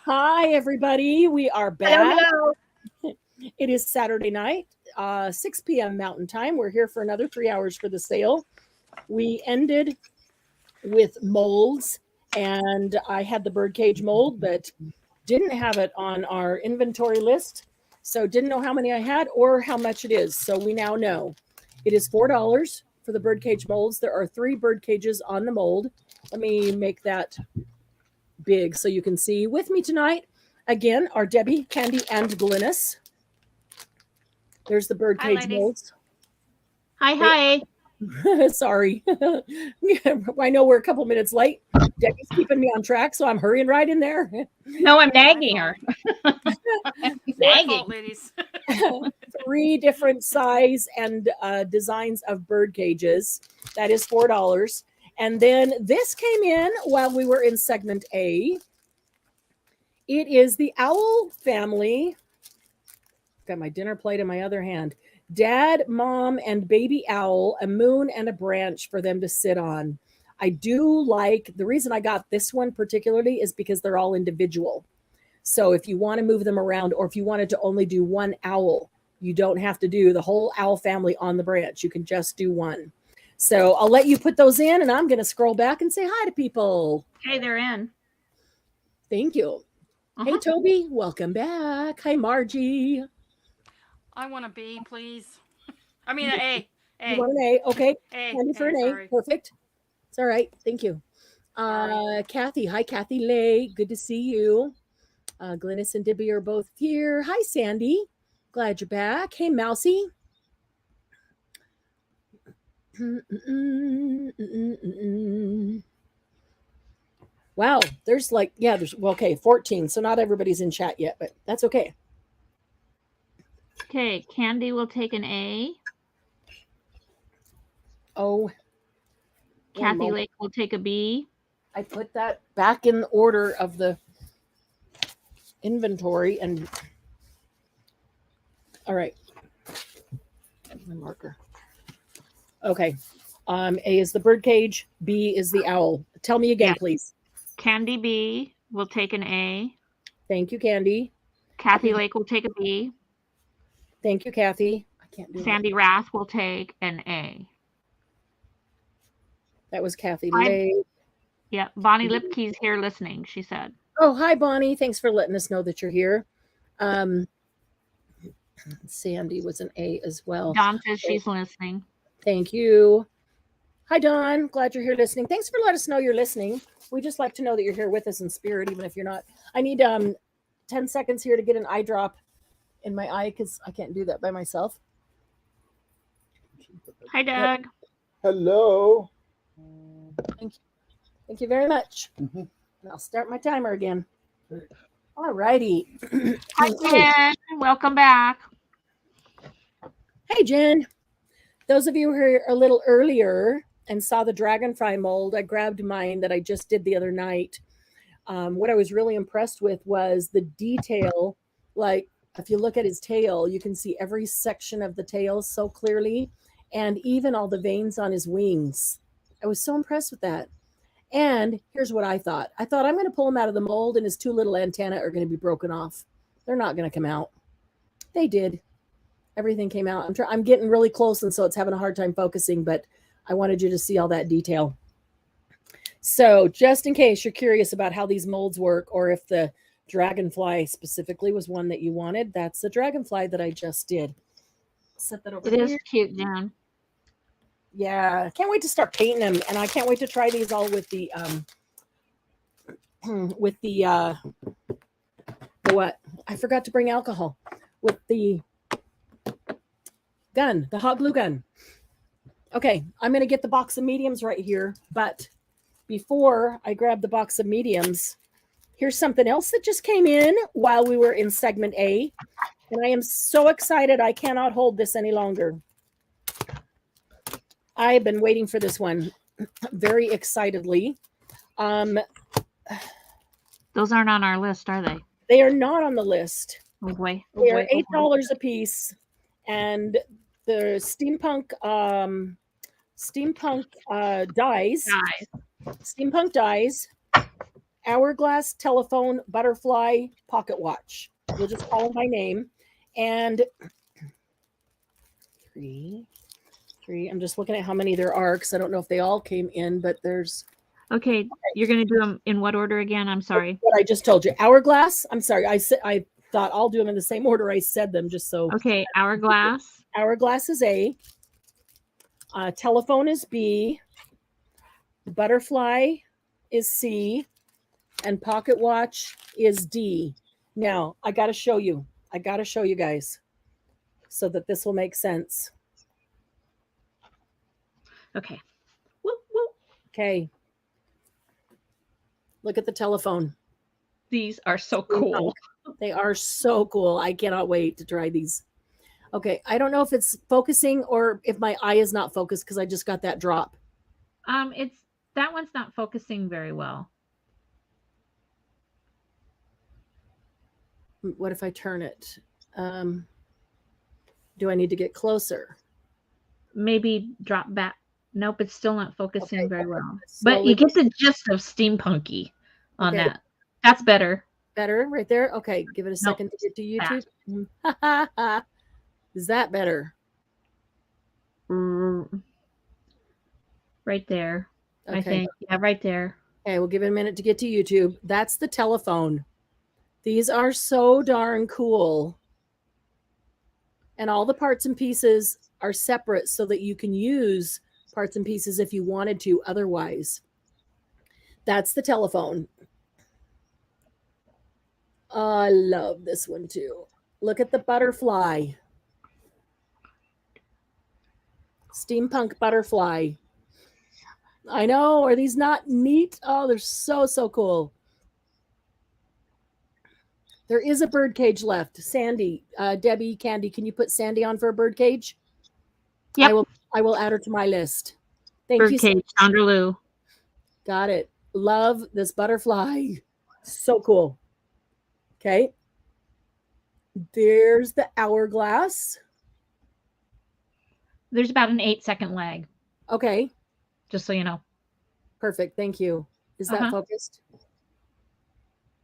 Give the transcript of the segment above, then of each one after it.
Hi, everybody. We are back. Hello. It is Saturday night, 6 p.m. Mountain Time. We're here for another 3 hours for the sale. We ended with molds, and I had the Birdcage mold, but didn't have it on our inventory list. So didn't know how many I had or how much it is. So we now know. It is $4 for the Birdcage molds. There are 3 bird cages on the mold. Let me make that big so you can see. With me tonight, again, are Debbie, Candy, and Glynis. There's the Birdcage molds. Hi. Sorry. I know we're a couple minutes late. Debbie's keeping me on track, so I'm hurrying right in there. No, I'm nagging her. Nagging. Ladies. 3 different size and designs of bird cages. That is $4. And then this came in while we were in segment A. It is the owl family. Got my dinner plate in my other hand. Dad, mom, and baby owl, a moon and a branch for them to sit on. I do like, the reason I got this one particularly is because they're all individual. So if you want to move them around, or if you wanted to only do one owl, you don't have to do the whole owl family on the branch. You can just do one. So I'll let you put those in, and I'm going to scroll back and say hi to people. Hey, they're in. Thank you. Hey, Toby, welcome back. Hi, Margie. I want a B, please. I mean, an A. You want an A? Okay. A. Handy for an A. Sorry. Perfect. It's all right. Thank you. Kathy. Hi, Kathy Lay. Good to see you. Glynis and Dibby are both here. Hi, Sandy. Glad you're back. Hey, Mousy. Wow, there's like, yeah, there's, well, okay, 14. So not everybody's in chat yet, but that's okay. Okay, Candy will take an A. Oh. Kathy Lake will take a B. I put that back in the order of the inventory and all right. My marker. Okay. A is the birdcage. B is the owl. Tell me again, please. Candy B will take an A. Thank you, Candy. Kathy Lake will take a B. Thank you, Kathy. I can't do Sandy Rath will take an A. That was Kathy Lake. Yeah, Bonnie Lipke's here listening, she said. Oh, hi, Bonnie. Thanks for letting us know that you're here. Sandy was an A as well. Dawn says she's listening. Thank you. Hi, Dawn. Glad you're here listening. Thanks for letting us know you're listening. We just like to know that you're here with us in spirit, even if you're not. I need 10 seconds here to get an eye drop in my eye because I can't do that by myself. Hi, Doug. Hello. Thank you. Thank you very much. And I'll start my timer again. All righty. Hi, Jen. Welcome back. Hey, Jen. Those of you who were a little earlier and saw the dragonfly mold, I grabbed mine that I just did the other night. What I was really impressed with was the detail. Like, if you look at his tail, you can see every section of the tail so clearly, and even all the veins on his wings. I was so impressed with that. And here's what I thought. I thought I'm going to pull him out of the mold, and his 2 little antennae are going to be broken off. They're not going to come out. They did. Everything came out. I'm getting really close, and so it's having a hard time focusing, but I wanted you to see all that detail. So just in case you're curious about how these molds work, or if the dragonfly specifically was one that you wanted, that's the dragonfly that I just did. Set that over here. It is cute, Jan. Yeah, I can't wait to start painting them, and I can't wait to try these all with the what? I forgot to bring alcohol. With the gun, the hot glue gun. Okay, I'm going to get the box of mediums right here, but before I grab the box of mediums, here's something else that just came in while we were in segment A, and I am so excited I cannot hold this any longer. I've been waiting for this one very excitedly. Those aren't on our list, are they? They are not on the list. Oh boy. They are $8 a piece, and the steampunk dies. Steampunk dies Hourglass, Telephone, Butterfly, Pocket Watch. We'll just call them by name. And three. I'm just looking at how many there are because I don't know if they all came in, but there's. Okay, you're going to do them in what order again? I'm sorry. What I just told you. Hourglass. I'm sorry. I thought I'll do them in the same order I said them, just so. Okay, Hourglass. Hourglass is A. Telephone is B. Butterfly is C. And Pocket Watch is D. Now, I got to show you. I got to show you guys so that this will make sense. Okay. Whoop, whoop. Okay. Look at the telephone. These are so cool. They are so cool. I cannot wait to try these. Okay. I don't know if it's focusing or if my eye is not focused because I just got that drop. That one's not focusing very well. What if I turn it? Do I need to get closer? Maybe drop back. Nope, it's still not focusing very well. Slowly. But you get the gist of steampunky on Okay. that. That's better. Better right there? Okay. Give it a second to get to YouTube. Is that better? Right there. Okay. I think. Yeah, right there. Okay, we'll give it a minute to get to YouTube. That's the telephone. These are so darn cool. And all the parts and pieces are separate so that you can use parts and pieces if you wanted to otherwise. That's the telephone. I love this one too. Look at the butterfly. Steampunk Butterfly. I know. Are these not neat? Oh, they're so, so cool. There is a birdcage left. Sandy, Debbie, Candy, can you put Sandy on for a birdcage? Yep. I will add her to my list. Thank you. Birdcage, Sonderloo. Got it. Love this butterfly. So cool. Okay. There's the hourglass. There's about an 8-second lag, Okay. just so you know. Perfect. Thank you. Is that focused?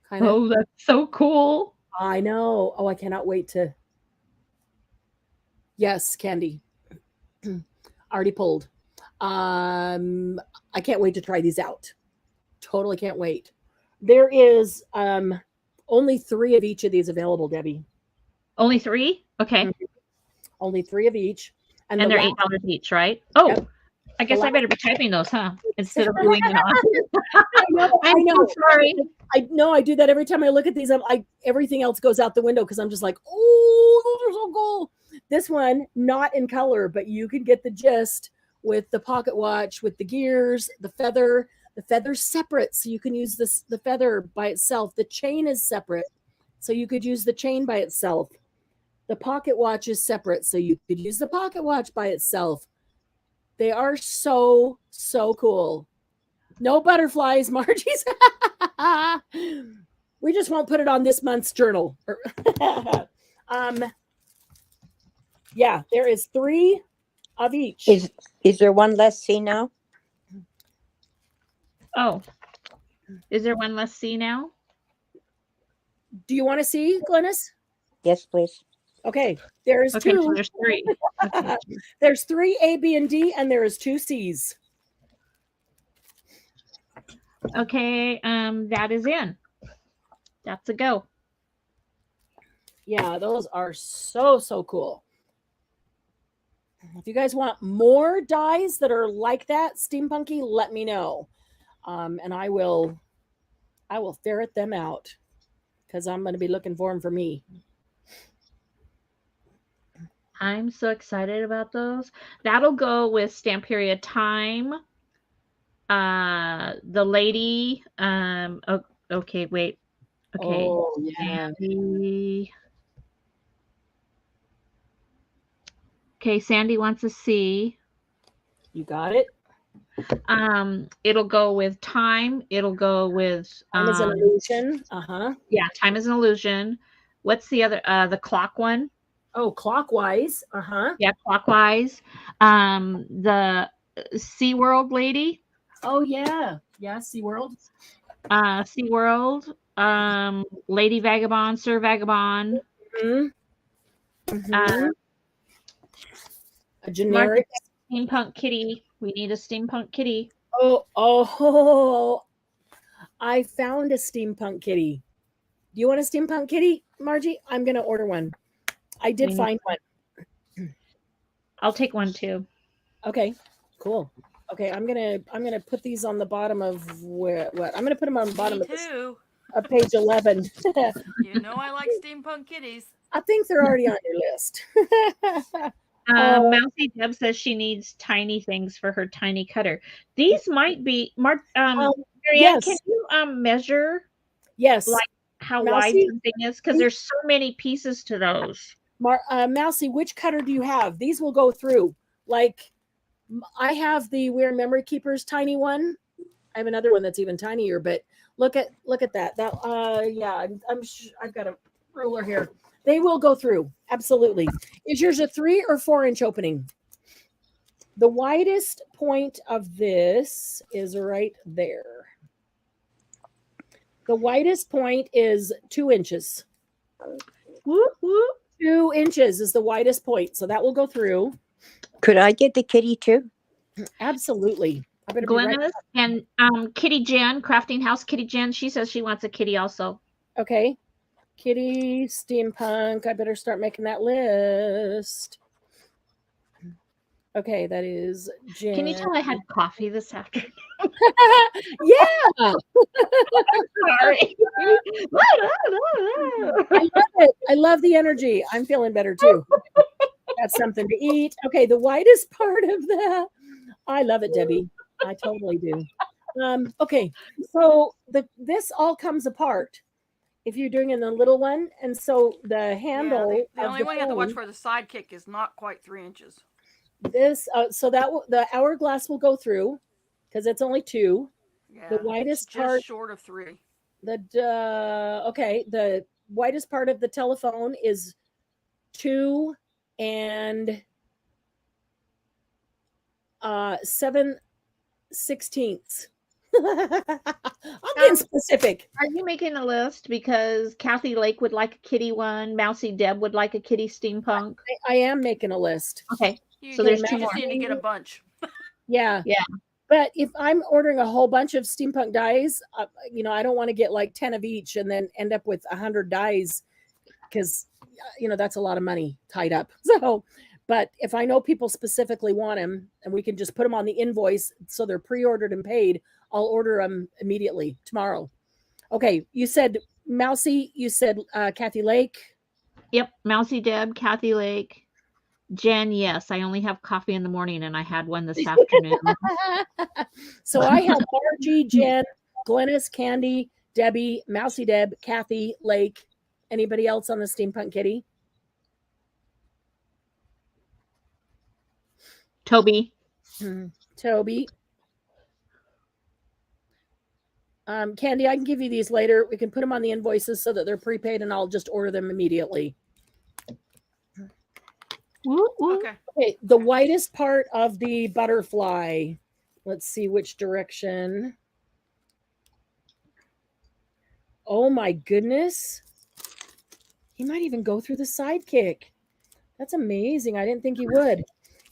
Kind of. Oh, that's so cool. I know. Oh, I cannot wait to. Yes, Candy. Already pulled. I can't wait to try these out. Totally can't wait. There is only 3 of each of these available, Debbie. Only 3? Okay. Only 3 of each. And they're $8 each, right? Oh, Yep. I guess I better be typing those, huh? Instead of doing it on. I know. I'm so sorry. I know. I do that every time I look at these. Everything else goes out the window because I'm just like, oh, those are so cool. This one, not in color, but you can get the gist with the pocket watch, with the gears, the feather. The feather's separate, so you can use the feather by itself. The chain is separate, so you could use the chain by itself. The pocket watch is separate, so you could use the pocket watch by itself. They are so, so cool. No butterflies, Margie's. We just won't put it on this month's journal. Yeah, there is 3 of each. Is there one less C now? Oh, is there one less C now? Do you want to see, Glennis? Yes, please. Okay, there's 2. Okay, so there's 3. Okay. There's 3 A, B, and D, and there is 2 C's. Okay, that is in. That's a go. Yeah, those are so, so cool. If you guys want more dies that are like that, steampunky, let me know. And I will ferret them out because I'm going to be looking for them for me. I'm so excited about those. That'll go with Stamperia Time. The lady. Okay, wait. Okay. Oh, yeah. Sandy. Okay, Sandy wants to see. You got it. It'll go with time. It'll go with Time is an illusion. Yeah, time is an illusion. What's the other? The clock one. Oh, clockwise. Yeah, clockwise. The SeaWorld lady. Oh, yeah. Yeah, SeaWorld. SeaWorld, Lady Vagabond, Sir Vagabond, Mhm. uh, Mhm. A Martha generic. Steampunk Kitty. We need a Steampunk Kitty. Oh, I found a steampunk kitty. Do you want a steampunk kitty, Margie? I'm gonna order one. I did We- find one. I'll take one too. Okay, cool. Okay, I'm gonna put these on the bottom of what? I'm gonna put them on the bottom Me of, this, too. of page 11. You know I like steampunk kitties. I think they're already on your list. Mousy Deb says she needs tiny things for her tiny cutter. These might be Marianne, yes. can you measure Yes. like how wide Mousy? something is? Because there's so many pieces to those. Mousy, which cutter do you have? These will go through. Like, I have the Weird Memory Keepers tiny one. I have another one that's even tinier, but look at that. That yeah, I've got a ruler here. They will go through. Absolutely. Is yours a 3 or 4 inch opening? The widest point of this is right there. The widest point is 2 inches. Whoop, whoop. 2 inches is the widest point. So that will go through. Could I get the kitty too? Absolutely. I better be right Glennis and Kitty Jen, Crafting House Kitty Jen, she says she wants a kitty also. Okay. Kitty, steampunk. I better start making that list. Okay, that is Jen. Can you tell I had coffee this afternoon? Yeah. Sorry. I love it. I love the energy. I'm feeling better too. That's something to eat. Okay, the widest part of that. I love it, Debbie. I totally do. Okay, so this all comes apart if you're doing it in the little one, and so the handle. Yeah, the of only one you have to watch phone, for the sidekick is not quite 3 inches. this so that the hourglass will go through because it's only 2. Yeah, The widest it's just part. short of 3. The widest part of the telephone is 2 and 7/16. I'm being specific. Are you making a list? Because Kathy Lake would like a kitty one. Mousy Deb would like a kitty steampunk. I am making a list. Okay. You, So there's you two just more. need to get a bunch. Yeah. Yeah. But if I'm ordering a whole bunch of steampunk dies, I don't want to get like 10 of each and then end up with 100 dies because, that's a lot of money tied up. So, but if I know people specifically want them and we can just put them on the invoice so they're pre-ordered and paid, I'll order them immediately tomorrow. Okay. You said Mousy, you said Kathy Lake. Yep. Mousy Deb, Kathy Lake. Jen, yes. I only have coffee in the morning and I had one this afternoon. So I have Margie, Jen, Glennis, Candy, Debbie, Mousy Deb, Kathy, Lake. Anybody else on the Steampunk Kitty? Toby. Toby. Candy, I can give you these later. We can put them on the invoices so that they're prepaid and I'll just order them immediately. Okay. Okay, the widest part of the butterfly. Let's see which direction. Oh my goodness. He might even go through the sidekick. That's amazing. I didn't think he would.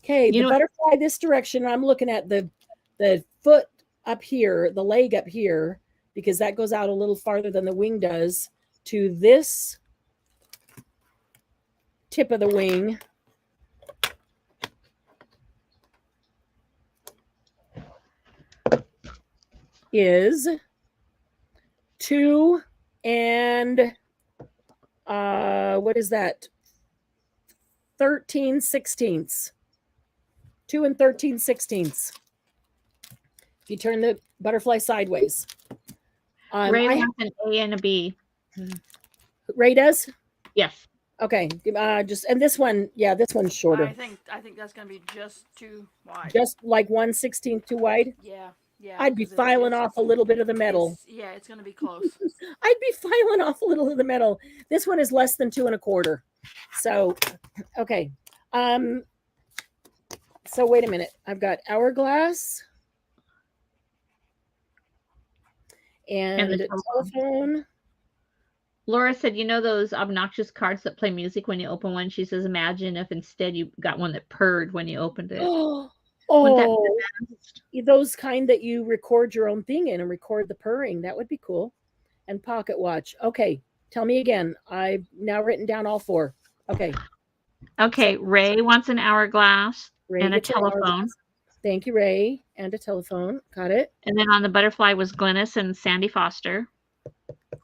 Okay, the butterfly this direction. I'm looking at the foot up here, the leg up here, because that goes out a little farther than the wing does to this tip of the wing. Is 2 and what is that? 13/16. 2 and 13/16. If you turn the butterfly sideways. Ray has an A and a B. Ray does? Yes. Okay. And this one, yeah, this one's shorter. I think that's gonna be just too wide. Just like 1/16 too wide. Yeah. I'd be filing off a little bit of the metal. It's gonna be close. I'd be filing off a little of the metal. This one is less than 2 1/4. So, okay. So wait a minute. I've got hourglass and the telephone. Laura said, you know those obnoxious cards that play music when you open one? She says, imagine if instead you got one that purred when you opened it. Wouldn't that be the best? Those kind that you record your own thing in and record the purring. That would be cool. And pocket watch. Okay. Tell me again. I've now written down all 4. Okay. Okay. Ray wants an hourglass Ray and a gets an telephone. hourglass. Thank you, Ray. And a telephone. Got it. And then on the butterfly was Glynis and Sandy Foster.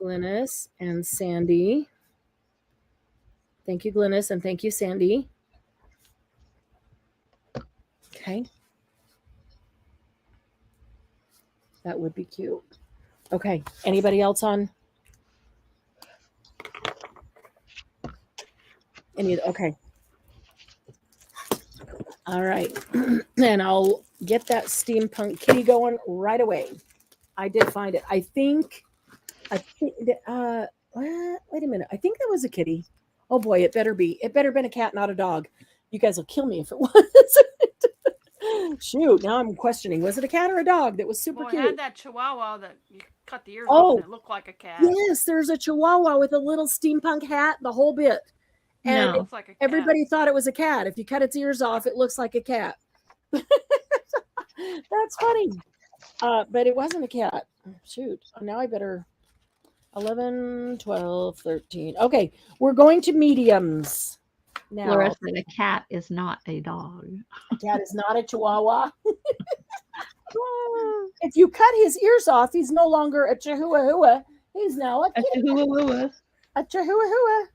Glynis and Sandy. Thank you, Glynis, and thank you, Sandy. Okay. That would be cute. Okay. Anybody else on? Okay. All right. And I'll get that steampunk kitty going right away. I did find it. I think wait a minute. I think that was a kitty. Oh boy, it better be. It better been a cat, not a dog. You guys will kill me if it was. Shoot, now I'm questioning. Was it a cat or a dog that was super Boy, cute? I had that chihuahua that you cut the ears Oh. off and it looked like a cat. Yes, there's a chihuahua with a little steampunk hat, the whole bit. And It looks like a cat. everybody thought it was a cat. If you cut its ears off, it looks like a cat. That's funny. But it wasn't a cat. Shoot. Now I better 11, 12, 13. Okay, we're going to mediums. Now, Laura said a cat is not a dog. a cat is not a chihuahua. If you cut his ears off, he's no longer a chihuahua. He's now a kitty. A chihuahua.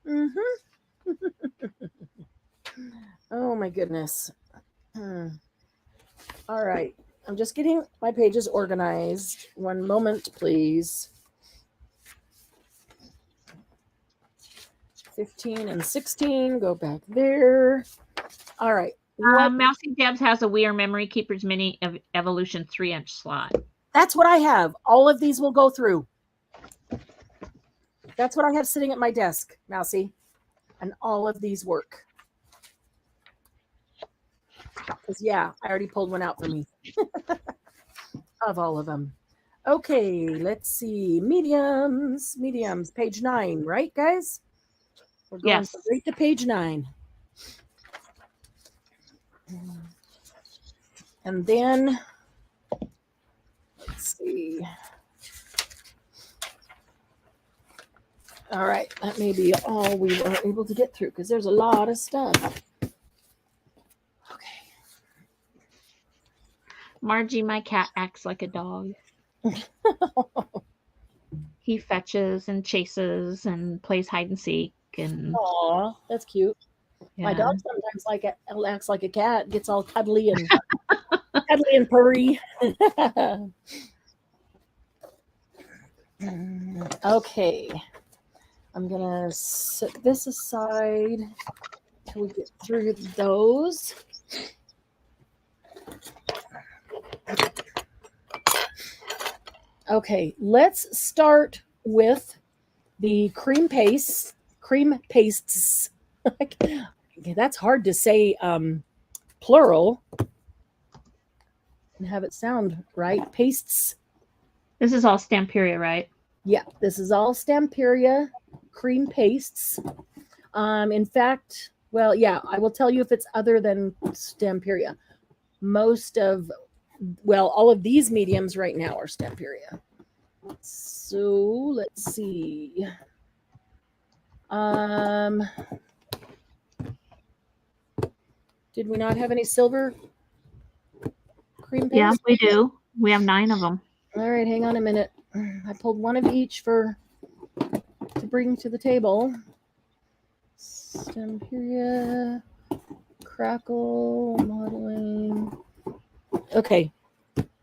Mm-hmm. Oh my goodness. All right. I'm just getting my pages organized. One moment, please. 15 and 16. Go back there. All right. Mousy Debs has a We Are Memory Keepers Mini Evolution 3-inch slot. That's what I have. All of these will go through. That's what I have sitting at my desk, Mousy. And all of these work. Because, yeah, I already pulled one out for me. Of all of them. Okay, let's see. Mediums. Mediums. Page 9, right, guys? We're going straight to page 9. And then, let's see. All right, that may be all we were able to get through because there's a lot of stuff. Okay. Margie, my cat, acts like a dog. He fetches and chases and plays hide and seek. And aw, that's cute. yeah. My dog sometimes acts like a cat, gets all cuddly and cuddly and purry. Okay. I'm gonna set this aside till we get through those. Okay, let's start with the cream pastes. Okay, that's hard to say plural and have it sound right. Pastes. This is all Stamperia, right? Yeah, this is all Stamperia cream pastes. In fact, well, yeah, I will tell you if it's other than Stamperia. All of these mediums right now are Stamperia. So let's see. Did we not have any silver cream paste? Yeah, we do. We have 9 of them. All right, hang on a minute. I pulled one of each to bring to the table. Stamperia, Crackle, modeling. Okay.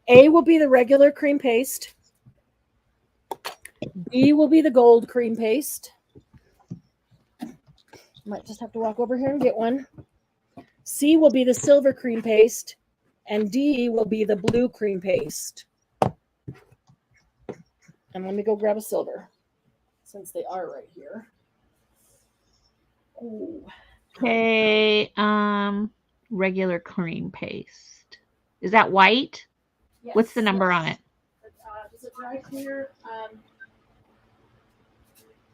A will be the regular cream paste. B will be the gold cream paste. Might just have to walk over here and get one. C will be the silver cream paste. And D will be the blue cream paste. And let me go grab a silver since they are right here. Oh. Okay, regular cream paste. Is that white? Yes. What's the number on it? Does it dry clear.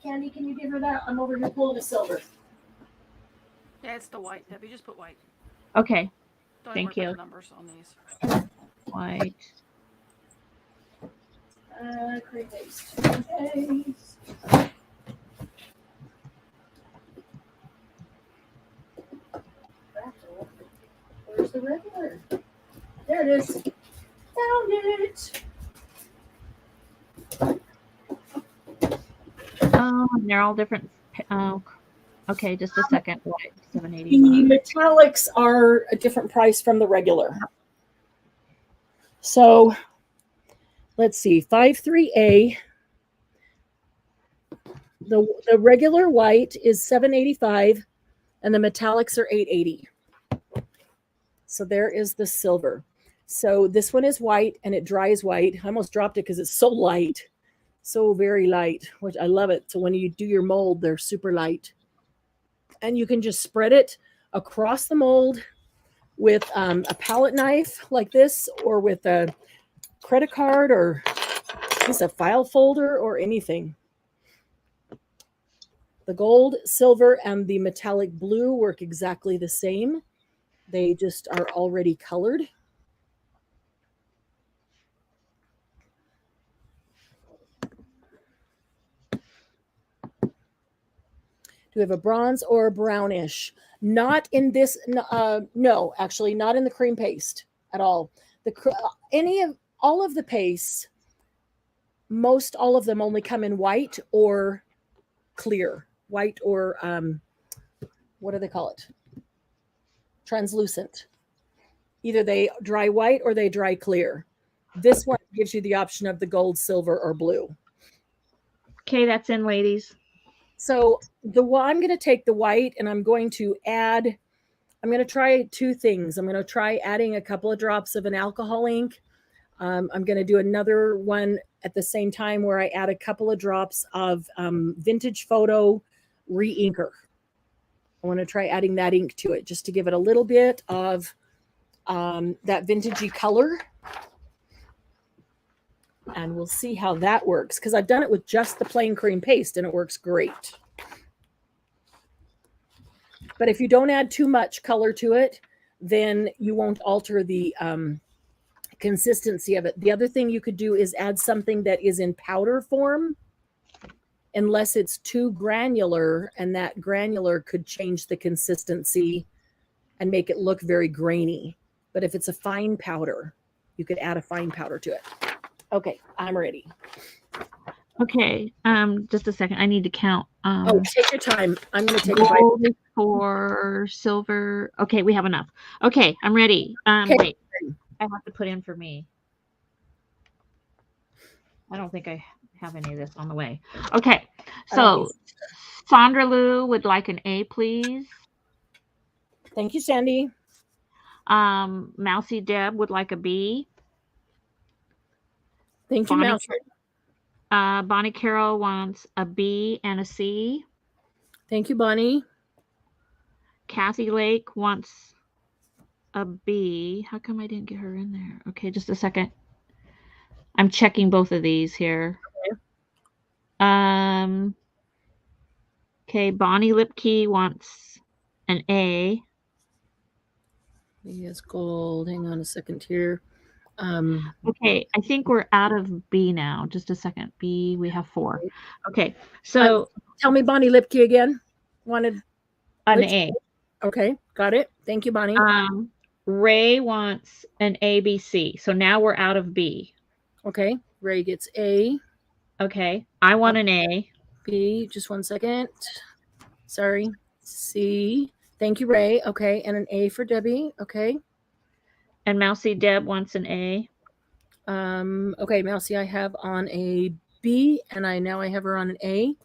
Candy, can you give her that? I'm over here pulling a silver. Yeah, it's the white. Debbie, just put white. Okay. Don't Thank worry you. about the numbers on these. White. Cream paste. Okay. Where's the regular? There it is. Found it. Oh, and they're all different. Oh, okay, just a second. White, The 781. metallics are a different price from the regular. So let's see, 53A. The regular white is $7.85 and the metallics are $8.80. So there is the silver. So this one is white and it dries white. I almost dropped it because it's so light. So very light, which I love it. So when you do your mold, they're super light. And you can just spread it across the mold with a palette knife like this, or with a credit card, or just a file folder, or anything. The gold, silver, and the metallic blue work exactly the same. They just are already colored. Do we have a bronze or a brownish? Not in this, no, actually not in the cream paste at all. All of the pastes, most all of them only come in white or clear. White or, what do they call it? Translucent. Either they dry white or they dry clear. This one gives you the option of the gold, silver, or blue. Okay, that's in, ladies. So I'm going to take the white and I'm going to add, I'm going to try two things. I'm going to try adding a couple of drops of an alcohol ink. I'm going to do another one at the same time where I add a couple of drops of Vintage Photo re-inker. I want to try adding that ink to it just to give it a little bit of that vintagey color. And we'll see how that works, because I've done it with just the plain cream paste and it works great. But if you don't add too much color to it, then you won't alter the consistency of it. The other thing you could do is add something that is in powder form, unless it's too granular, and that granular could change the consistency and make it look very grainy. But if it's a fine powder, you could add a fine powder to it. Okay, I'm ready. Okay, just a second. I need to count. Take your time. I'm going to take a bite. Gold for silver. Okay, we have enough. Okay, I'm ready. Okay. Wait, I have to put in for me. I don't think I have any of this on the way. Okay, so Sandra Lou would like an A, please. Thank you, Sandy. Mousy Deb would like a B. Thank you, Mouse. Bonnie Carroll wants a B and a C. Thank you, Bonnie. Kathy Lake wants a B. How come I didn't get her in there? Okay, just a second. I'm checking both of these here. Okay. Okay, Bonnie Lipke wants an A. Yes, gold. Hang on a second here. Okay, I think we're out of B now. Just a second. B, we have 4. Okay, so tell me Bonnie Lipke again. Wanted an A. Okay, got it. Thank you, Bonnie. Ray wants an ABC. So now we're out of B. Okay, Ray gets A. Okay, I want an A. B, just one second. Sorry. C. Thank you, Ray. Okay, and an A for Debbie. Okay. And Mousy Deb wants an A. Okay, Mousy, I have on a B, and I have her on an A.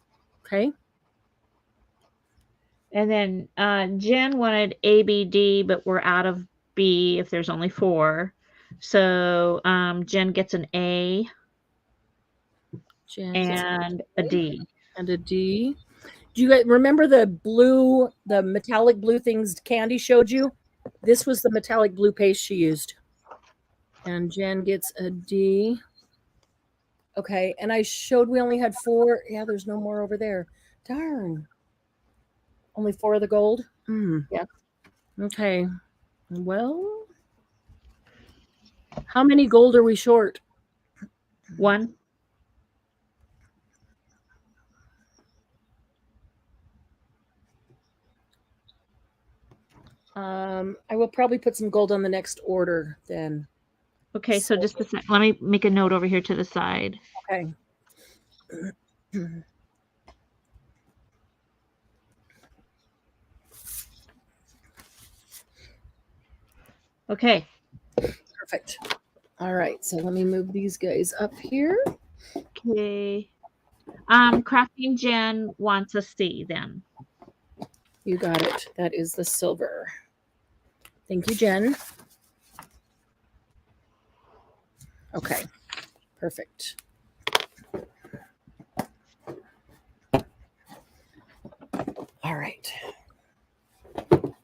Okay. And then Jen wanted ABD, but we're out of B if there's only 4. So Jen gets an A. Jen and a D. And a D. Do you guys remember the blue, the metallic blue things Candy showed you? This was the metallic blue paste she used. And Jen gets a D. Okay, and I showed we only had 4. Yeah, there's no more over there. Darn. Only 4 of the gold? Yes. Okay. Well, how many gold are we short? 1. I will probably put some gold on the next order then. Okay, so just a sec. Let me make a note over here to the side. Okay. Okay. Perfect. All right, so let me move these guys up here. Okay. Crafting Jen wants a C then. You got it. That is the silver. Thank you, Jen. Okay, perfect. All right. I'm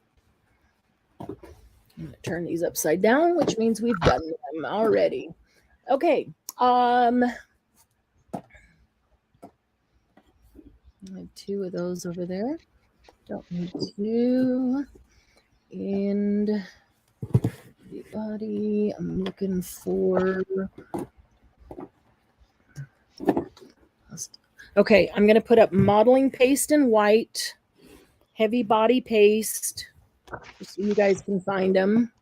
going to turn these upside down, which means we've done them already. Okay. I have 2 of those over there. Don't need 2. And the body, I'm looking for. Okay, I'm going to put up modeling paste in white, heavy body paste, just so you guys can find them,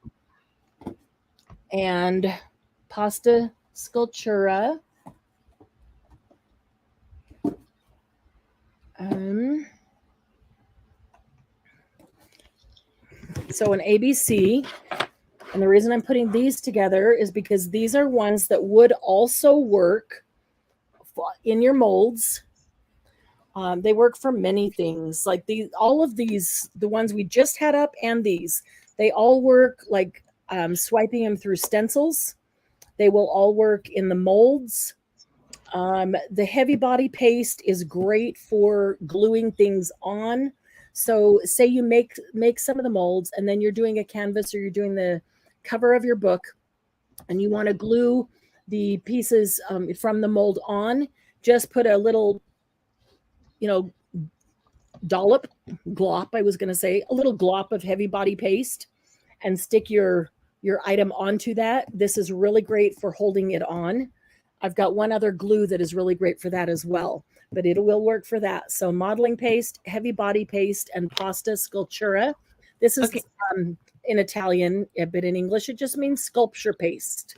and pasta sculptura. So an ABC, and the reason I'm putting these together is because these are ones that would also work in your molds. They work for many things, like these. All of these, the ones we just had up, and these, they all work like swiping them through stencils. They will all work in the molds. The heavy body paste is great for gluing things on. So say you make some of the molds, and then you're doing a canvas or you're doing the cover of your book, and you want to glue the pieces from the mold on. Just put a little, glop, I was going to say, a little glop of heavy body paste, and stick your item onto that. This is really great for holding it on. I've got one other glue that is really great for that as well, but it will work for that. So modeling paste, heavy body paste, and pasta sculptura. This is in Italian, but in English it just means sculpture paste.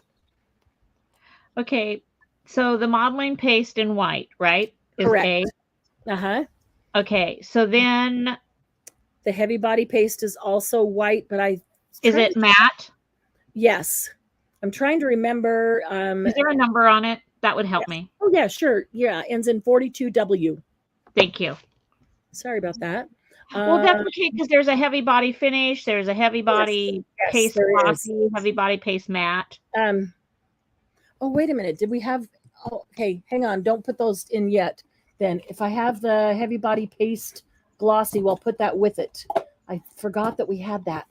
Okay, so the modeling paste in white, right? Is Correct. A. Okay, so then the heavy body paste is also white, but is it matte? Yes. I'm trying to remember. Is there a number on it? That would help me. Oh, yeah, sure. Yeah, ends in 42W. Thank you. Sorry about that. Well, that's okay, because there's a heavy body finish. There's a heavy body paste glossy, heavy body paste matte. Oh, wait a minute. Did we have... Oh, okay, hang on. Don't put those in yet. Then if I have the heavy body paste glossy, we'll put that with it. I forgot that we had that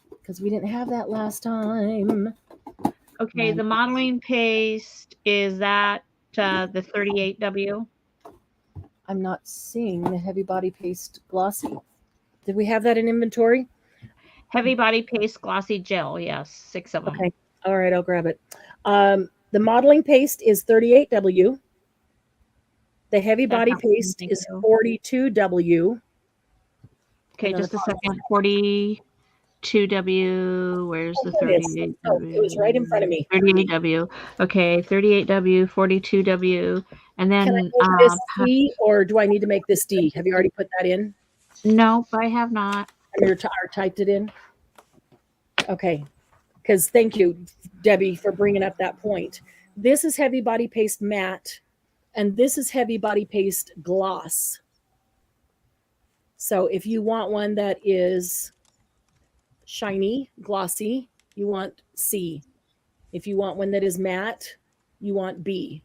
because we didn't have that last time. Okay, the modeling paste, is that the 38W? I'm not seeing the heavy body paste glossy. Did we have that in inventory? Heavy body paste glossy gel, yes, 6 of them. Okay, all right, I'll grab it. The modeling paste is 38W. The heavy body paste is 42W. Okay, just a second. 42W. Where's the 38W? Oh, it was right in front of me. 38W. Okay, 38W, 42W, and then can I make this C, or do I need to make this D? Have you already put that in? No, I have not. Or typed it in. Okay, because thank you, Debbie, for bringing up that point. This is heavy body paste matte, and this is heavy body paste gloss. So if you want one that is shiny, glossy, you want C. If you want one that is matte, you want B.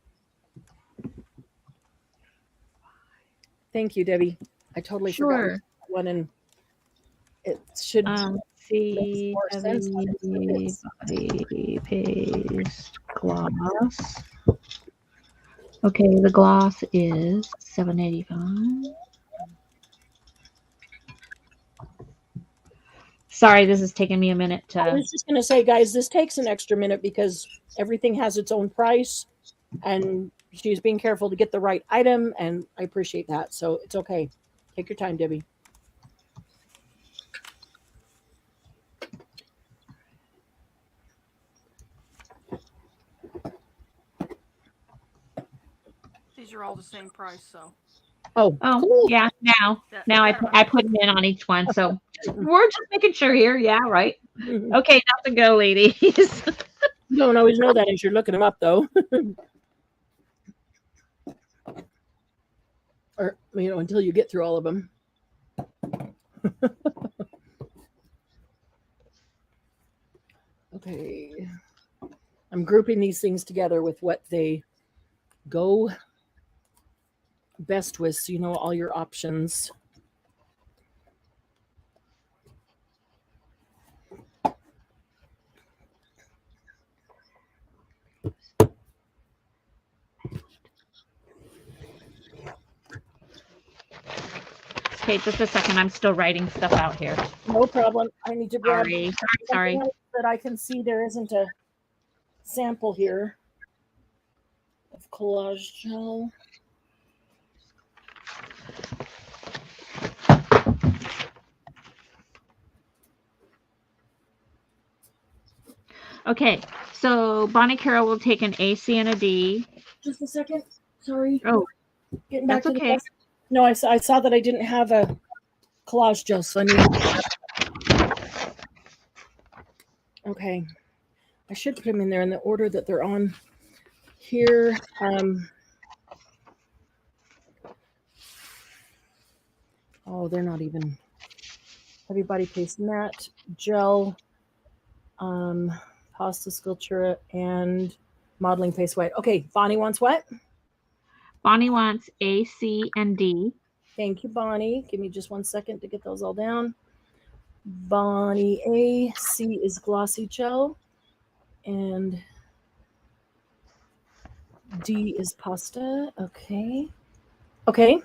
Thank you, Debbie. I totally forgot one, and it should C, make more sense. body paste gloss. Okay, the gloss is $7.85. Sorry, this is taking me a minute I to. was just going to say, guys, this takes an extra minute because everything has its own price, and she's being careful to get the right item, and I appreciate that. So it's okay. Take your time, Debbie. These are all the same price, so. Oh, Oh, cool. yeah. Now I put them in on each one. So we're just making sure here. Yeah, right. Okay, now to go, ladies. You don't always know that as you're looking them up, though. Or, until you get through all of them. Okay. I'm grouping these things together with what they go best with, so you know all your options. Okay, just a second. I'm still writing stuff out here. No problem. I need to grab Sorry. something else that I can see there isn't a sample here of collage gel. Okay, so Bonnie Carroll will take an A, C, and a D. Just a second. Sorry. Oh, Getting back that's to the okay. desk. No, I saw that I didn't have a collage gel, so I need. Okay. I should put them in there in the order that they're on here. Oh, they're not even. Heavy body paste matte, gel, pasta sculptura, and modeling paste white. Okay, Bonnie wants what? Bonnie wants A, C, and D. Thank you, Bonnie. Give me just 1 second to get those all down. Bonnie A, C is glossy gel, and D is pasta. Okay. Okay.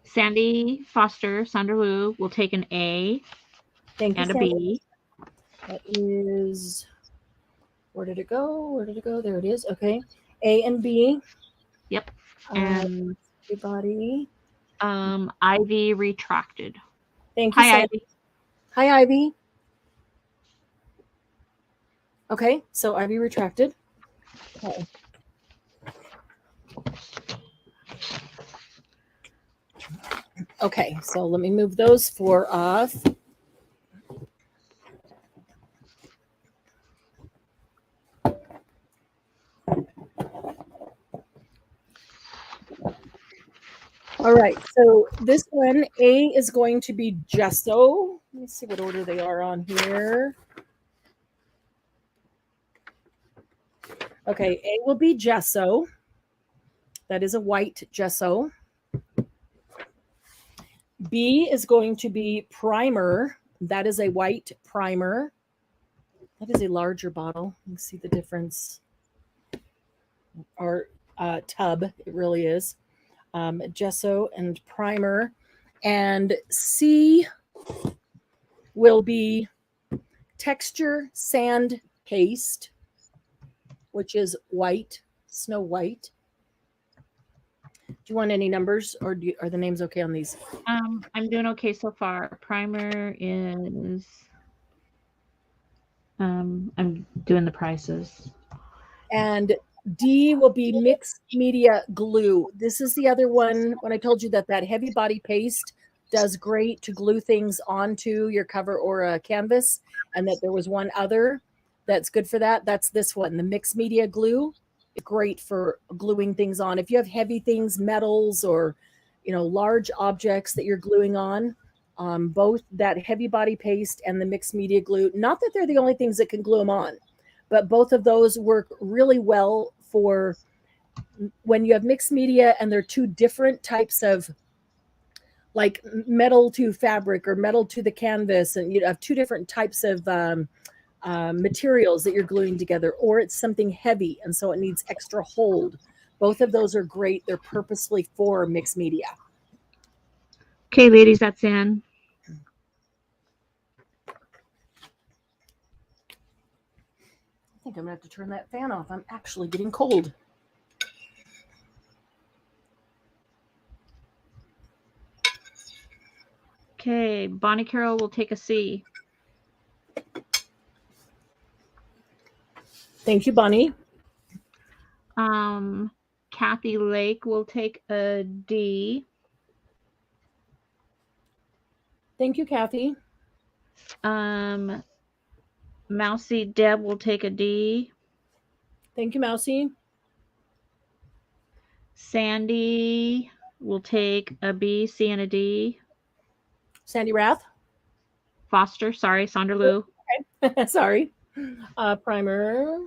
Sandy Foster, Sandra Wu, will take an A Thank you, and a Sandy. B. That is, where did it go? Where did it go? There it is. Okay. A and B. Yep. And everybody. Ivy retracted. Thank you, Hi, Sandy. Ivy. Hi, Ivy. Okay, so Ivy retracted. Okay. Okay, so let me move those 4 off. All right, so this one, A is going to be gesso. Let me see what order they are on here. Okay, A will be gesso. That is a white gesso. B is going to be primer. That is a white primer. That is a larger bottle. You can see the difference. Or tub, it really is. Gesso and primer. And C will be texture sand paste, which is white, snow white. Do you want any numbers, or are the names okay on these? I'm doing okay so far. Primer is. I'm doing the prices. And D will be mixed media glue. This is the other one. When I told you that heavy body paste does great to glue things onto your cover or a canvas, and that there was one other that's good for that. That's this one, the mixed media glue. Great for gluing things on. If you have heavy things, metals, or large objects that you're gluing on, both that heavy body paste and the mixed media glue, not that they're the only things that can glue them on, but both of those work really well for when you have mixed media and they're two different types of, like metal to fabric or metal to the canvas, and you have two different types of materials that you're gluing together, or it's something heavy and so it needs extra hold. Both of those are great. They're purposely for mixed media. Okay, ladies, that's in. I think I'm gonna have to turn that fan off. I'm actually getting cold. Okay, Bonnie Carroll will take a C. Thank you, Bonnie. Kathy Lake will take a D. Thank you, Kathy. Mousy Deb will take a D. Thank you, Mousy. Sandy will take a B, C, and a D. Sandy Rath. Foster, sorry, Sonderloo. Okay. Sorry. Primer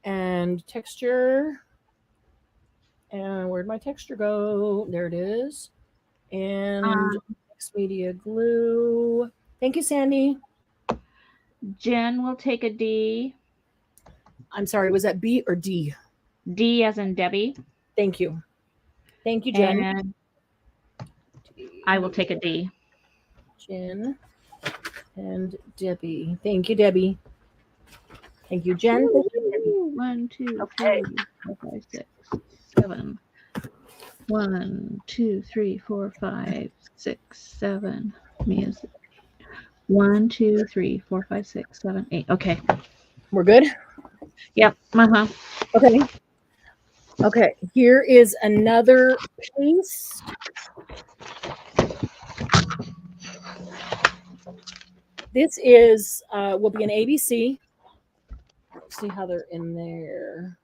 and texture. And where'd my texture go? There it is. And mixed media glue. Thank you, Sandy. Jen will take a D. I'm sorry, was that B or D? D as in Debbie. Thank you. Thank you, Jen. And I will take a D. Jen and Debbie. Thank you, Debbie. Thank you, Jen. Thank you, Debbie. 1, 2, Okay. 3, 4, 5, 6, 7. 1, 2, 3, 4, 5, 6, 7. Music. 1, 2, 3, 4, 5, 6, 7, 8. Okay. We're good? Yep. Uh-huh. Okay. Okay. Here is another paste. This is will be an ABC. Let's see how they're in there.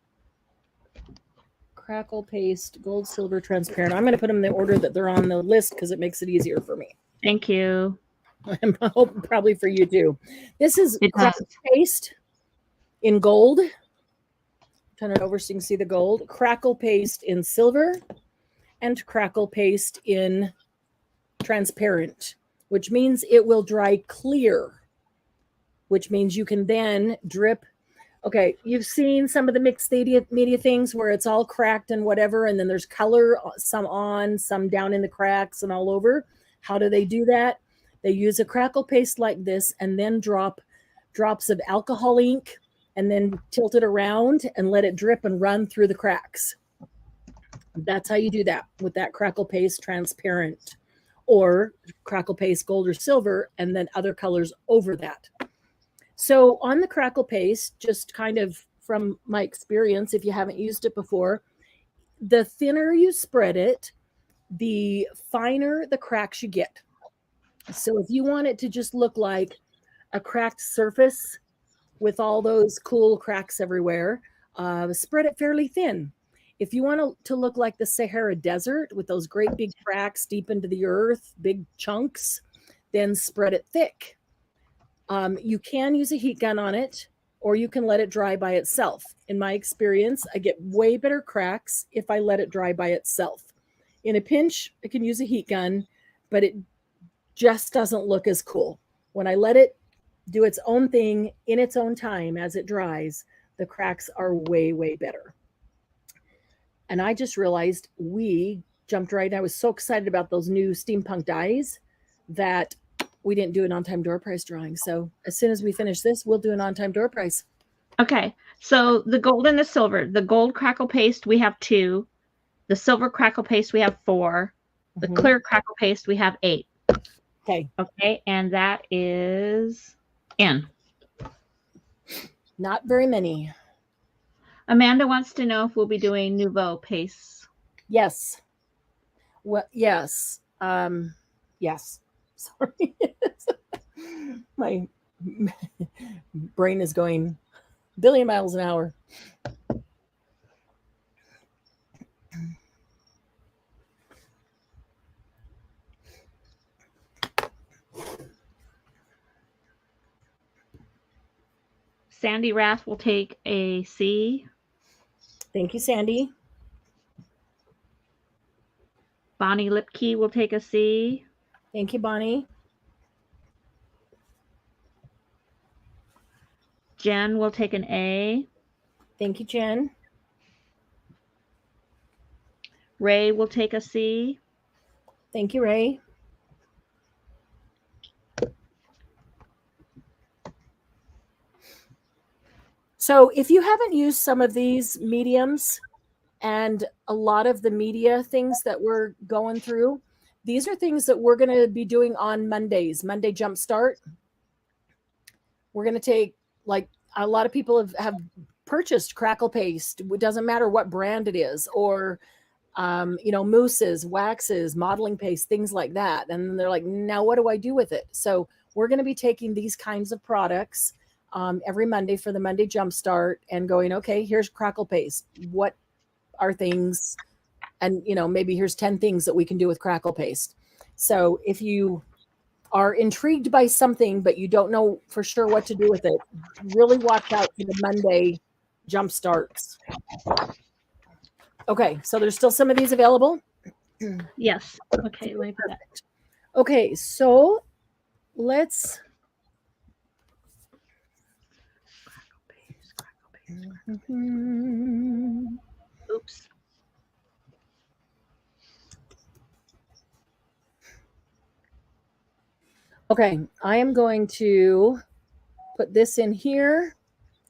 Crackle Paste, gold, silver, transparent. I'm going to put them in the order that they're on the list because it makes it easier for me. Thank you. And probably for you too. This is It Crackle Paste in gold. Turn it over so you can see the gold. Crackle Paste in silver and Crackle Paste in transparent, which means it will dry clear, which means you can then drip. Okay, you've seen some of the mixed media things where it's all cracked and whatever, and then there's color, some on, some down in the cracks and all over. How do they do that? They use a crackle paste like this and then drop drops of alcohol ink and then tilt it around and let it drip and run through the cracks. That's how you do that with that crackle paste transparent or crackle paste gold or silver and then other colors over that. So on the crackle paste, just kind of from my experience, if you haven't used it before, the thinner you spread it, the finer the cracks you get. So if you want it to just look like a cracked surface with all those cool cracks everywhere, spread it fairly thin. If you want to look like the Sahara Desert with those great big cracks deep into the earth, big chunks, then spread it thick. You can use a heat gun on it, or you can let it dry by itself. In my experience, I get way better cracks if I let it dry by itself. In a pinch, I can use a heat gun, but it just doesn't look as cool. When I let it do its own thing in its own time as it dries, the cracks are way, way better. And I just realized we jumped right. I was so excited about those new steampunk dies that we didn't do an on-time door price drawing. So as soon as we finish this, we'll do an on-time door price. Okay. So the gold and the silver. The gold crackle paste, we have 2. The silver crackle paste, we have 4. The clear crackle paste, we have 8. Okay. Okay. And that is N. Not very many. Amanda wants to know if we'll be doing Nuvo pastes. Yes. Well, yes. Yes. Sorry. My brain is going a billion miles an hour. Sandy Rath will take a C. Thank you, Sandy. Bonnie Lipke will take a C. Thank you, Bonnie. Jen will take an A. Thank you, Jen. Ray will take a C. Thank you, Ray. So if you haven't used some of these mediums and a lot of the media things that we're going through, these are things that we're going to be doing on Mondays. Monday Jumpstart. We're going to take, like, a lot of people have purchased Crackle Paste. It doesn't matter what brand it is, or mousses, waxes, modeling paste, things like that. And they're like, now what do I do with it? So we're going to be taking these kinds of products every Monday for the Monday Jumpstart and going, okay, here's Crackle Paste. What are things? And, maybe here's 10 things that we can do with Crackle Paste. So if you are intrigued by something, but you don't know for sure what to do with it, really watch out for the Monday Jumpstarts. Okay, so there's still some of these available? Yes. Okay, let me put that. Okay, so let's... Oops. Okay, I am going to put this in here.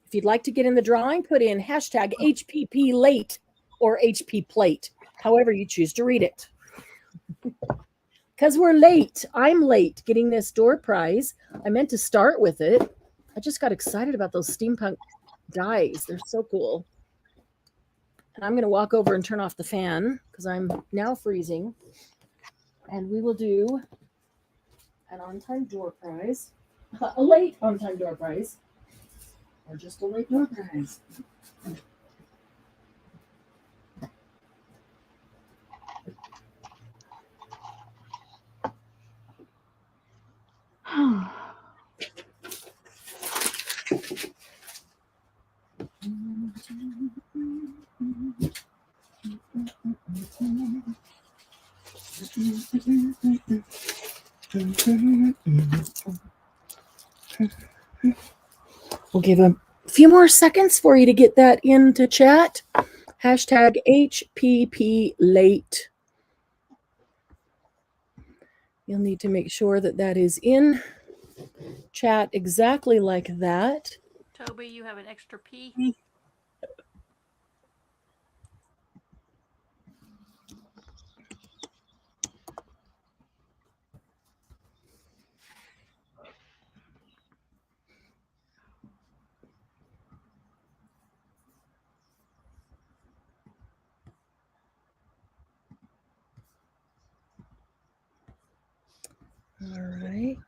If you'd like to get in the drawing, put in hashtag HPP late or HP plate, however you choose to read it. Because we're late. I'm late getting this door prize. I meant to start with it. I just got excited about those steampunk dies. They're so cool. And I'm going to walk over and turn off the fan because I'm now freezing. And we will do an on-time door prize, a late on-time door prize, or just a late door prize. We'll give a few more seconds for you to get that into chat. Hashtag HPP late. You'll need to make sure that that is in chat exactly like that. Toby, you have an extra P. All right.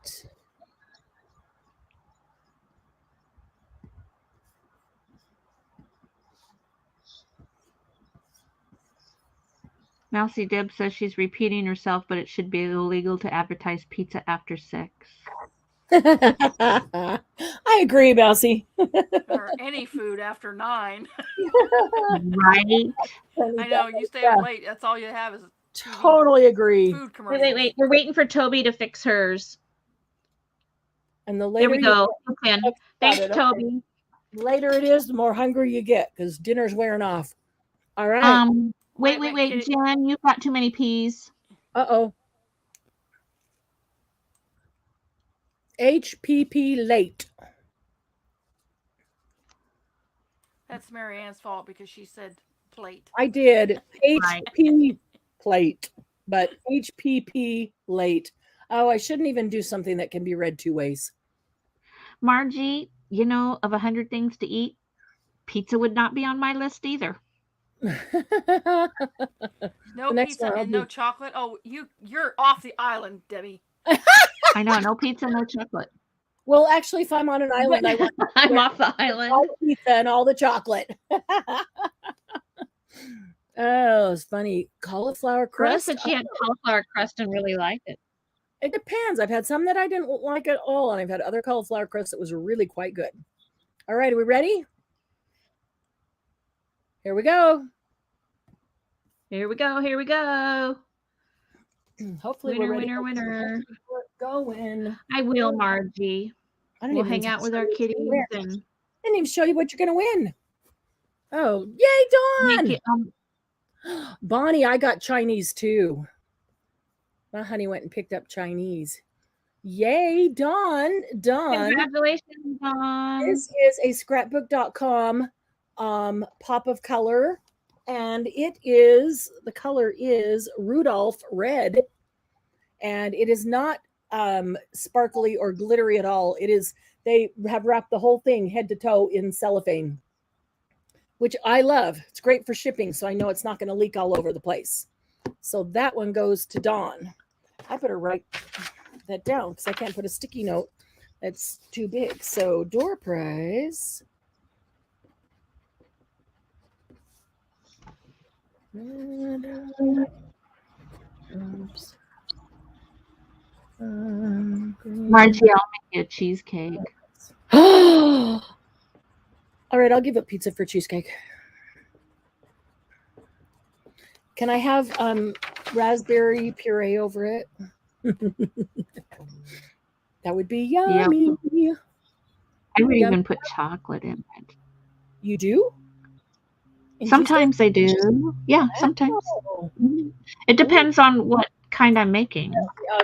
Mousy Dib says she's repeating herself, but it should be illegal to advertise pizza after 6. I agree, Mousy. Or any food after 9. Right? I know, you stay up late. That's all you have is Totally agree. food commercials. Wait. We're waiting for Toby to fix hers. And the There later we go. you Okay. Thanks, Toby. the later it is, the more hungry you get because dinner's wearing off. All right. Wait, Kitty. Jen, you've got too many P's. Uh-oh. HPP late. That's Mary Ann's fault because she said plate. I did. HP plate, but HPP late. Oh, I shouldn't even do something that can be read two ways. Margie, of 100 things to eat, pizza would not be on my list either. No pizza and no chocolate. Oh, you're off the island, Debbie. I know, no pizza, no chocolate. Well, actually, if I'm on an island, I want I'm off the island. all the pizza and all the chocolate. Oh, it's funny. Cauliflower crust. Rose said she had cauliflower crust and really liked it. It depends. I've had some that I didn't like at all, and I've had other cauliflower crust that was really quite good. All right, are we ready? Here we go. Here we go. Hopefully we're ready. Winner. We're going. I will, Margie. I We'll hang out with our kitties and I didn't even show you what you're going to win. Oh, yay, Dawn! Bonnie, I got Chinese too. My honey went and picked up Chinese. Yay, Dawn. Congratulations, Dawn. This is a scrapbook.com pop of color. And the color is Rudolph Red. And it is not sparkly or glittery at all. They have wrapped the whole thing head to toe in cellophane, which I love. It's great for shipping, so I know it's not going to leak all over the place. So that one goes to Dawn. I better write that down because I can't put a sticky note that's too big. So door prize. Oops. Margie, I'll make you a cheesecake. All right, I'll give up pizza for cheesecake. Can I have raspberry puree over it? That would be yummy. Yep. I would even put chocolate in it. You do? Sometimes I do. Yeah, sometimes. It depends on what kind I'm making.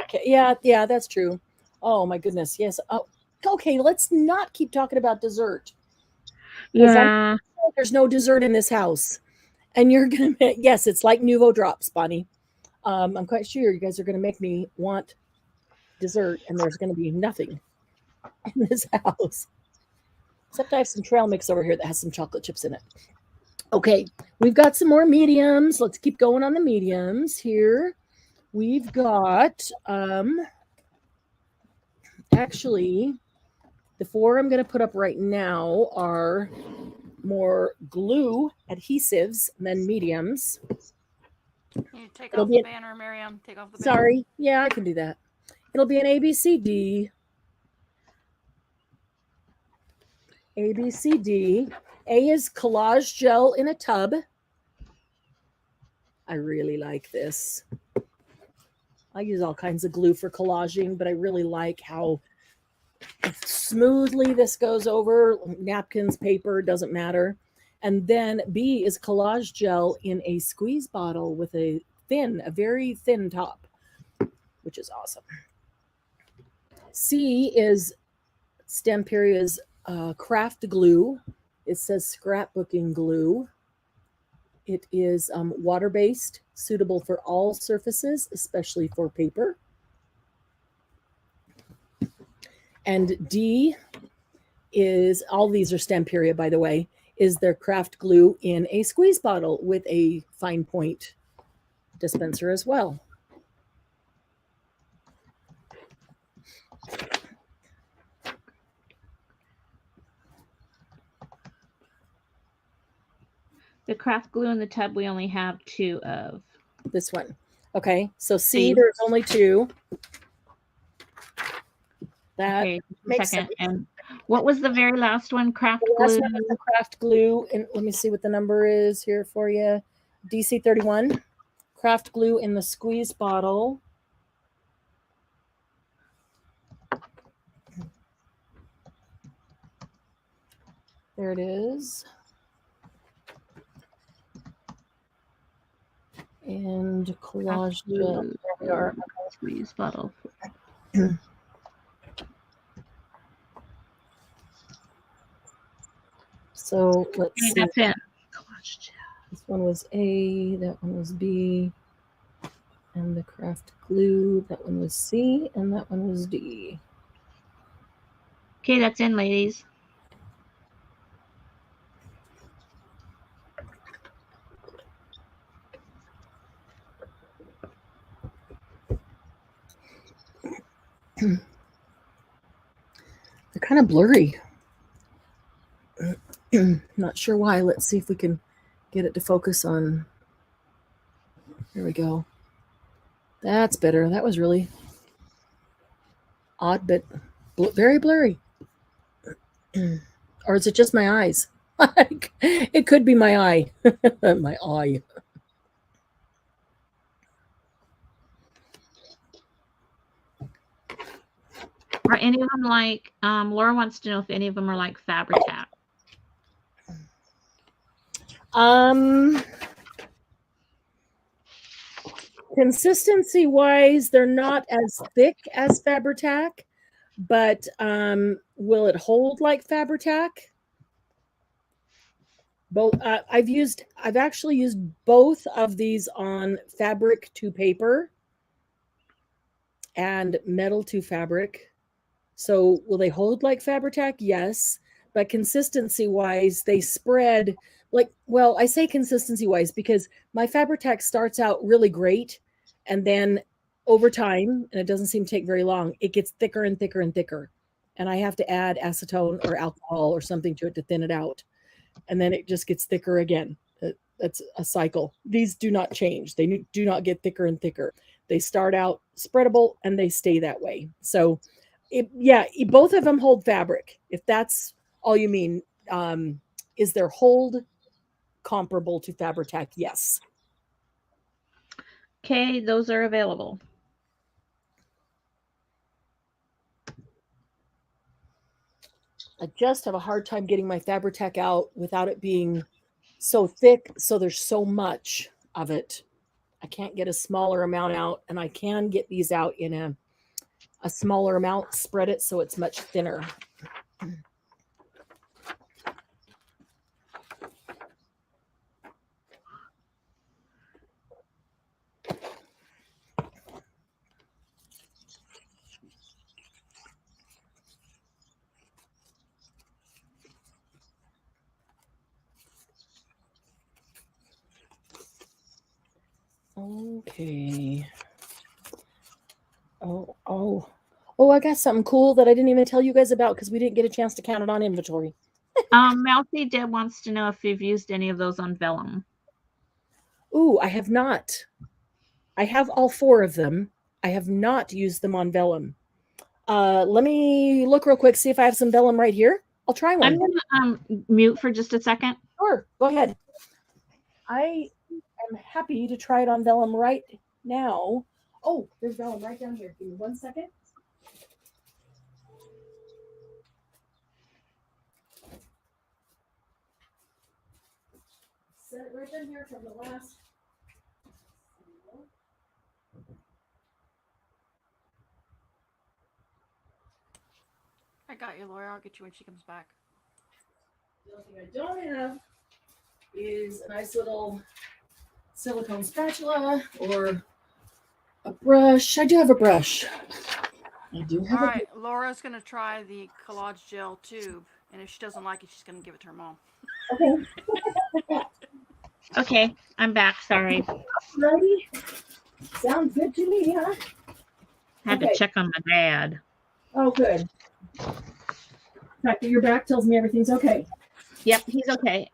Okay. Yeah, that's true. Oh my goodness. Yes. Oh, okay. Let's not keep talking about dessert. Yeah. There's no dessert in this house, and you're gonna. Yes, it's like Nuvo drops, Bonnie. I'm quite sure you guys are gonna make me want dessert, and there's gonna be nothing in this house except I have some trail mix over here that has some chocolate chips in it. Okay, we've got some more mediums. Let's keep going on the mediums here. We've got, actually, the four I'm going to put up right now are more glue adhesives than mediums. You take off the banner, Miriam. Take off the banner. Sorry. Yeah, I can do that. It'll be an ABCD. ABCD. A is collage gel in a tub. I really like this. I use all kinds of glue for collaging, but I really like how smoothly this goes over. Napkins, paper, doesn't matter. And then B is collage gel in a squeeze bottle with a very thin top, which is awesome. C is Stamperia's craft glue. It says scrapbooking glue. It is water-based, suitable for all surfaces, especially for paper. And D is, all these are Stamperia, by the way, is their craft glue in a squeeze bottle with a fine point dispenser as well. The craft glue in the tub, we only have 2 of. This one. Okay, so C, there's only 2. That makes sense. And what was the very last one? Craft glue? Last one was the craft glue. And let me see what the number is here for you. DC31. Craft glue in the squeeze bottle. There it is. And collage gel. There we are. Squeeze bottle. So let's see. That's it. Collage gel. This one was A, that one was B, and the craft glue, that one was C, and that one was D. Okay, that's in, ladies. They're kind of blurry. Not sure why. Let's see if we can get it to focus on. There we go. That's better. That was really odd, but very blurry. Or is it just my eyes? It could be my eye. My eye. Are any of them like, Laura wants to know if any of them are like Fabri-Tac. consistency wise, they're not as thick as Fabri-Tac, but will it hold like Fabri-Tac? Both. I've actually used both of these on fabric to paper and metal to fabric. So will they hold like Fabri-Tac? Yes. But consistency wise, they spread like, well, I say consistency wise because my Fabri-Tac starts out really great. And then over time, and it doesn't seem to take very long, it gets thicker and thicker and thicker. And I have to add acetone or alcohol or something to it to thin it out. And then it just gets thicker again. That's a cycle. These do not change. They do not get thicker and thicker. They start out spreadable and they stay that way. So both of them hold fabric. If that's all you mean, is their hold comparable to Fabri-Tac? Yes. Okay, those are available. I just have a hard time getting my Fabri-Tac out without it being so thick. So there's so much of it. I can't get a smaller amount out, and I can get these out in a smaller amount, spread it so it's much thinner. Okay. Oh, I got something cool that I didn't even tell you guys about because we didn't get a chance to count it on inventory. Mousy Deb wants to know if you've used any of those on vellum. Ooh, I have not. I have all 4 of them. I have not used them on vellum. Let me look real quick, see if I have some vellum right here. I'll try one. I'm going to mute for just a second. Sure, go ahead. I am happy to try it on vellum right now. Oh, there's vellum right down here. Give me 1 second. Set it right down here from the last. I got you, Laura. I'll get you when she comes back. The only thing I don't have is a nice little silicone spatula or a brush. I do have a brush. I do have All right, Laura's going to try the collage gel tube, and if she doesn't like it, she's going to give it to her mom. Okay. Okay, I'm back. Sorry. Ready? Sounds good to me, huh? Had to check on my dad. Oh, good. The fact that you're back tells me everything's okay. Yep, he's okay.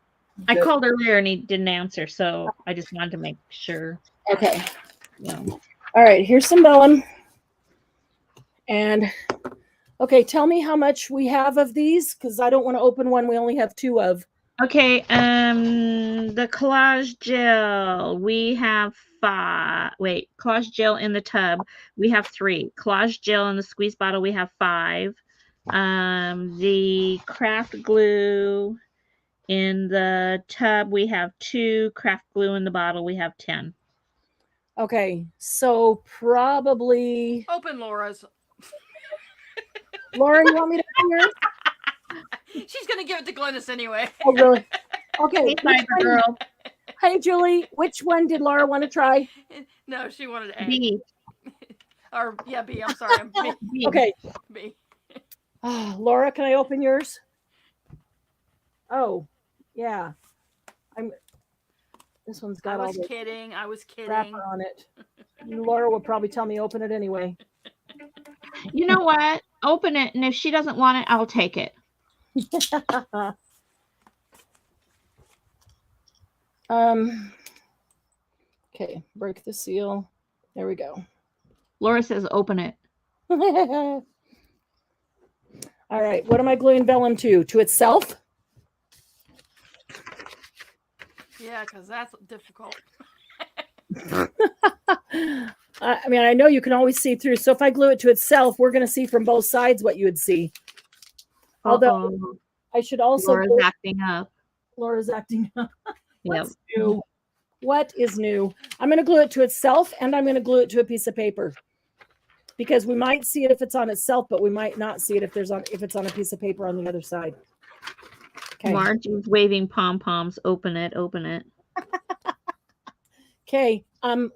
I called earlier and he didn't answer, so I just wanted to make sure. Okay. Yeah. All right, here's some vellum. And, okay, tell me how much we have of these, because I don't want to open one we only have 2 of. Okay, the collage gel, we have 5. Wait, collage gel in the tub, we have 3. Collage gel in the squeeze bottle, we have 5. The craft glue in the tub, we have 2. Craft glue in the bottle, we have 10. Okay, so probably... Open Laura's. Laura, you want me to open yours? She's going to give it to Glynis anyway. Oh, really? Okay. Hey, girl. Hey, Julie, which one did Laura want to try? No, she wanted A. B. Or, yeah, B. I'm sorry. B. Okay. B. Laura, can I open yours? Oh, yeah. This one's got all the kidding. I was kidding. wrapper on it. Laura will probably tell me open it anyway. You know what? Open it, and if she doesn't want it, I'll take it. Okay, break the seal. There we go. Laura says open it. All right, what am I gluing vellum to? To itself? Yeah, because that's difficult. I mean, I know you can always see through. So if I glue it to itself, we're going to see from both sides what you would see. Although I should also... Laura's acting up. Laura's acting up. Yep. Do What is new? I'm going to glue it to itself, and I'm going to glue it to a piece of paper, because we might see it if it's on itself, but we might not see it if it's on a piece of paper on the other side. Okay. Marge is waving pom-poms. Open it, open it. Okay.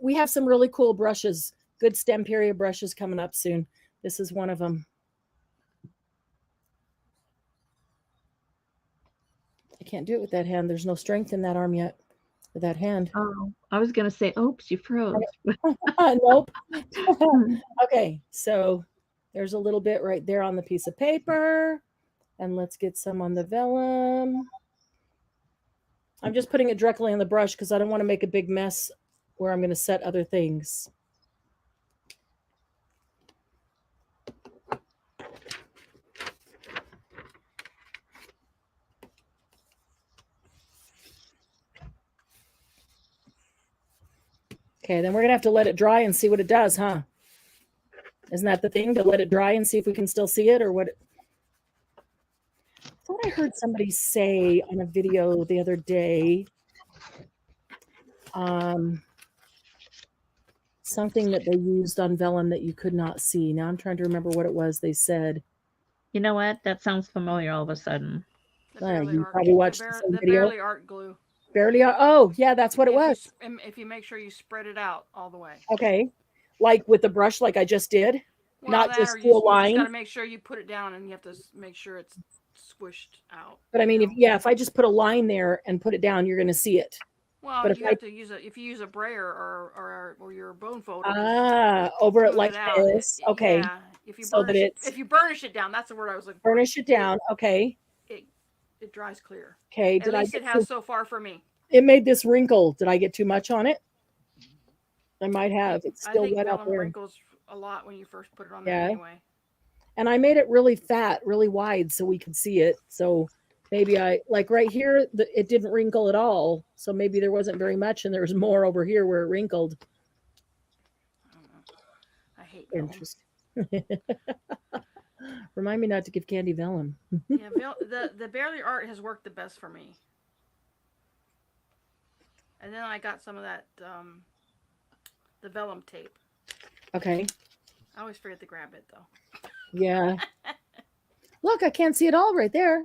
We have some really cool brushes, good Stamperia brushes coming up soon. This is one of them. I can't do it with that hand. There's no strength in that arm yet. With that hand. Oh, I was gonna say, oops, you froze. Nope. Okay, so there's a little bit right there on the piece of paper, and let's get some on the vellum. I'm just putting it directly on the brush because I don't want to make a big mess where I'm going to set other things. Okay, then we're going to have to let it dry and see what it does, huh? Isn't that the thing, to let it dry and see if we can still see it, or what? I thought I heard somebody say on a video the other day, something that they used on vellum that you could not see. Now I'm trying to remember what it was they said. You know what? That sounds familiar all of a sudden. You probably watched the same video. Barely art glue. Barely art. Oh, yeah, that's what it was. If you make sure you spread it out all the way. Okay. Like with the brush, like I just did. Well, not just you a line. You got to make sure you put it down, and you have to make sure it's squished out. But I mean, if I just put a line there and put it down, you're going to see it. Well, but you have to use if you use a brayer or your bone folder. Over it like this. Okay. Yeah. If you burnish it down, that's the word I was looking for. Burnish it down. Okay. It dries clear. Okay. At least it has so far for me. It made this wrinkle. Did I get too much on it? I might have. It's still wet out there. Wrinkles a lot when you first put it on there anyway. And I made it really fat, really wide, so we could see it. So maybe like right here, it didn't wrinkle at all. So maybe there wasn't very much, and there was more over here where it wrinkled. I hate interesting. Remind me not to give Candy vellum. Yeah, the barely art has worked the best for me. And then I got some of that the vellum tape. Okay. I always forget to grab it though. Yeah. Look, I can't see it all right there.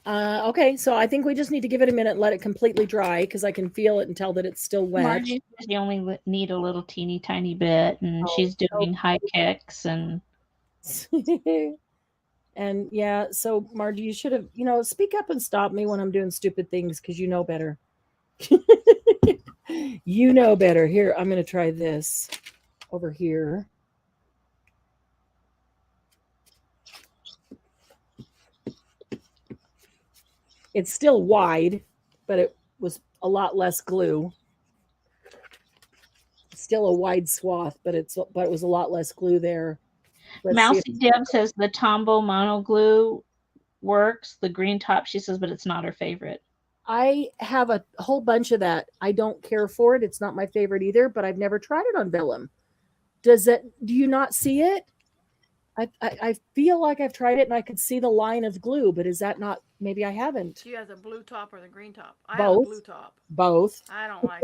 Okay, so I think we just need to give it a minute, let it completely dry, because I can feel it and tell that it's still wet. Margie, you only need a little teeny tiny bit, and she's doing high kicks and. And yeah, so Margie, you should have, speak up and stop me when I'm doing stupid things, because you know better. You know better. Here, I'm going to try this over here. It's still wide, but it was a lot less glue. It's still a wide swath, but it was a lot less glue there. Mousy Deb says the Tombow mono glue works. The green top, she says, but it's not her favorite. I have a whole bunch of that. I don't care for it. It's not my favorite either, but I've never tried it on vellum. Do you not see it? I feel like I've tried it and I could see the line of glue, but is that not, maybe I haven't. Do you have the blue top or the green top? Both. I have the blue top. Both. I don't like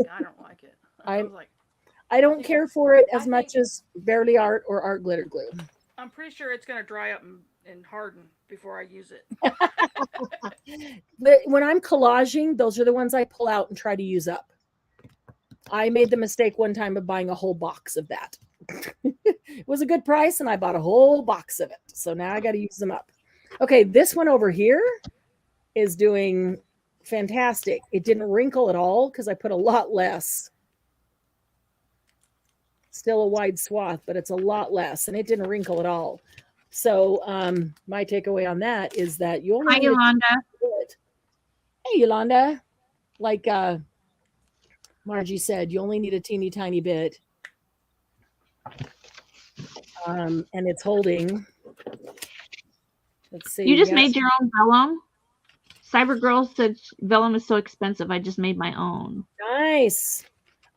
it. I don't care for it as much as barely art or art glitter glue. I'm pretty sure it's going to dry up and harden before I use it. But when I'm collaging, those are the ones I pull out and try to use up. I made the mistake one time of buying a whole box of that. It was a good price, and I bought a whole box of it. So now I got to use them up. Okay, this one over here is doing fantastic. It didn't wrinkle at all because I put a lot less. Still a wide swath, but it's a lot less, and it didn't wrinkle at all. So my takeaway on that is that you only Hi, Yolanda. Hey, Yolanda. Like Margie said, you only need a teeny tiny bit. And it's holding. Let's see. You just made your own vellum? Cyber Girl said vellum is so expensive. I just made my own. Nice.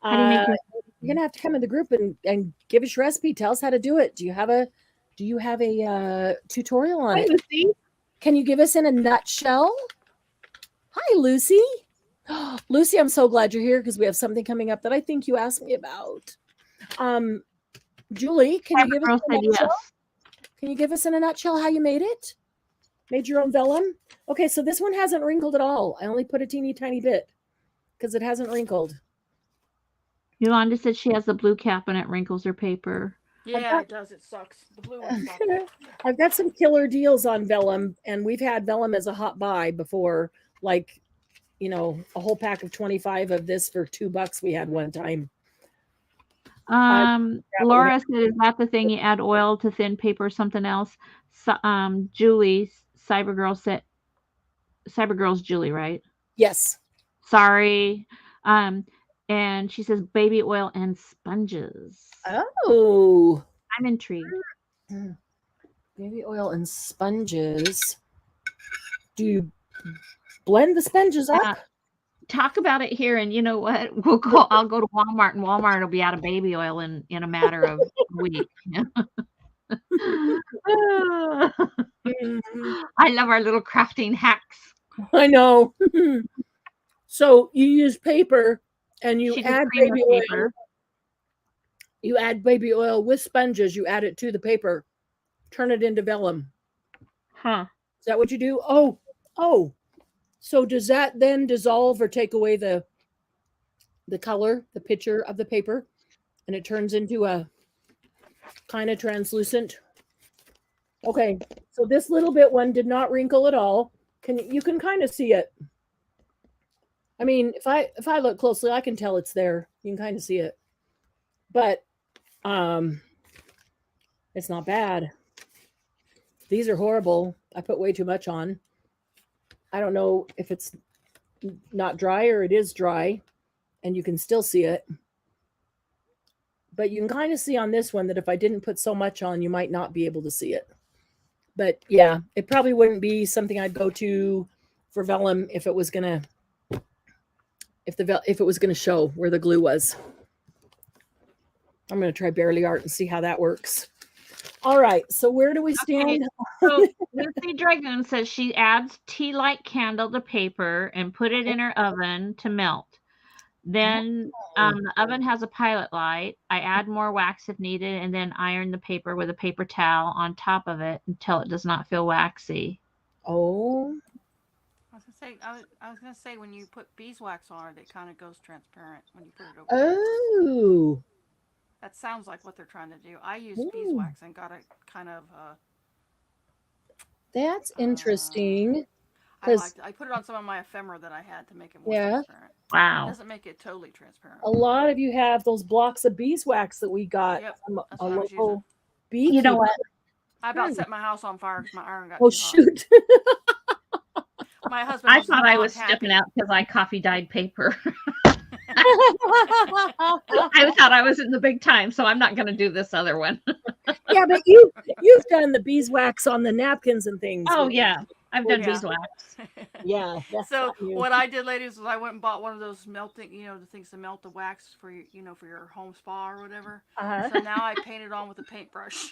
How do you make you're gonna have to come in the group and give us your recipe. Tell us how to do it. Do you have a tutorial on it? Can you give us in a nutshell? Hi, Lucy. Lucy, I'm so glad you're here because we have something coming up that I think you asked me about. Julie, can you give us Girl a said nutshell? yes. Can you give us in a nutshell how you made it? Made your own vellum? Okay, so this one hasn't wrinkled at all. I only put a teeny tiny bit because it hasn't wrinkled. Yolanda said she has the blue cap and it wrinkles her paper. Yeah, it does. It sucks. The blue one sucks. I've got some killer deals on vellum, and we've had vellum as a hot buy before, like, you know, a whole pack of 25 of this for $2 we had one time. Laura said, is that the thing you add oil to thin paper or something else? So, Julie, Cybergirl's Julie, right? Yes. Sorry. And she says baby oil and sponges. Oh. I'm intrigued. Baby oil and sponges. Do you blend the sponges up? Talk about it here, and you know what? I'll go to Walmart, and Walmart will be out of baby oil in a matter of a week. I love our little crafting hacks. I know. So you use paper and you add baby oil. You add baby oil with sponges. You add it to the paper. Turn it into vellum. Huh. Is that what you do? Oh. So does that then dissolve or take away the color, the picture of the paper, and it turns into a kind of translucent? Okay, so this little bit one did not wrinkle at all. You can kind of see it. I mean, if I look closely, I can tell it's there. You can kind of see it, but it's not bad. These are horrible. I put way too much on. I don't know if it's not dry or it is dry, and you can still see it. But you can kind of see on this one that if I didn't put so much on, you might not be able to see it. But yeah, it probably wouldn't be something I'd go to for vellum if it was gonna show where the glue was. I'm gonna try Barely Art and see how that works. All right, so where do we stand? So Lucy Dragoon says she adds tea light candle to paper and put it in her oven to melt. Then the oven has a pilot light. I add more wax if needed and then iron the paper with a paper towel on top of it until it does not feel waxy. Oh. I was gonna say when you put beeswax on it, it kind of goes transparent when you put it over. Oh. That sounds like what they're trying to do. I used beeswax and got a kind of. That's interesting. I liked it. I put it on some of my ephemera that I had to make it more transparent. Wow. It doesn't make it totally transparent. A lot of you have those blocks of beeswax that we got from a local beekeeper. You know what? I about set my house on fire because my iron got too shoot. Hot. My husband. I thought I was stepping out because I coffee dyed paper. I thought I was in the big time, so I'm not going to do this other one. Yeah, but you've done the beeswax on the napkins and things. Oh yeah, I've done beeswax. Yeah. So what I did, ladies, was I went and bought one of those melting, the things to melt the wax for your, for your home spa or whatever. So now I paint it on with a paintbrush.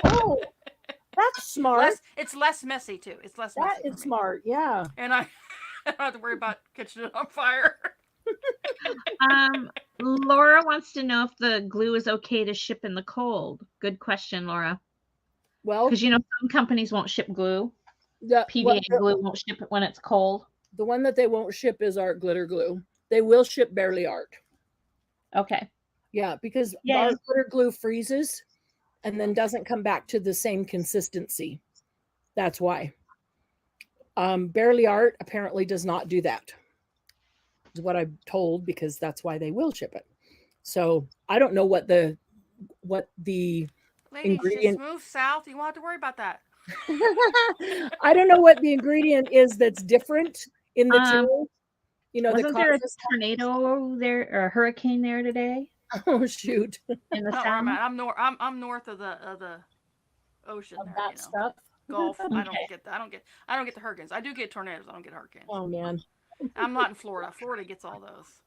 Oh, that's smart. It's less messy too. It's less messy. That is smart. Yeah. And I don't have to worry about catching it on fire. Laura wants to know if the glue is okay to ship in the cold. Good question, Laura. Well, because some companies won't ship glue. PVA glue won't ship it when it's cold. The one that they won't ship is Art Glitter Glue. They will ship Barely Art. Okay. Yeah, because Art Glitter Glue freezes and then doesn't come back to the same consistency. That's why. Barely Art apparently does not do that. Is what I'm told, because that's why they will ship it. So I don't know what the Ladies, ingredient. just move south. You won't have to worry about that. I don't know what the ingredient is that's different in the two. Wasn't there a tornado there or a hurricane there today? Oh shoot! In the Not sound? I'm north of the ocean. Of there, that stuff. Gulf. Okay. I don't get the hurricanes. I do get tornadoes. I don't get hurricanes. Oh man. I'm not in Florida. Florida gets all those.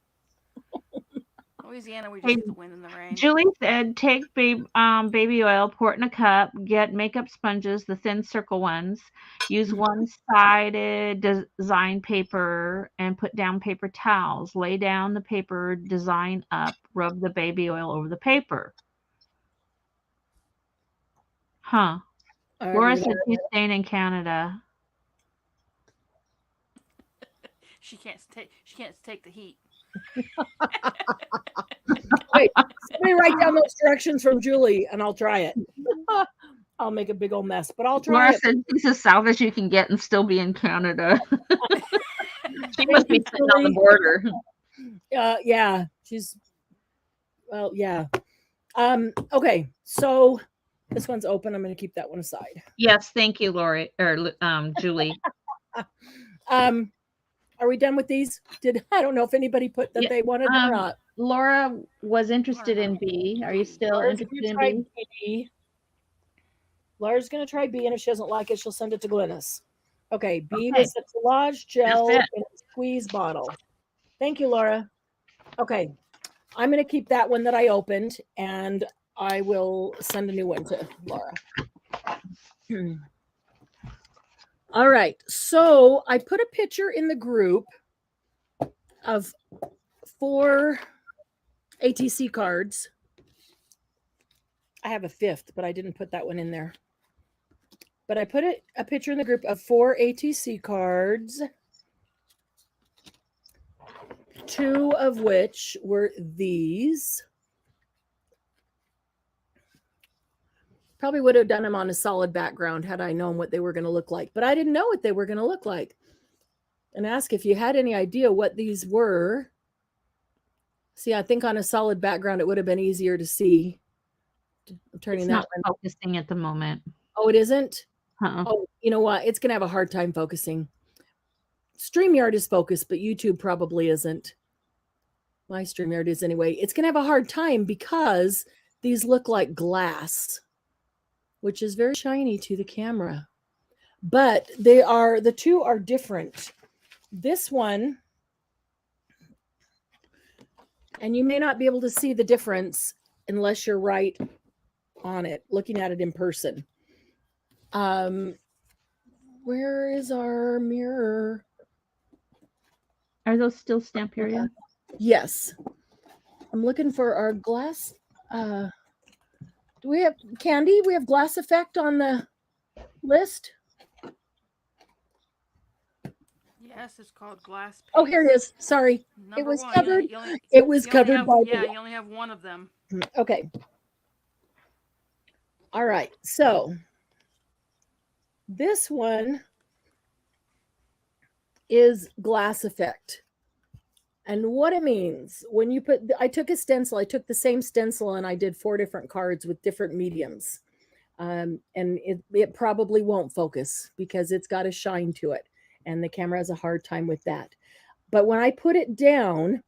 Louisiana, we just Hey, get the wind and the rain. Julie said, take baby oil, pour it in a cup, get makeup sponges, the thin circle ones, use one-sided design paper, and put down paper towels. Lay down the paper design up, rub the baby oil over the paper. Huh. Laura said she's staying in Canada. She can't take the heat. Wait, somebody write down those directions from Julie, and I'll try it. I'll make a big old mess, but I'll try Laura it. said she's as south as you can get and still be in Canada. She must be sitting on the border. Yeah, she's. Well, yeah. Okay, so this one's open. I'm going to keep that one aside. Yes, thank you, Lori or Julie. Are we done with these? I don't know if anybody put that they wanted or not. Laura was interested in B. Are you still interested in B? Laura's going to try B, and if she doesn't like it, she'll send it to Glynis. Okay, B was the collage gel in a squeeze bottle. Thank you, Laura. Okay, I'm going to keep that one that I opened, and I will send a new one to Laura. All right, so I put a picture in the group of 4 ATC cards. I have a 5th, but I didn't put that one in there. But I put a picture in the group of 4 ATC cards, 2 of which were these. Probably would have done them on a solid background had I known what they were going to look like, but I didn't know what they were going to look like. And ask if you had any idea what these were. See, I think on a solid background, it would have been easier to see. I'm turning it's that not one. Focusing at the moment. Oh, it isn't? Uh-uh. Oh, you know what? It's going to have a hard time focusing. StreamYard is focused, but YouTube probably isn't. My StreamYard is anyway. It's going to have a hard time because these look like glass, which is very shiny to the camera. But the 2 are different. This one, and you may not be able to see the difference unless you're right on it, looking at it in person. Where is our mirror? Are those still Stamperia? Yes. I'm looking for our glass. Do we have Candy? We have glass effect on the list. Yes, it's called glass paste. Oh, here it is. Sorry. Number it was one. covered. You It was covered by you only have one of them. Okay. All right. So this one is glass effect. And what it means when you put, I took a stencil, I took the same stencil and I did 4 different cards with different mediums. And it probably won't focus because it's got a shine to it. And the camera has a hard time with that. But when I put it down,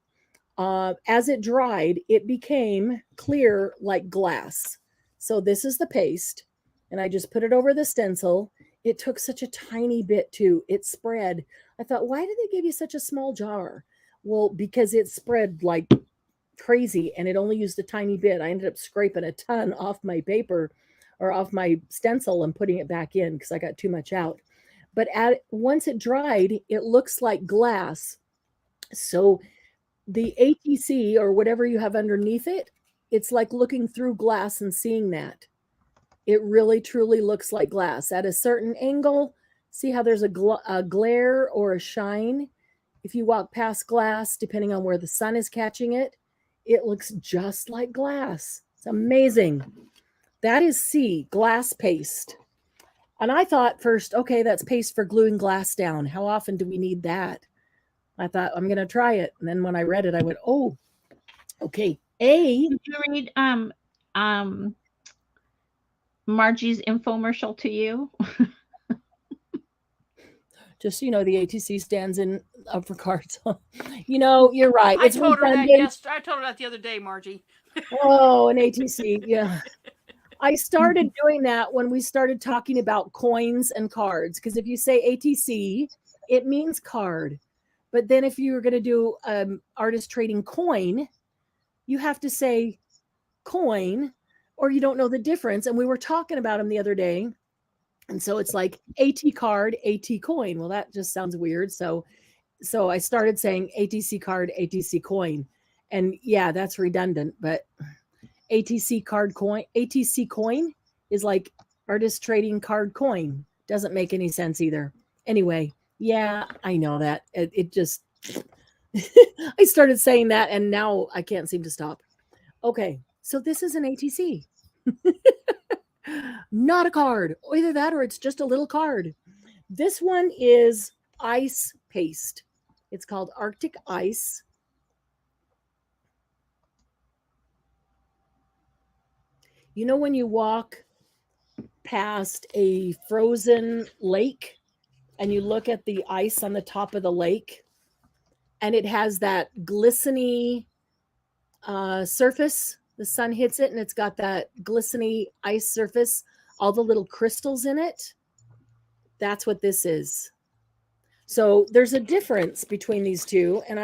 as it dried, it became clear like glass. So this is the paste. And I just put it over the stencil. It took such a tiny bit too. It spread. I thought, why did they give you such a small jar? Well, because it spread like crazy and it only used a tiny bit. I ended up scraping a ton off my paper or off my stencil and putting it back in because I got too much out. But once it dried, it looks like glass. So the ATC or whatever you have underneath it, it's like looking through glass and seeing that. It really, truly looks like glass. At a certain angle, see how there's a glare or a shine? If you walk past glass, depending on where the sun is catching it, it looks just like glass. It's amazing. That is C, glass paste. And I thought first, okay, that's paste for gluing glass down. How often do we need that? I thought, I'm going to try it. And then when I read it, I went, oh, okay. A. Did you read Margie's infomercial to you? Just so you know, the ATC stands in for cards. You know, you're right. I told her that the other day, Margie. Oh, an ATC. Yeah. I started doing that when we started talking about coins and cards. Because if you say ATC, it means card. But then if you were going to do artist trading coin, you have to say coin or you don't know the difference. And we were talking about them the other day. And so it's like AT card, AT coin. Well, that just sounds weird. So I started saying ATC card, ATC coin. And yeah, that's redundant, but ATC card coin, ATC coin is like artist trading card coin. Doesn't make any sense either. Anyway, yeah, I know that. It just, I started saying that and now I can't seem to stop. Okay, so this is an ATC. Not a card. Either that or it's just a little card. This one is ice paste. It's called Arctic Ice. You know when you walk past a frozen lake and you look at the ice on the top of the lake and it has that glistening surface? The sun hits it and it's got that glistening ice surface, all the little crystals in it. That's what this is. So there's a difference between these two. And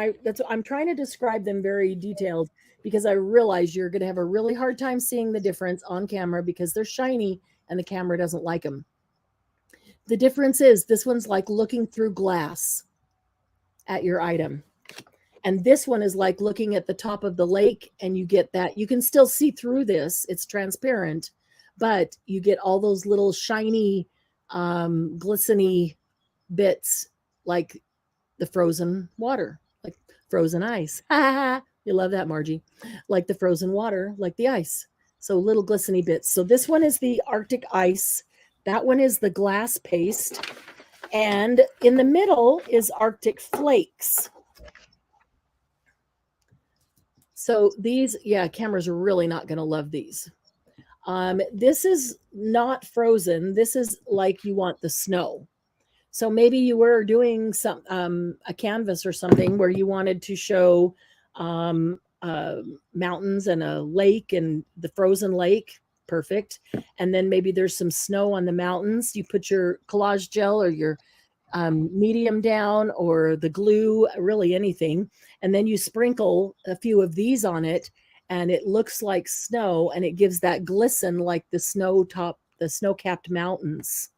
I'm trying to describe them very detailed because I realize you're going to have a really hard time seeing the difference on camera because they're shiny and the camera doesn't like them. The difference is this one's like looking through glass at your item. And this one is like looking at the top of the lake and you get that. You can still see through this. It's transparent, but you get all those little shiny, glistening bits like the frozen water, like frozen ice. You love that, Margie. Like the frozen water, like the ice. So little glistening bits. So this one is the Arctic Ice. That one is the glass paste. And in the middle is Arctic Flakes. So these, yeah, cameras are really not going to love these. This is not frozen. This is like you want the snow. So maybe you were doing some a canvas or something where you wanted to show mountains and a lake and the frozen lake. Perfect. And then maybe there's some snow on the mountains. You put your collage gel or your medium down or the glue, really anything. And then you sprinkle a few of these on it and it looks like snow and it gives that glisten like the snow-capped mountains.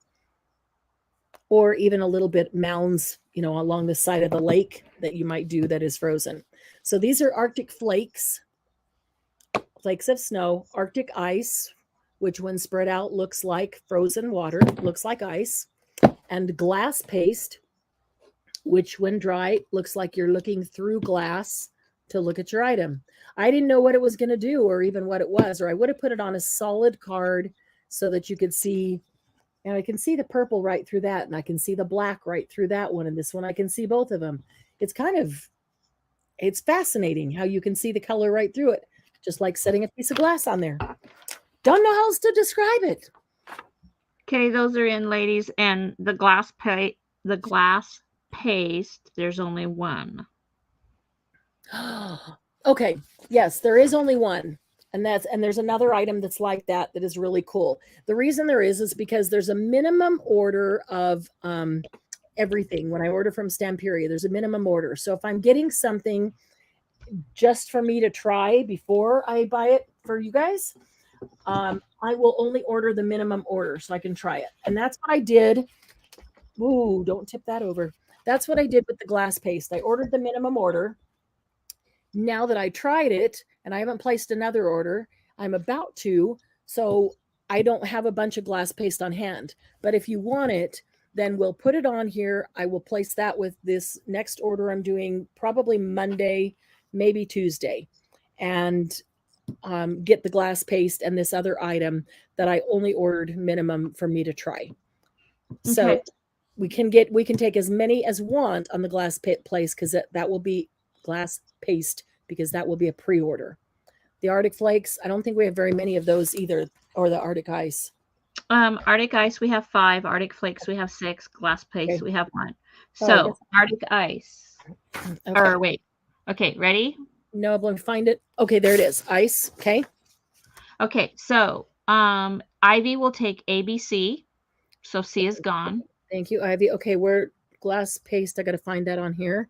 Or even a little bit mounds, you know, along the side of the lake that you might do that is frozen. So these are Arctic Flakes, flakes of snow, Arctic Ice, which when spread out looks like frozen water, looks like ice, and glass paste, which when dry looks like you're looking through glass to look at your item. I didn't know what it was going to do or even what it was, or I would have put it on a solid card so that you could see. And I can see the purple right through that, and I can see the black right through that one, and this one I can see both of them. It's fascinating how you can see the color right through it, just like setting a piece of glass on there. Don't know how else to describe it. Okay, those are in, ladies, and the glass paste, there's only one. Okay, yes, there is only one. And there's another item that's like that is really cool. The reason there is because there's a minimum order of everything. When I order from Stamperia, there's a minimum order. So if I'm getting something just for me to try before I buy it for you guys, I will only order the minimum order so I can try it. And that's what I did. Ooh, don't tip that over. That's what I did with the glass paste. I ordered the minimum order. Now that I tried it, and I haven't placed another order, I'm about to, so I don't have a bunch of glass paste on hand. But if you want it, then we'll put it on here. I will place that with this next order I'm doing probably Monday, maybe Tuesday, and get the glass paste and this other item that I only ordered minimum for me to try. Okay. So we can take as many as want on the glass place because that will be glass paste because that will be a pre-order. The Arctic Flakes, I don't think we have very many of those either, or the Arctic Ice. Arctic Ice, we have 5. Arctic Flakes, we have 6. Glass Paste, we have 1. So, Arctic Ice. Okay. Or wait. Okay, ready? No, let me find it. Okay, there it is. Ice. Okay. Okay, so Ivy will take ABC. So C is gone. Thank you, Ivy. Okay, where glass paste? I got to find that on here.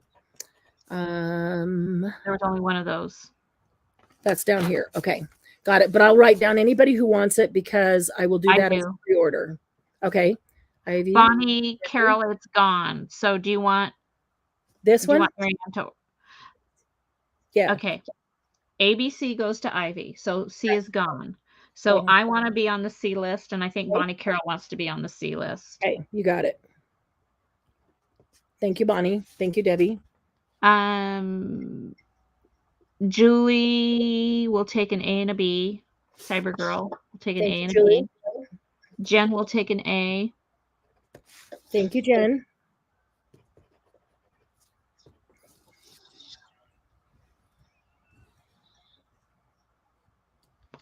There was only one of those. That's down here. Okay. Got it. But I'll write down anybody who wants it because I will do I that as a do. pre-order. Okay. Ivy. Bonnie, Carol, it's gone. So do you want This one? Marianne to? Yeah. Okay. ABC goes to Ivy. So C is gone. So I want to be on the C list, and I think Bonnie Carol wants to be on the C list. Okay, you got it. Thank you, Bonnie. Thank you, Debbie. Julie will take an A and a B. Cyber Girl will take an A and a B. Jen will take an A. Thank you, Jen.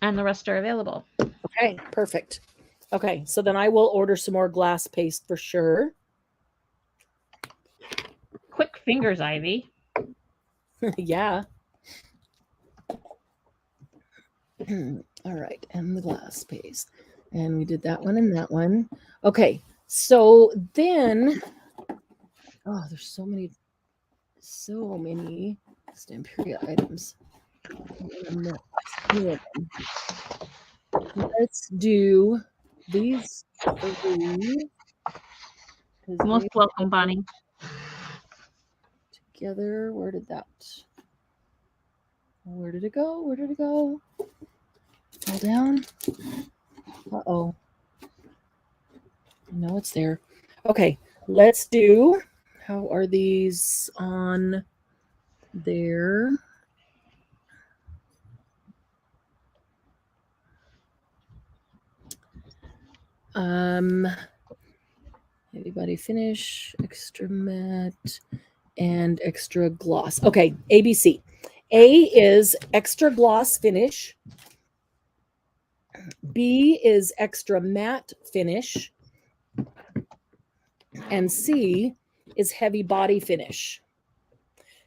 And the rest are available. Okay, perfect. Okay, so then I will order some more glass paste for sure. Quick fingers, Ivy. Yeah. All right, and the glass paste. And we did that one and that one. Okay, so then, oh, there's so many Stamperia items. Let's do these three. Most welcome, Bonnie. Together, where did it go? Where did it go? Fall down. Uh-oh. No, it's there. Okay, let's do, how are these on there? Heavy body finish, extra matte, and extra gloss. Okay, ABC. A is extra gloss finish. B is extra matte finish. And C is heavy body finish.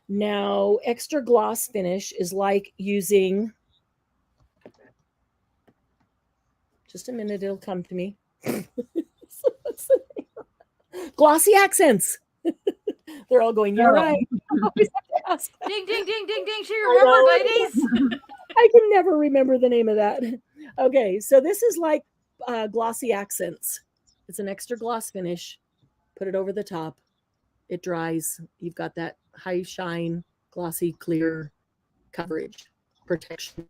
Now, extra gloss finish is like using, just a minute, it'll come to me. Glossy accents. They're all going, you're right. Ding, ding, ding, ding, ding. She remembered, ladies. I can never remember the name of that. Okay, so this is like glossy accents. It's an extra gloss finish. Put it over the top. It dries. You've got that high shine, glossy, clear coverage, protection.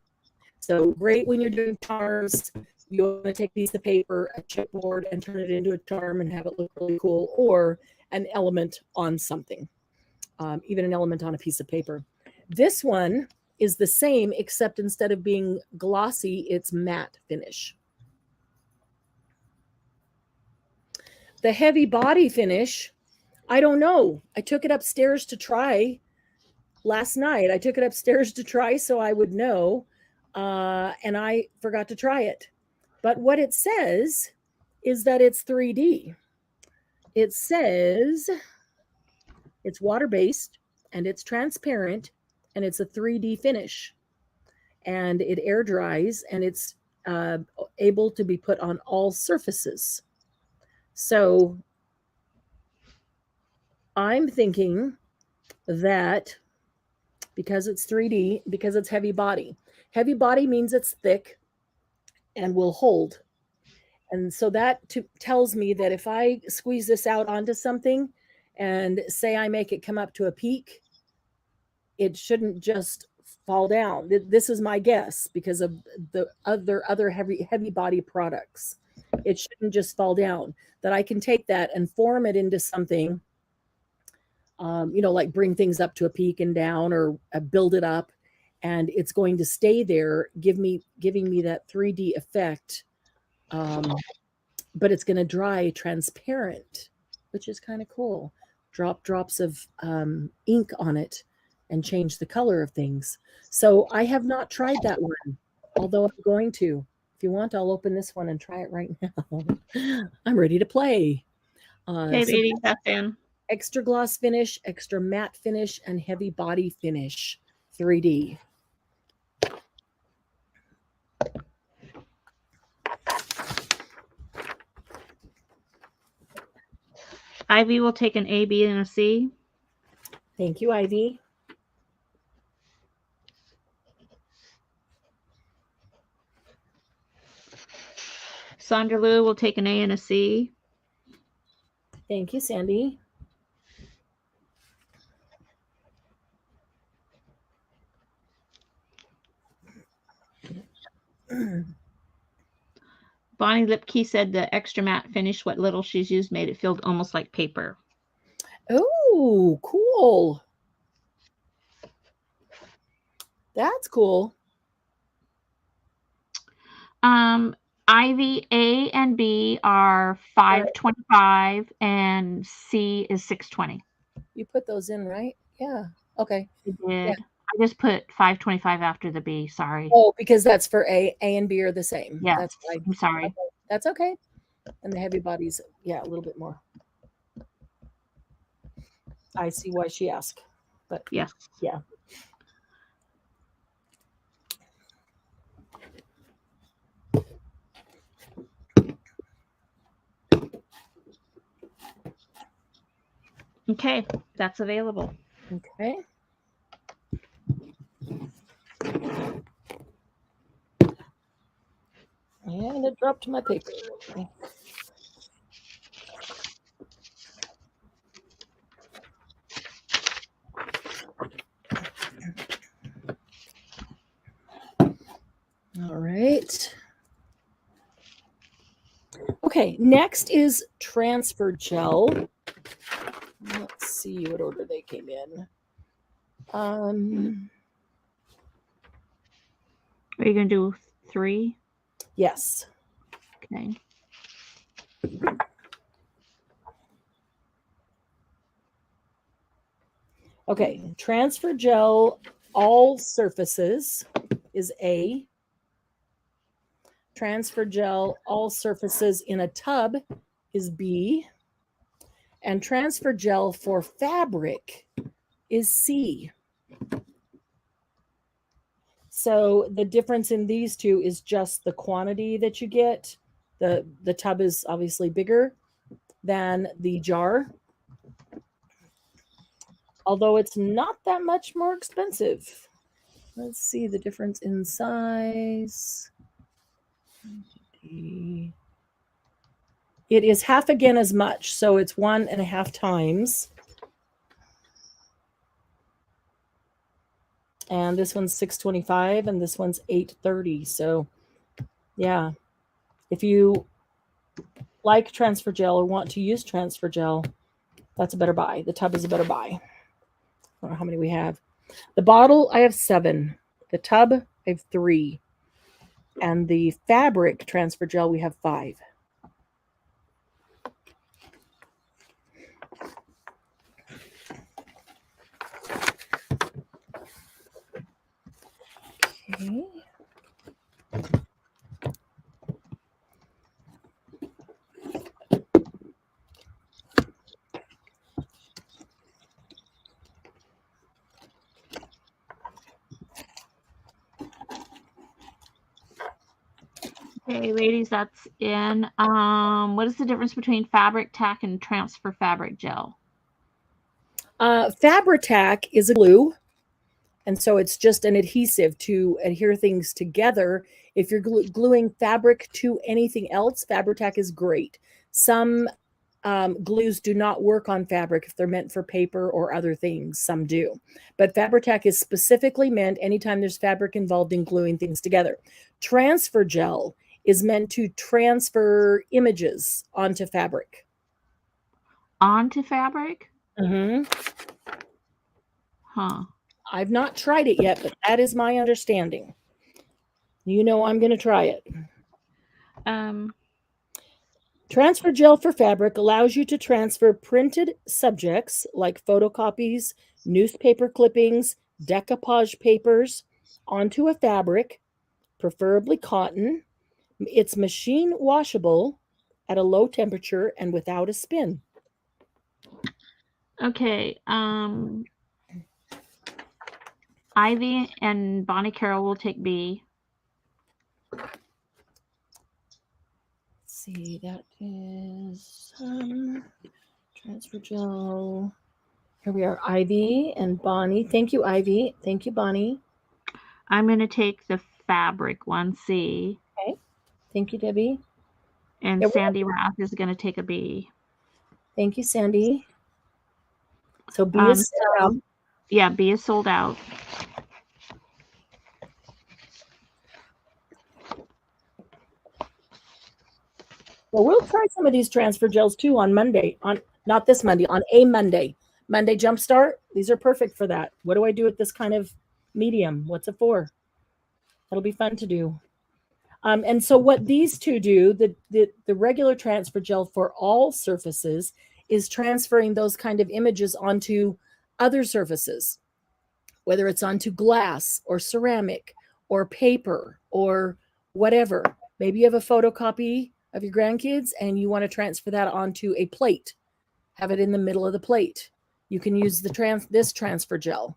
So great when you're doing charms. You want to take a piece of paper, a chipboard, and turn it into a charm and have it look really cool, or an element on something, even an element on a piece of paper. This one is the same, except instead of being glossy, it's matte finish. The heavy body finish, I don't know. I took it upstairs to try last night. I took it upstairs to try so I would know, and I forgot to try it. But what it says is that it's 3D. It says it's water-based and it's transparent and it's a 3D finish. And it air dries and it's able to be put on all surfaces. So I'm thinking that because it's 3D, because it's heavy body means it's thick and will hold. And so that tells me that if I squeeze this out onto something and say I make it come up to a peak, it shouldn't just fall down. This is my guess because of the other heavy body products. It shouldn't just fall down. That I can take that and form it into something, like bring things up to a peak and down, or build it up, and it's going to stay there, giving me that 3D effect. But it's going to dry transparent, which is kind of cool. Drops of ink on it and change the color of things. So I have not tried that one, although I'm going to. If you want, I'll open this one and try it right now. I'm ready to play. Okay, baby, that's in. Extra gloss finish, extra matte finish, and heavy body finish, 3D. Ivy will take an A, B, and a C. Thank you, Ivy. Sandra Lou will take an A and a C. Thank you, Sandy. Bonnie Lipke said the extra matte finish, what little she's used, made it feel almost like paper. Oh, cool. That's cool. Ivy A and B are $5.25 and C is $6.20. You put those in, right? Yeah. Okay. I did. Yeah. I just put $5.25 after the B. Sorry. Oh, because that's for A. A and B are the same. Yeah. That's fine. I'm sorry. Okay. That's okay. And the heavy bodies, yeah, a little bit more. I see why she asked. But yeah. Yeah. Okay, that's available. Okay. And it dropped my paper. All right. Okay, next is transfer gel. Let's see what order they came in. Are you going to do 3? Yes. Okay. Okay, transfer gel, all surfaces is A. Transfer gel, all surfaces in a tub is B. And transfer gel for fabric is C. So the difference in these two is just the quantity that you get. The tub is obviously bigger than the jar, although it's not that much more expensive. Let's see the difference in size. It is half again as much, so it's 1.5 times. And this one's $6.25 and this one's $8.30. So yeah, if you like transfer gel or want to use transfer gel, that's a better buy. The tub is a better buy. I don't know how many we have. The bottle, I have 7. The tub, I have 3. And the fabric transfer gel, we have 5. Okay. Okay, ladies, that's in. What is the difference between fabric tack and transfer fabric gel? Fabri-Tac is a glue, and so it's just an adhesive to adhere things together. If you're gluing fabric to anything else, Fabri-Tac is great. Some glues do not work on fabric if they're meant for paper or other things. Some do. But Fabri-Tac is specifically meant anytime there's fabric involved in gluing things together. Transfer gel is meant to transfer images onto fabric. Onto fabric? Mm-hmm. Huh. I've not tried it yet, but that is my understanding. You know I'm going to try it. Transfer gel for fabric allows you to transfer printed subjects like photocopies, newspaper clippings, decoupage papers onto a fabric, preferably cotton. It's machine washable at a low temperature and without a spin. Okay. Ivy and Bonnie Carroll will take B. Let's see, that is transfer gel. Here we are, Ivy and Bonnie. Thank you, Ivy. Thank you, Bonnie. I'm going to take the fabric one, C. Okay. Thank you, Debbie. And Yeah, Sandy Rath is going to take a B. thank you, Sandy. So B is sold out. Yeah, B is sold out. Well, we'll try some of these transfer gels too on Monday. On not this Monday, on a Monday. Monday Jumpstart. These are perfect for that. What do I do with this kind of medium? What's it for? That'll be fun to do. And so what these two do, the regular transfer gel for all surfaces is transferring those kind of images onto other surfaces, whether it's onto glass or ceramic or paper or whatever. Maybe you have a photocopy of your grandkids and you want to transfer that onto a plate. Have it in the middle of the plate. You can use this transfer gel.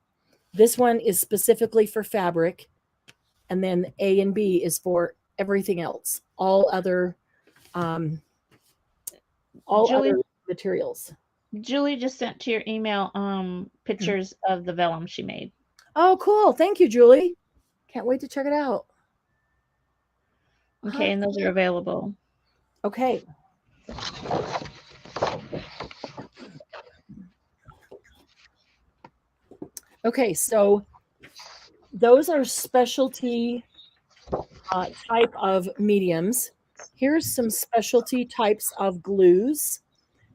This one is specifically for fabric, and then A and B is for everything else, all other materials. Julie just sent to your email pictures of the vellum she made. Oh, cool. Thank you, Julie. Can't wait to check it out. Okay, and those are available. Okay. Okay, so those are specialty type of mediums. Here's some specialty types of glues.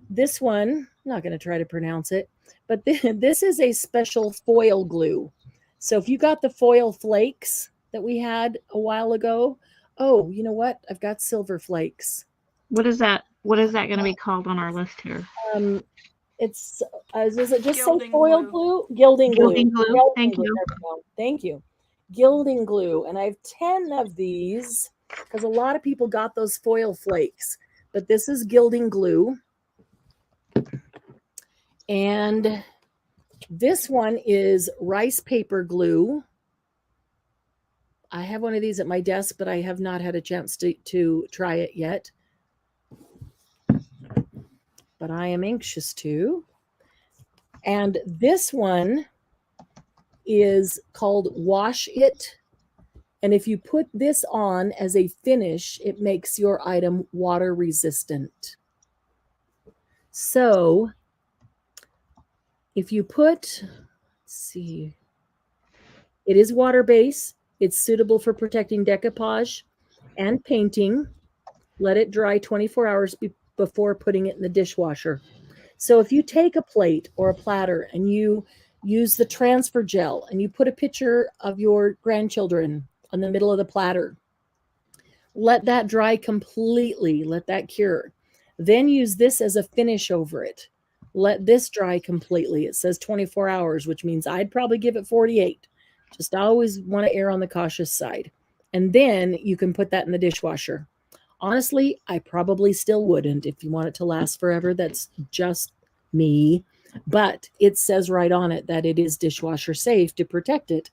This one, I'm not going to try to pronounce it, but this is a special foil glue. So if you got the foil flakes that we had a while ago, oh, you know what? I've got silver flakes. What is that? What is that going to be called on our list here? It's does it just Gilding say foil glue? Gilding glue. Gilding glue. Gilding Thank glue. you. Thank you. Gilding glue. And I have 10 of these because a lot of people got those foil flakes. But this is gilding glue. And this one is rice paper glue. I have one of these at my desk, but I have not had a chance to try it yet. But I am anxious to. And this one is called Wash It. And if you put this on as a finish, it makes your item water resistant. So if you put, let's see, it is water-based. It's suitable for protecting decoupage and painting. Let it dry 24 hours before putting it in the dishwasher. So if you take a plate or a platter and you use the transfer gel and you put a picture of your grandchildren on the middle of the platter, let that dry completely, let that cure. Then use this as a finish over it. Let this dry completely. It says 24 hours, which means I'd probably give it 48. Just always want to err on the cautious side. And then you can put that in the dishwasher. Honestly, I probably still wouldn't if you want it to last forever. That's just me. But it says right on it that it is dishwasher safe to protect it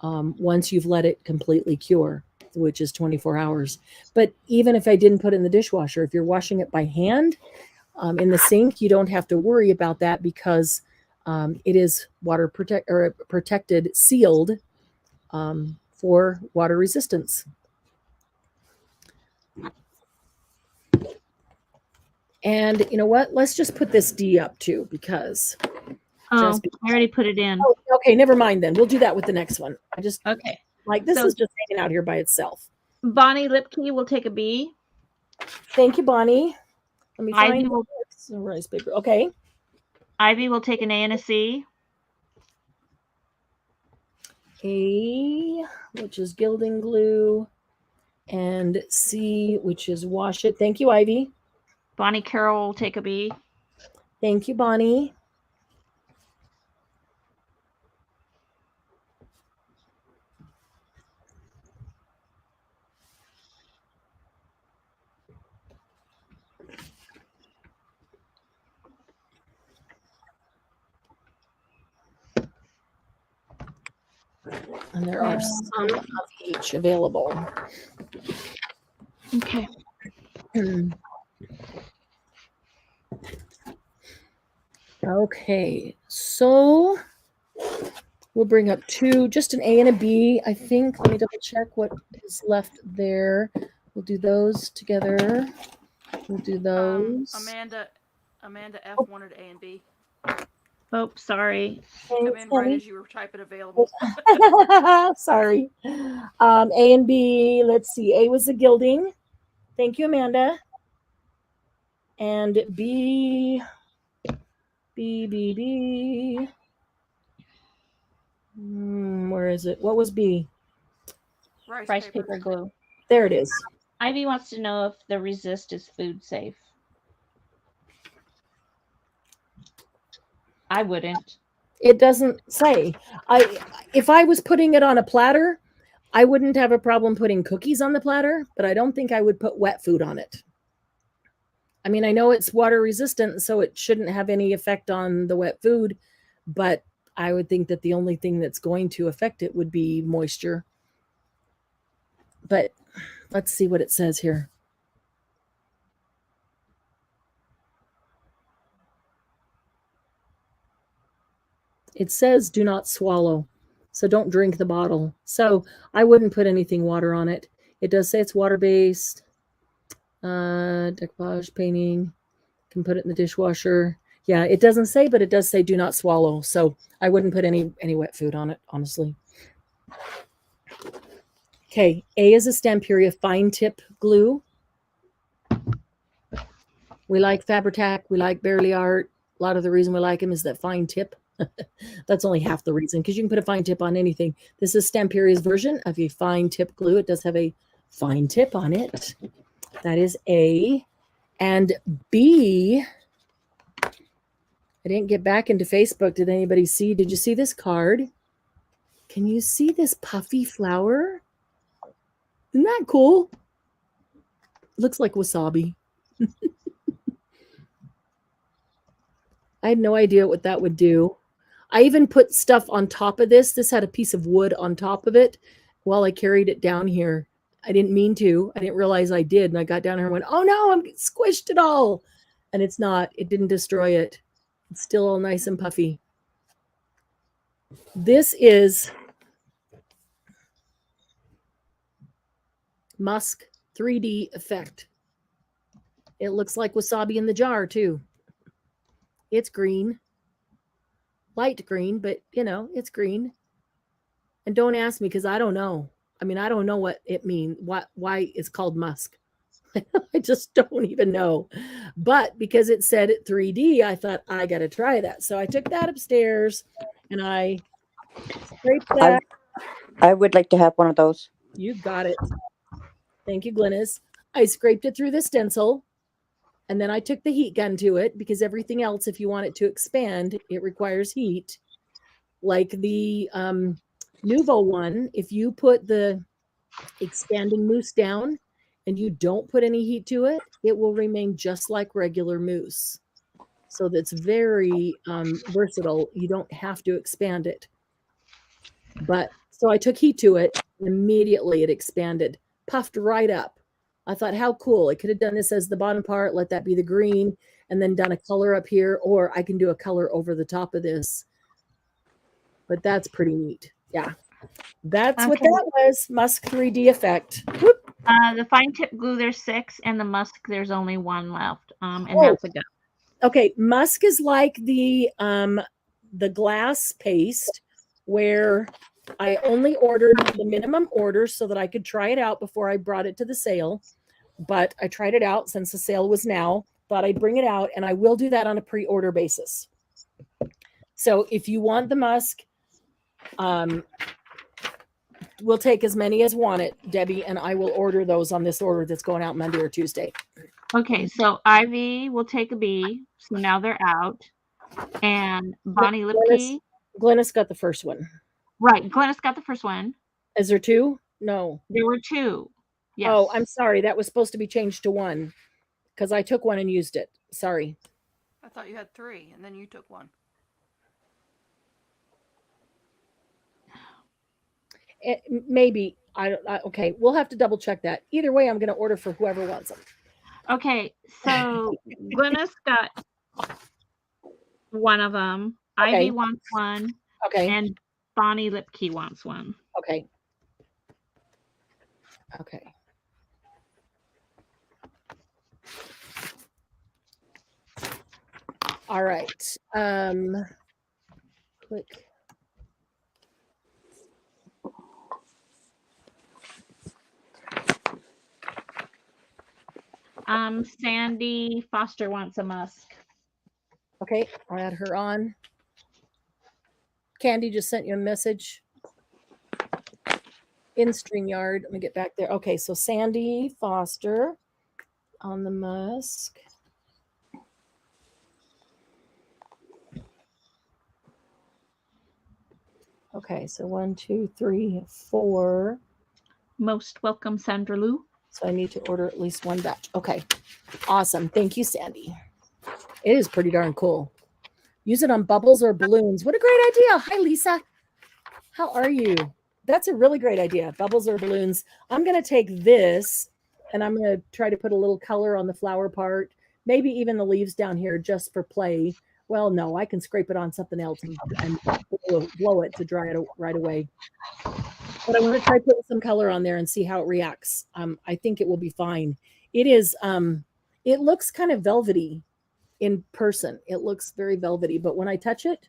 once you've let it completely cure, which is 24 hours. But even if I didn't put it in the dishwasher, if you're washing it by hand in the sink, you don't have to worry about that because it is water protected, sealed for water resistance. And you know what? Let's just put this D up too, because I already put it in. Oh, okay, never mind then. We'll do that with the next one. I just Okay. Like this is just hanging out here by itself. Bonnie Lipke will take a B. Thank you, Bonnie. Let me find Ivy will, some rice paper. Okay. Ivy will take an A and a C. A, which is gilding glue, and C, which is wash it. Thank you, Ivy. Bonnie Carroll will take a B. Thank you, Bonnie. And there are some of each available. Okay. Okay, so we'll bring up just an A and a B, I think. Let me double check what is left there. We'll do those together. We'll do those. Amanda F wanted A and B. Oh, sorry. She come in right as you were typing available. Sorry. A and B. Let's see. A was the gilding. Thank you, Amanda. And B. Where is it? What was B? Rice paper glue. There it is. Ivy wants to know if the resist is food safe. I wouldn't. It doesn't say. If I was putting it on a platter, I wouldn't have a problem putting cookies on the platter, but I don't think I would put wet food on it. I mean, I know it's water resistant, so it shouldn't have any effect on the wet food, but I would think that the only thing that's going to affect it would be moisture. But let's see what it says here. It says do not swallow, so don't drink the bottle. So I wouldn't put anything water on it. It does say it's water-based. Decoupage painting. Can put it in the dishwasher. Yeah, it doesn't say, but it does say do not swallow. So I wouldn't put any wet food on it, honestly. Okay, A is a Stamperia fine tip glue. We like Fabri-Tac. We like Barely Art. A lot of the reason we like them is that fine tip. That's only half the reason, because you can put a fine tip on anything. This is Stamperia's version of a fine tip glue. It does have a fine tip on it. That is A. And B, I didn't get back into Facebook. Did anybody see? Did you see this card? Can you see this puffy flower? Isn't that cool? Looks like wasabi. I had no idea what that would do. I even put stuff on top of this. This had a piece of wood on top of it while I carried it down here. I didn't mean to. I didn't realize I did. And I got down here and went, oh no, I'm squished it all. And it's not. It didn't destroy it. It's still all nice and puffy. This is Musk 3D effect. It looks like wasabi in the jar too. It's green. Light green, but you know, it's green. And don't ask me because I don't know. I mean, I don't know what it means, why it's called musk. I just don't even know. But because it said it 3D, I thought I got to try that. So I took that upstairs and I scraped that. I would like to have one of those. You got it. Thank you, Glynis. I scraped it through the stencil. And then I took the heat gun to it because everything else, if you want it to expand, it requires heat. Like the Nuvo one, if you put the expanding mousse down and you don't put any heat to it, it will remain just like regular mousse. So that's very versatile. You don't have to expand it. But so I took heat to it. Immediately it expanded, puffed right up. I thought, how cool. I could have done this as the bottom part, let that be the green, and then done a color up here, or I can do a color over the top of this. But that's pretty neat. Yeah. That's what that was. Musk 3D effect. Whoop. The fine tip glue, there's 6, and the musk, there's only 1 left. And that's a go. Okay. Musk is like the glass paste where I only ordered the minimum order so that I could try it out before I brought it to the sale. But I tried it out since the sale was now. Thought I'd bring it out, and I will do that on a pre-order basis. So if you want the musk, we'll take as many as want it, Debbie, and I will order those on this order that's going out Monday or Tuesday. Okay, so Ivy will take a B. So now they're out. And Bonnie Lipke. Glynis got the first one. Right, Glynis got the first one. Is there 2? No. There were 2. Yes. Oh, I'm sorry. That was supposed to be changed to 1 because I took 1 and used it. Sorry. I thought you had 3 and then you took 1. Maybe. Okay, we'll have to double check that. Either way, I'm going to order for whoever wants them. Okay, so Glynis got one of them. Okay. Ivy wants 1. Okay. And Bonnie Lipke wants 1. Okay. Okay. All right. Click. Sandy Foster wants a musk. Okay, I'll add her on. Candy just sent you a message in StreamYard. Let me get back there. Okay, so Sandy Foster on the musk. Okay, so 1, 2, 3, 4. Most welcome, Sandra Lou. So I need to order at least one batch. Okay, awesome. Thank you, Sandy. It is pretty darn cool. Use it on bubbles or balloons. What a great idea. Hi, Lisa. How are you? That's a really great idea. Bubbles or balloons. I'm going to take this and I'm going to try to put a little color on the flower part, maybe even the leaves down here just for play. Well, no, I can scrape it on something else and blow it to dry it right away. But I want to try putting some color on there and see how it reacts. I think it will be fine. It is, it looks kind of velvety in person. It looks very velvety, but when I touch it,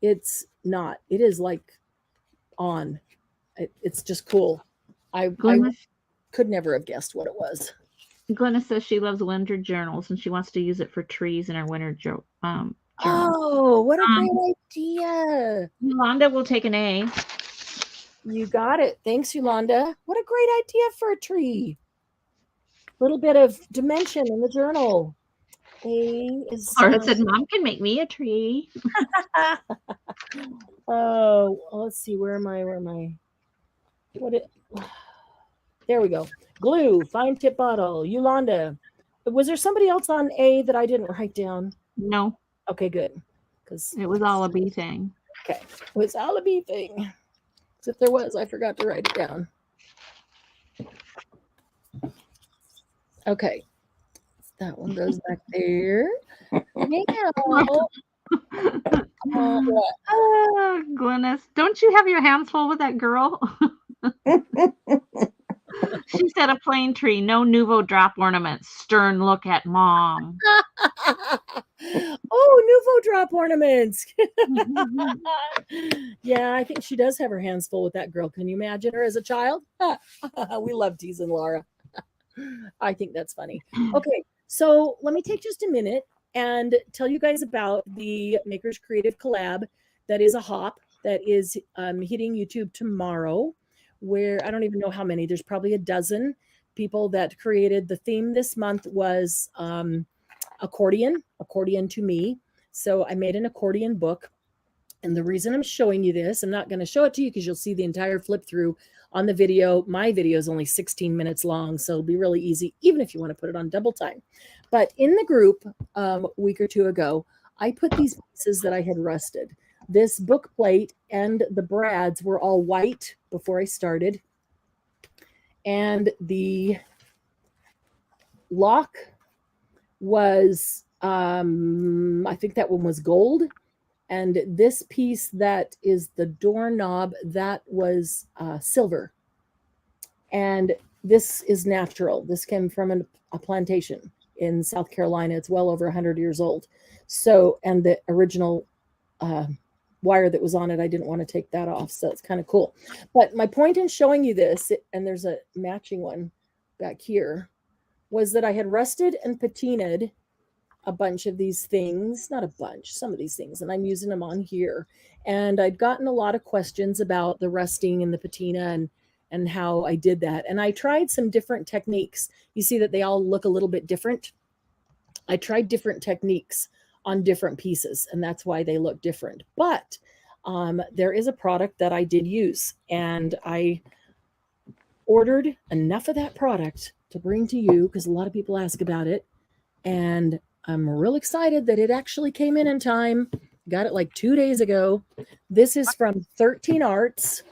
it's not. It is like on. It's just cool. I could never have guessed what it was. Glenna says she loves winter journals and she wants to use it for trees in her winter journal. Oh, what a great idea. Yolanda will take an A. You got it. Thanks, Yolanda. What a great idea for a tree. A little bit of dimension in the journal. A is. Laura said, Mom can make me a tree. Oh, let's see. Where am I? There we go. Glue, fine tip bottle. Yolanda. Was there somebody else on A that I didn't write down? No. Okay, good. Because it was all a B thing. Okay. It was all a B thing. If there was, I forgot to write it down. Okay. That one goes back there. Now, Glynis, don't you have your hands full with that girl? She said a plain tree, no Nuvo drop ornaments. Stern look at Mom. Oh, Nuvo drop ornaments. Yeah, I think she does have her hands full with that girl. Can you imagine her as a child? We love teasing Laura. I think that's funny. Okay, so let me take just a minute and tell you guys about the Makers Creative Collab. That is a hop that is hitting YouTube tomorrow, where I don't even know how many. There's probably a dozen people that created. The theme this month was accordion to me. So I made an accordion book. And the reason I'm showing you this, I'm not going to show it to you because you'll see the entire flip through on the video. My video is only 16 minutes long, so it'll be really easy, even if you want to put it on double time. But in the group a week or two ago, I put these pieces that I had rusted. This book plate and the brads were all white before I started. And the lock was, I think that one was gold. And this piece that is the doorknob, that was silver. And this is natural. This came from a plantation in South Carolina. It's well over 100 years old. So, and the original wire that was on it, I didn't want to take that off. So it's kind of cool. But my point in showing you this, and there's a matching one back here, was that I had rusted and patinaed a bunch of these things, not a bunch, some of these things, and I'm using them on here. And I'd gotten a lot of questions about the rusting and the patina and how I did that. And I tried some different techniques. You see that they all look a little bit different. I tried different techniques on different pieces, and that's why they look different. But there is a product that I did use, and I ordered enough of that product to bring to you because a lot of people ask about it. And I'm real excited that it actually came in time. Got it like 2 days ago. This is from 13 Arts.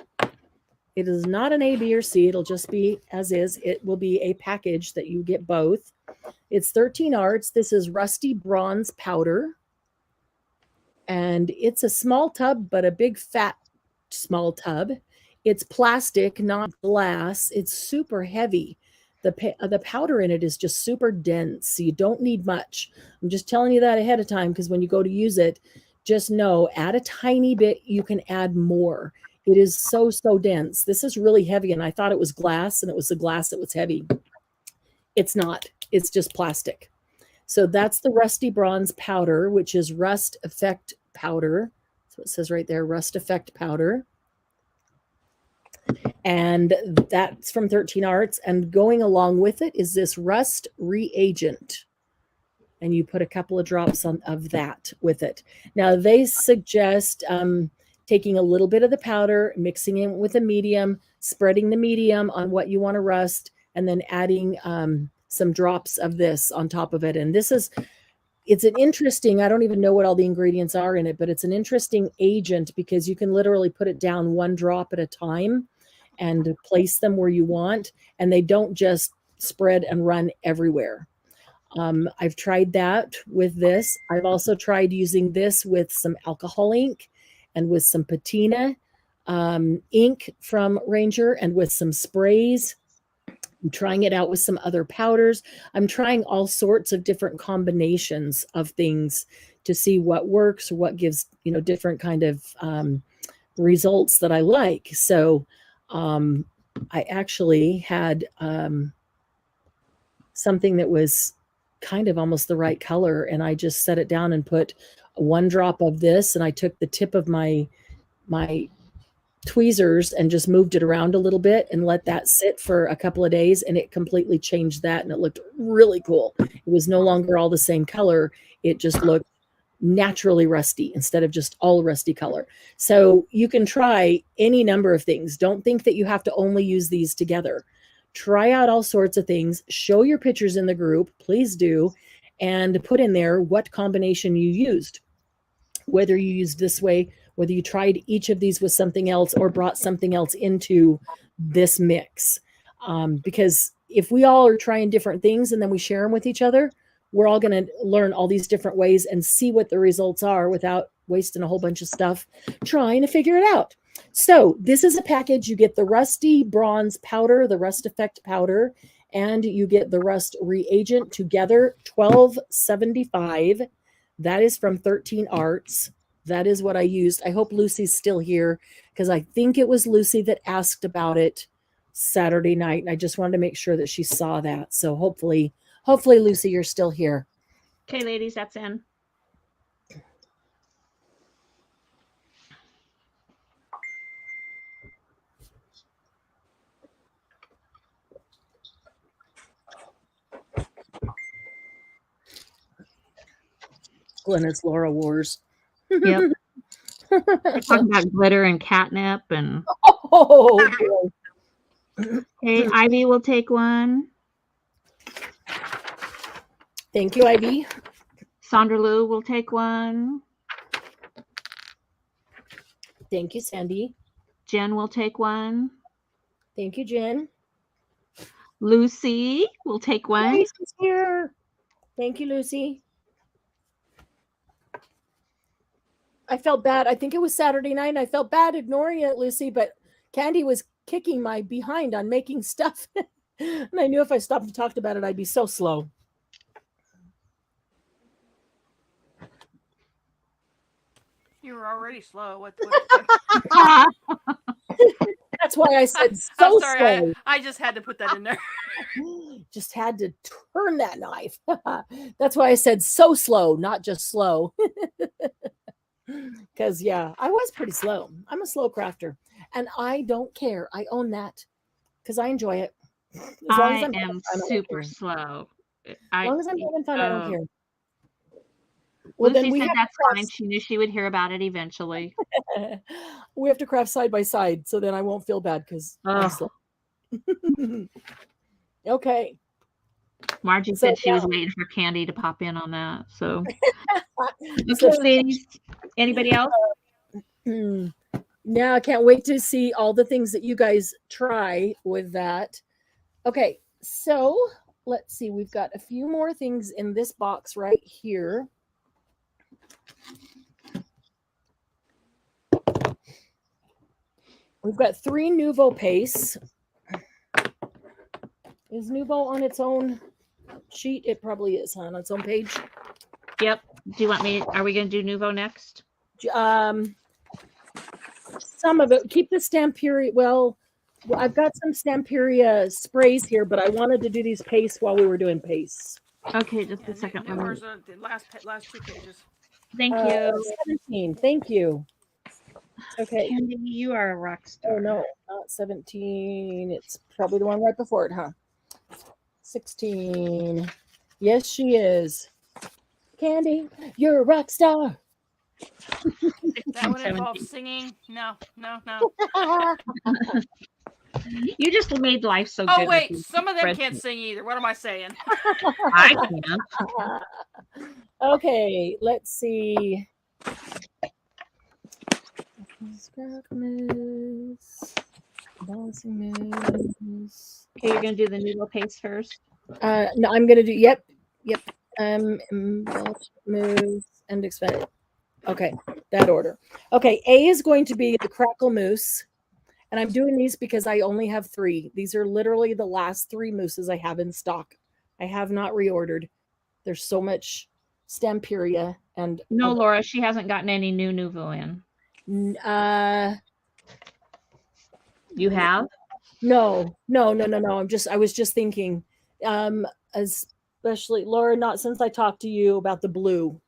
It is not an A, B, or C. It'll just be as is. It will be a package that you get both. It's 13 Arts. This is Rusty Bronze Powder. And it's a small tub, but a big fat small tub. It's plastic, not glass. It's super heavy. the powder in it is just super dense. So you don't need much. I'm just telling you that ahead of time, because when you go to use it, just know, add a tiny bit. You can add more. It is so dense. This is really heavy, and I thought it was glass, and it was the glass that was heavy. It's not. It's just plastic. So that's the Rusty Bronze powder, which is Rust Effect powder. So it says right there, Rust Effect powder. And that's from 13 Arts. And going along with it is this Rust Reagent. And you put a couple of drops of that with it. Now, they suggest taking a little bit of the powder, mixing it with a medium, spreading the medium on what you want to rust, and then adding some drops of this on top of it. And this is, it's an interesting, I don't even know what all the ingredients are in it, but it's an interesting agent because you can literally put it down one drop at a time and place them where you want, and they don't just spread and run everywhere. I've tried that with this. I've also tried using this with some alcohol ink and with some patina ink from Ranger and with some sprays. I'm trying it out with some other powders. I'm trying all sorts of different combinations of things to see what works or what gives, different kind of results that I like. So I actually had something that was kind of almost the right color, and I just set it down and put one drop of this, and I took the tip of my tweezers and just moved it around a little bit and let that sit for a couple of days, and it completely changed that, and it looked really cool. It was no longer all the same color. It just looked naturally rusty instead of just all rusty color. So you can try any number of things. Don't think that you have to only use these together. Try out all sorts of things. Show your pictures in the group, please do, and put in there what combination you used, whether you used this way, whether you tried each of these with something else or brought something else into this mix. Because if we all are trying different things and then we share them with each other, we're all going to learn all these different ways and see what the results are without wasting a whole bunch of stuff trying to figure it out. So this is a package. You get the Rusty Bronze powder, the Rust Effect powder, and you get the Rust Reagent together, $12.75. That is from 13 Arts. That is what I used. I hope Lucy's still here because I think it was Lucy that asked about it Saturday night, and I just wanted to make sure that she saw that. So hopefully, Lucy, you're still here. Okay, ladies, that's in. Glenna's Laura Wars. Yep. We're talking about glitter and catnip and. Oh, boy. Okay, Ivy will take one. Thank you, Ivy. Sandra Lou will take one. Thank you, Sandy. Jen will take one. Thank you, Jen. Lucy will take one. Lucy's here. Thank you, Lucy. I felt bad. I think it was Saturday night, and I felt bad ignoring it, Lucy, but Candy was kicking my behind on making stuff. And I knew if I stopped and talked about it, I'd be so slow. You were already slow. What? That's why I said I'm sorry. slow. I just had to put that in there. Just had to turn that knife. That's why I said so slow, not just slow. Because, yeah, I was pretty slow. I'm a slow crafter. And I don't care. I own that because I enjoy it. As long as I'm am super slow. As long as I'm having fun, I don't care. Well, Lucy then we said have that's fine. She knew she would hear about it eventually. We have to craft side by side, so then I won't feel bad because I'm slow. Okay. Margie said she was waiting for Candy to pop in on that. So, So, okay, ladies. Anybody else? Now I can't wait to see all the things that you guys try with that. Okay, so let's see. We've got a few more things in this box right here. We've got 3 Nuvo pastes. Is Nuvo on its own sheet? It probably is, huh? On its own page. Yep. Do you want me? Are we going to do Nuvo next? Some of it. Keep the Stamperia. Well, I've got some Stamperia sprays here, but I wanted to do these pastes while we were doing pastes. Okay, just a second. The last 2 pages. Thank you. 17. Thank you. Okay. Candy, you are a rock star. Oh no, not 17. It's probably the one right before it, huh? 16. Yes, she is. Candy, you're a rock star. That would involve singing. No. You just made life so good. Oh wait, some of them can't sing either. What am I saying? I can. Okay, let's see. Crackle Mousse, Embellishment Mousse. Okay, you're gonna do the Nuvo paste first. No, I'm gonna do. Yep. Embellishment Mousse and expand. Okay, that order. Okay, A is going to be the Crackle Mousse. And I'm doing these because I only have 3. These are literally the last 3 mousses I have in stock. I have not reordered. There's so much Stamperia and no, Laura, she hasn't gotten any new Nuvo in. You have? No. I was just thinking, especially Laura, not since I talked to you about the blue.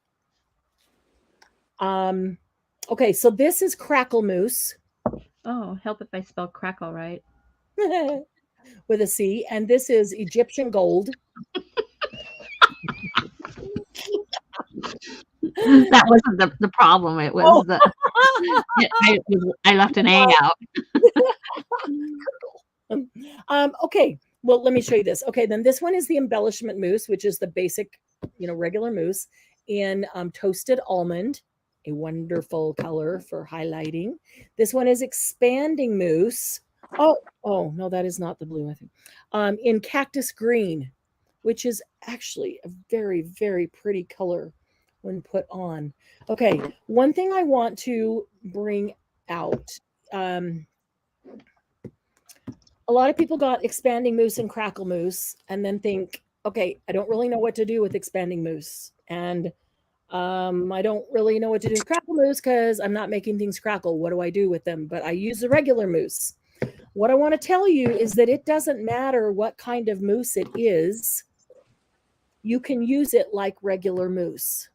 Okay, so this is Crackle Mousse. Oh, help if I spell crackle right. With a C, and this is Egyptian gold. That wasn't the problem. It was I left an A out. Okay, well, let me show you this. Okay, then this one is the Embellishment Mousse, which is the basic, regular mousse in toasted almond, a wonderful color for highlighting. This one is Expanding Mousse. Oh no, that is not the blue, I think. In Cactus Green, which is actually a very, very pretty color when put on. Okay, one thing I want to bring out. A lot of people got Expanding Mousse and Crackle Mousse and then think, okay, I don't really know what to do with Expanding Mousse. And I don't really know what to do with Crackle Mousse because I'm not making things crackle. What do I do with them? But I use the regular mousse. What I want to tell you is that it doesn't matter what kind of mousse it is. You can use it like regular mousse.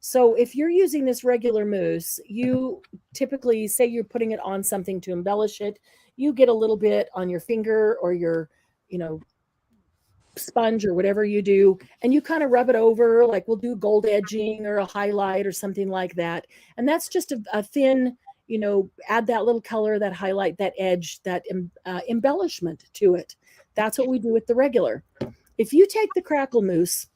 So if you're using this regular mousse, you typically say you're putting it on something to embellish it. You get a little bit on your finger or your, sponge or whatever you do, and you kind of rub it over, like we'll do gold edging or a highlight or something like that. And that's just a thin, add that little color, that highlight, that edge, that embellishment to it. That's what we do with the regular. If you take the Crackle Mousse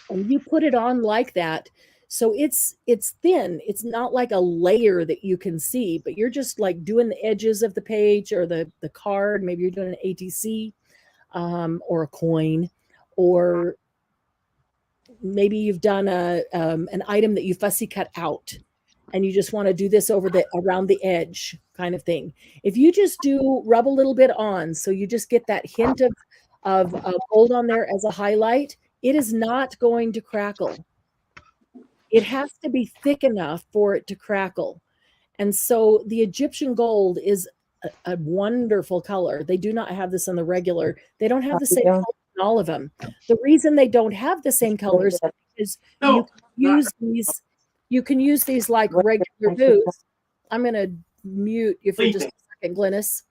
and you put it on like that, so it's thin, it's not like a layer that you can see, but you're just like doing the edges of the page or the card. Maybe you're doing an ATC. Or a coin, or maybe you've done an item that you fussy cut out and you just want to do this around the edge kind of thing. If you just rub a little bit on, so you just get that hint of gold on there as a highlight, it is not going to crackle. It has to be thick enough for it to crackle. And so the Egyptian gold is a wonderful color. They do not have this on the regular. They don't have the same color in all of them. The reason they don't have the same colors is you can use these like regular mousse. I'm going to mute you for just a second, Glynis.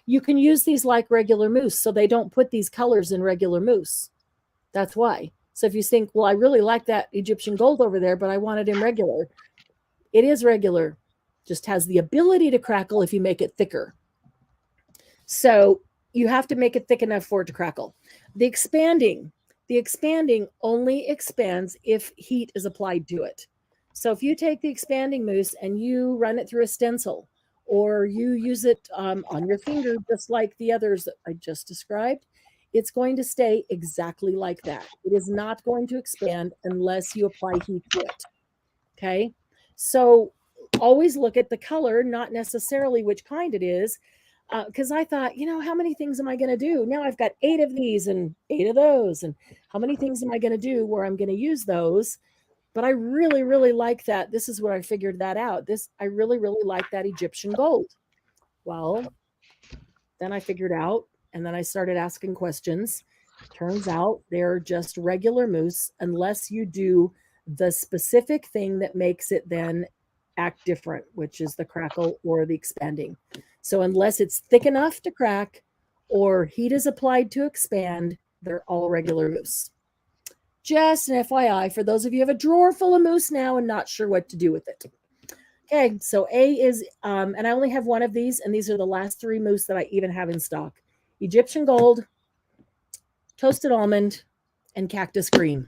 You can use these like regular mousse, so they don't put these colors in regular mousse. That's why. So if you think, well, I really like that Egyptian gold over there, but I want it in regular. It is regular. Just has the ability to crackle if you make it thicker. So you have to make it thick enough for it to crackle. The expanding only expands if heat is applied to it. So if you take the Expanding Mousse and you run it through a stencil, or you use it on your finger, just like the others that I just described, it's going to stay exactly like that. It is not going to expand unless you apply heat to it. Okay, so always look at the color, not necessarily which kind it is. because I thought, how many things am I going to do? Now I've got 8 of these and 8 of those. And how many things am I going to do where I'm going to use those? But I really, really like that. This is where I figured that out. I really, really like that Egyptian gold. Well, then I figured out, and then I started asking questions. Turns out they're just regular mousse unless you do the specific thing that makes it then act different, which is the crackle or the expanding. So unless it's thick enough to crack or heat is applied to expand, they're all regular mousse. Just an FYI for those of you who have a drawer full of mousse now and not sure what to do with it. Okay, so A is, and I only have one of these, and these are the last 3 mousse that I even have in stock. Egyptian gold, toasted almond, and cactus green.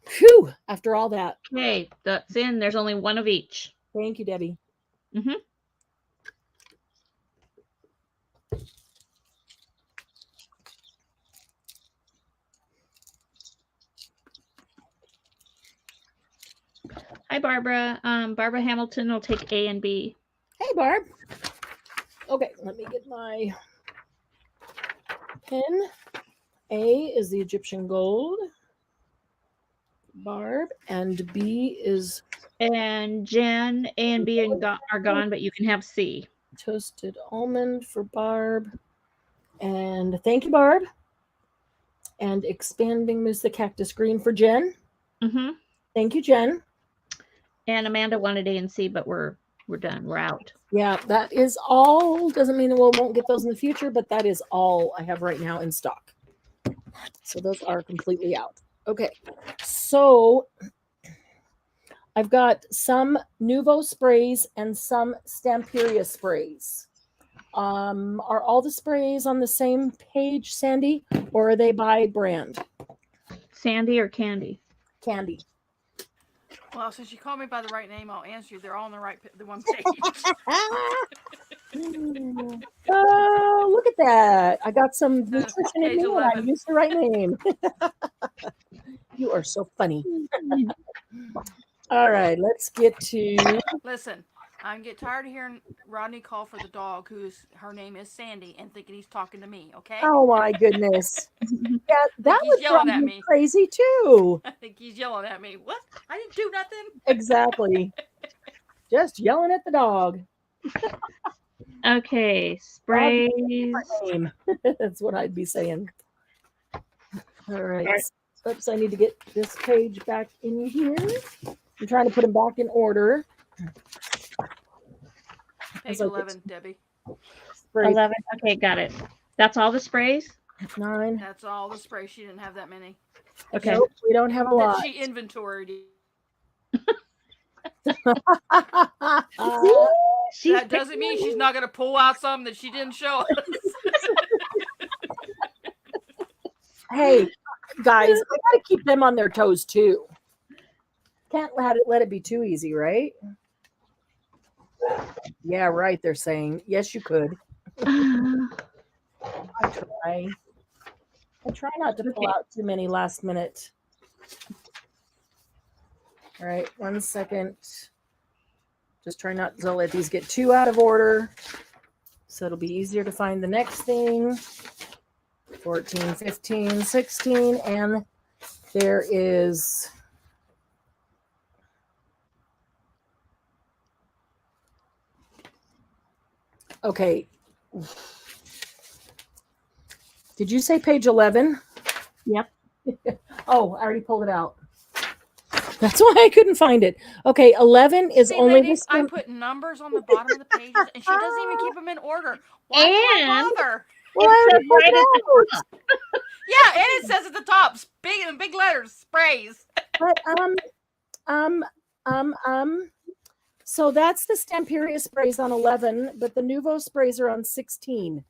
Phew, after all that. Okay, that's in. There's only one of each. Thank you, Debbie. Mm-hmm. Hi, Barbara. Barbara Hamilton will take A and B. Hey, Barb. Okay, let me get my pen. A is the Egyptian gold. Barb, and B is And Jen, A and B are gone, but you can have C. toasted almond for Barb. And thank you, Barb. And expanding mousse, the cactus green for Jen. Mm-hmm. Thank you, Jen. And Amanda wanted A and C, but we're done. We're out. Yeah, that is all. Doesn't mean we won't get those in the future, but that is all I have right now in stock. So those are completely out. Okay, so I've got some Nuvo sprays and some Stamperia sprays. Are all the sprays on the same page, Sandy, or are they by brand? Sandy or Candy? Candy. Well, since you called me by the right name, I'll answer you. They're all on the one page. Oh, look at that. I got some nutrition in page me and I 11. used the right name. You are so funny. All right, let's get to... Listen, I get tired of hearing Rodney call for the dog, her name is Sandy, and thinking he's talking to me, okay? Oh, my goodness. Yeah, that He's would yelling drive at me me. crazy, too. I think he's yelling at me. What? I didn't do nothing. Exactly. Just yelling at the dog. Okay, sprays. Name. That's what I'd be saying. All right. Oops, I need to get this page back in here. I'm trying to put them back in order. Page 11, Debbie. Spray 11. Okay, got it. That's all the sprays? 9. That's all the spray. She didn't have that many. Okay. Nope, we don't have a lot. She inventoried. That doesn't mean she's not going to pull out some that she didn't show us. Hey, guys, I gotta keep them on their toes too. Can't let it be too easy, right? Yeah, right. They're saying yes, you could. I try not to pull out too many last minute. All right, 1 second. Just try not to let these get too out of order. So it'll be easier to find the next thing. 14, 15, 16, and there is okay. Did you say page 11? Yep. Oh, I already pulled it out. That's why I couldn't find it. Okay, 11 is See, only ladies, this. I put numbers on the bottom of the pages, and she doesn't even keep them in order. Why do I bother? Well, I already pulled right it at the out. Yeah, and it says at the top, big letters, sprays. But so that's the Stamperia sprays on 11, but the Nuvo sprays are on 16.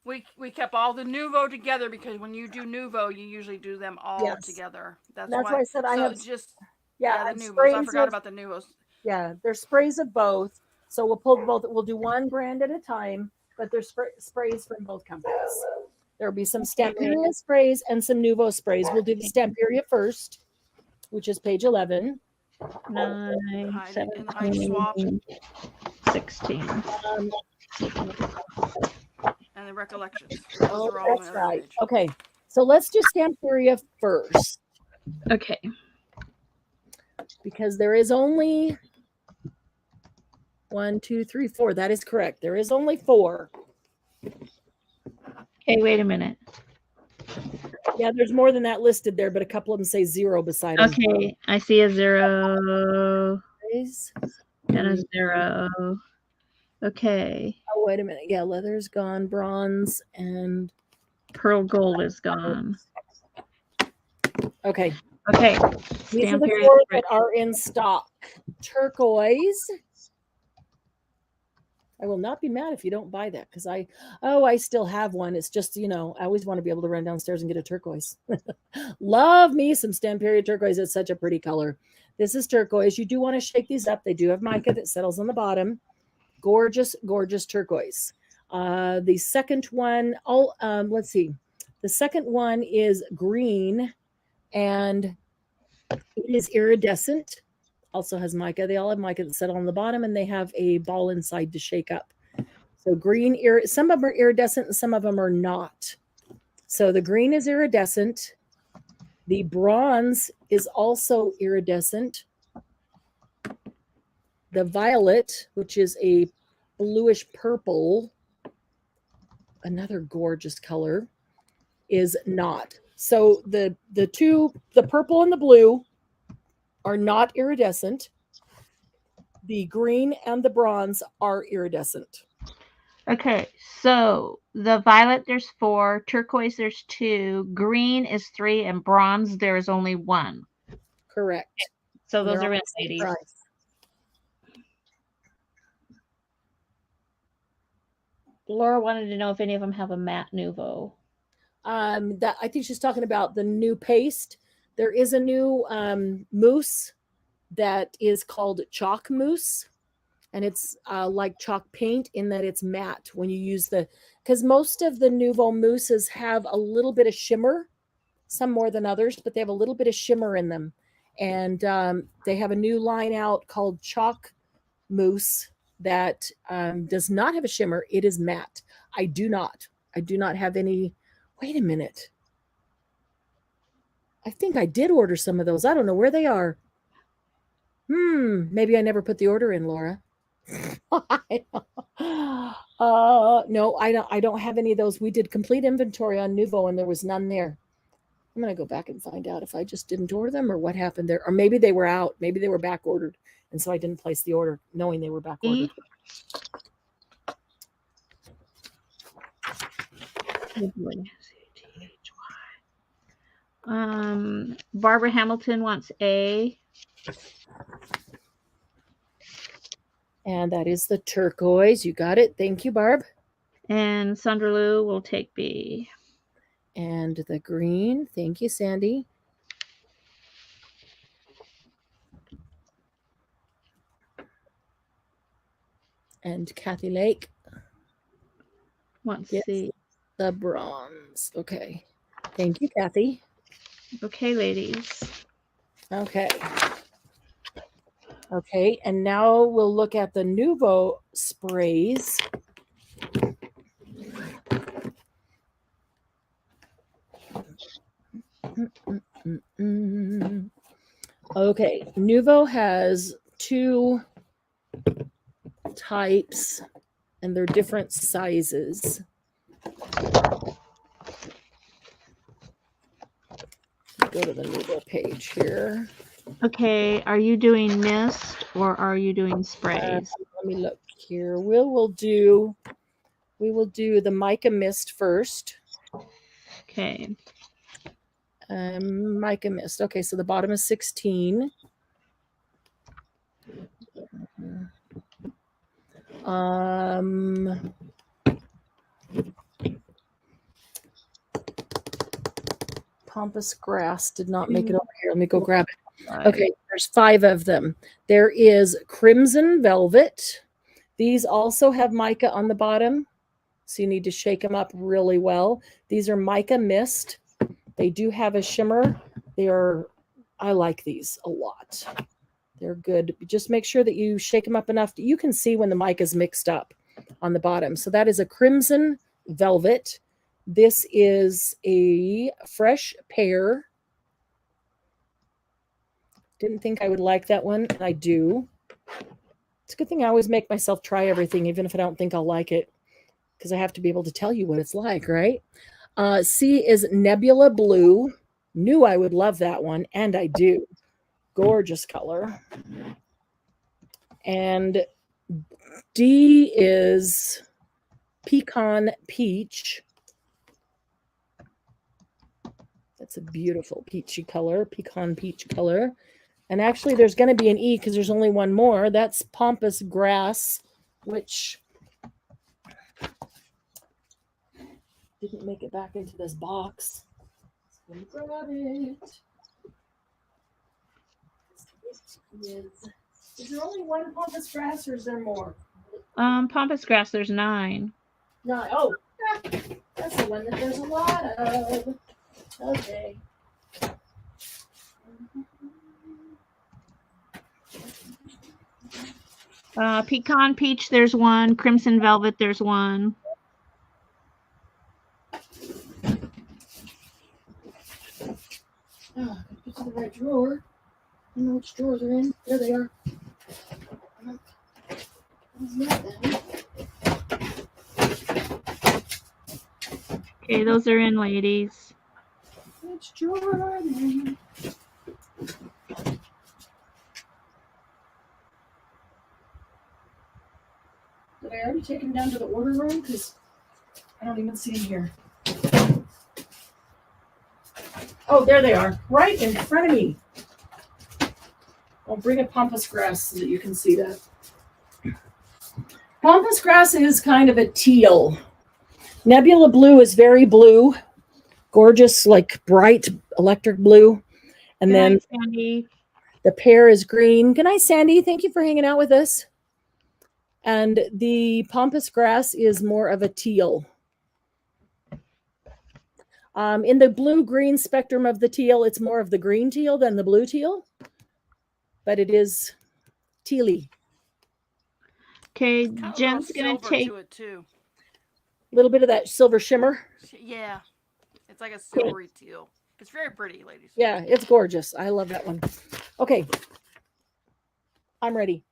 We kept all the Nuvo together because when you do Nuvo, you usually do them all together. That's why I said I have just I the have Nuvos. sprays I forgot of- about the Nuvos. Yeah, there's sprays of both. So we'll pull both. We'll do one brand at a time, but there's sprays from both companies. There'll be some Stamperia sprays and some Nuvo sprays. We'll do the Stamperia first, which is page 11. 9, Hide it in the hide 17, swap. 16. And the recollections. Those Oh, are all on that's the other right. page. Okay, so let's do Stamperia first Okay. because there is only 1, 2, 3, 4. That is correct. There is only 4. Okay, wait a minute. Yeah, there's more than that listed there, but a couple of them say 0 beside them. Okay, I see a 0 Guys. and a 0. Okay. Oh, wait a minute. Yeah, leather's gone, bronze, and Pearl gold is gone. okay. Okay. These are the Stamperia 4 Spray. that are in stock. Turquoise. I will not be mad if you don't buy that because I still have one. It's just, I always want to be able to run downstairs and get a turquoise. Love me some Stamperia turquoise. It's such a pretty color. This is turquoise. You do want to shake these up. They do have mica that settles on the bottom. Gorgeous, gorgeous turquoise. The second one, let's see. The second one is green and it is iridescent. Also has mica. They all have mica that settle on the bottom and they have a ball inside to shake up. So green, some of them are iridescent and some of them are not. So the green is iridescent. The bronze is also iridescent. The violet, which is a bluish purple, another gorgeous color, is not. So the purple and the blue are not iridescent. The green and the bronze are iridescent. Okay, so the violet, there's 4. Turquoise, there's 2. Green is 3. And bronze, there is only 1. Correct. So And those they're are all in, the same ladies. price. Laura wanted to know if any of them have a matte Nuvo. That I think she's talking about the new paste. There is a new mousse that is called chalk mousse, and it's like chalk paint in that it's matte when you use because most of the Nuvo mousses have a little bit of shimmer, some more than others, but they have a little bit of shimmer in them. And they have a new line out called chalk mousse that does not have a shimmer. It is matte. I do not have any. Wait a minute. I think I did order some of those. I don't know where they are. Maybe I never put the order in, Laura. No, I don't have any of those. We did complete inventory on Nuvo and there was none there. I'm going to go back and find out if I just didn't order them or what happened there. Or maybe they were out. Maybe they were back ordered. And so I didn't place the order knowing they were back ordered. Barbara Hamilton wants A. And that is the turquoise. You got it. Thank you, Barb. And Sandra Lou will take B. And the green. Thank you, Sandy. And Kathy Lake wants yes, C. The bronze. Okay. Thank you, Kathy. Okay, ladies. Okay. Okay, and now we'll look at the Nuvo sprays. Okay, Nuvo has 2 types and they're different sizes. Go to the Nuvo page here. Okay, are you doing mist or are you doing sprays? Let me look here. We will do the Mica Mist first. Okay. Mica Mist. Okay, so the bottom is 16. Pampas grass did not make it over here. Let me go grab it. Okay, there's 5 of them. There is Crimson Velvet. These also have mica on the bottom, so you need to shake them up really well. These are Mica Mist. They do have a shimmer. I like these a lot. They're good. Just make sure that you shake them up enough that you can see when the mica is mixed up. on the bottom. So that is a crimson velvet. This is a fresh pear. Didn't think I would like that one, and I do. It's a good thing I always make myself try everything, even if I don't think I'll like it, because I have to be able to tell you what it's like, right? C is Nebula Blue. Knew I would love that one, and I do. Gorgeous color. And D is Pecan Peach. That's a beautiful peachy color, pecan peach color. And actually, there's going to be an E because there's only one more. That's Pampas Grass, which didn't make it back into this box. Let's go grab it. Is there only one Pampas Grass or is there more? Pampas Grass, there's 9. No. Oh, that's the one that there's a lot of. Okay. Pecan Peach, there's 1. Crimson Velvet, there's 1. Oh, get to the right drawer. I don't know which drawer they're in. There they are. Okay, those are in, ladies. Which drawer are they? Did I already take them down to the order room? Because I don't even see them here. Oh, there they are, right in front of me. I'll bring a Pampas Grass so that you can see that. Pampas Grass is kind of a teal. Nebula Blue is very blue, gorgeous, like bright electric blue. And Good then night, Sandy. the pear is green. Good night, Sandy. Thank you for hanging out with us. And the Pampas Grass is more of a teal. In the blue-green spectrum of the teal, it's more of the green teal than the blue teal, but it is tealy. Okay, Kind of Jen's little gonna silver take. to it too. A little bit of that silver shimmer. Yeah, it's like a silvery teal. It's very pretty, ladies. Yeah, it's gorgeous. I love that one. Okay, I'm ready.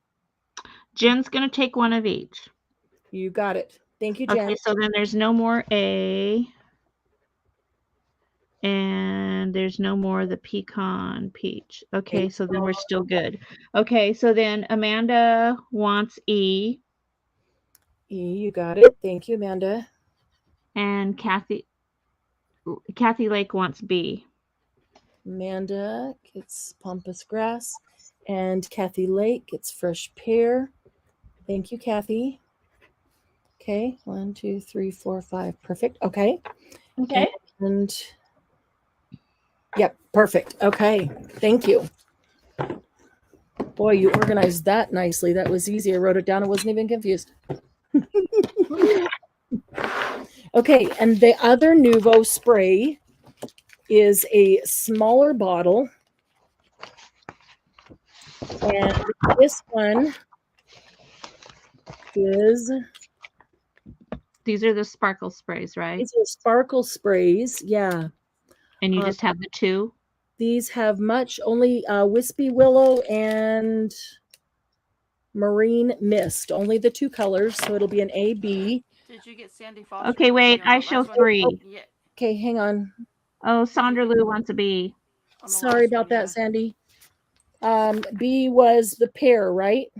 Jen's gonna take 1 of each. You got it. Thank you, Jen. Okay, so then there's no more A. And there's no more the pecan peach. Okay, so then we're still good. Okay, so then Amanda wants E. E, you got it. Thank you, Amanda. And Kathy Lake wants B. Amanda gets Pampas Grass. And Kathy Lake gets fresh pear. Thank you, Kathy. Okay, 1, 2, 3, 4, 5. Perfect. Okay. Okay. And yep, perfect. Okay, thank you. Boy, you organized that nicely. That was easy. I wrote it down. I wasn't even confused. Okay, and the other Nuvo spray is a smaller bottle. And this one is... These are the sparkle sprays, right? These are sparkle sprays, yeah. And you just have the 2? These have only Wispy Willow and Marine Mist. Only the 2 colors, so it'll be an A, B. Did you get Sandy Foster? Okay, wait, I show 3. Yeah. Okay, hang on. Oh, Sandra Lou wants a B. Sorry about that, Sandy. B was the pear, right?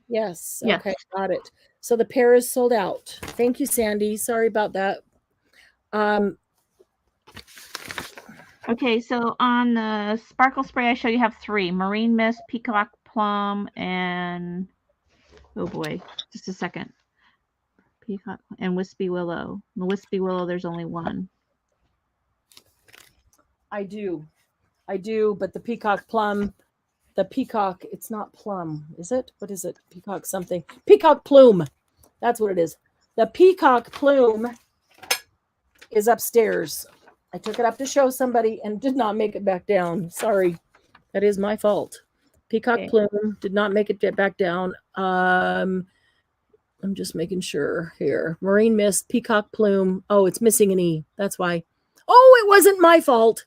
Yes. Yes. Okay, got it. So the pear is sold out. Thank you, Sandy. Sorry about that. Okay, so on the sparkle spray, I show you have 3. Marine Mist, Peacock Plum, and... Oh boy, just a second. Peacock and Wispy Willow. The Wispy Willow, there's only 1. I do, but the Peacock Plum, it's not plum, is it? What is it? Peacock something. Peacock Plume. That's what it is. The Peacock Plume is upstairs. I took it up to show somebody and did not make it back down. Sorry. That is my fault. Peacock Plume did not make it get back down. I'm just making sure here. Marine Mist, Peacock Plume. Oh, it's missing an E. That's why. Oh, it wasn't my fault.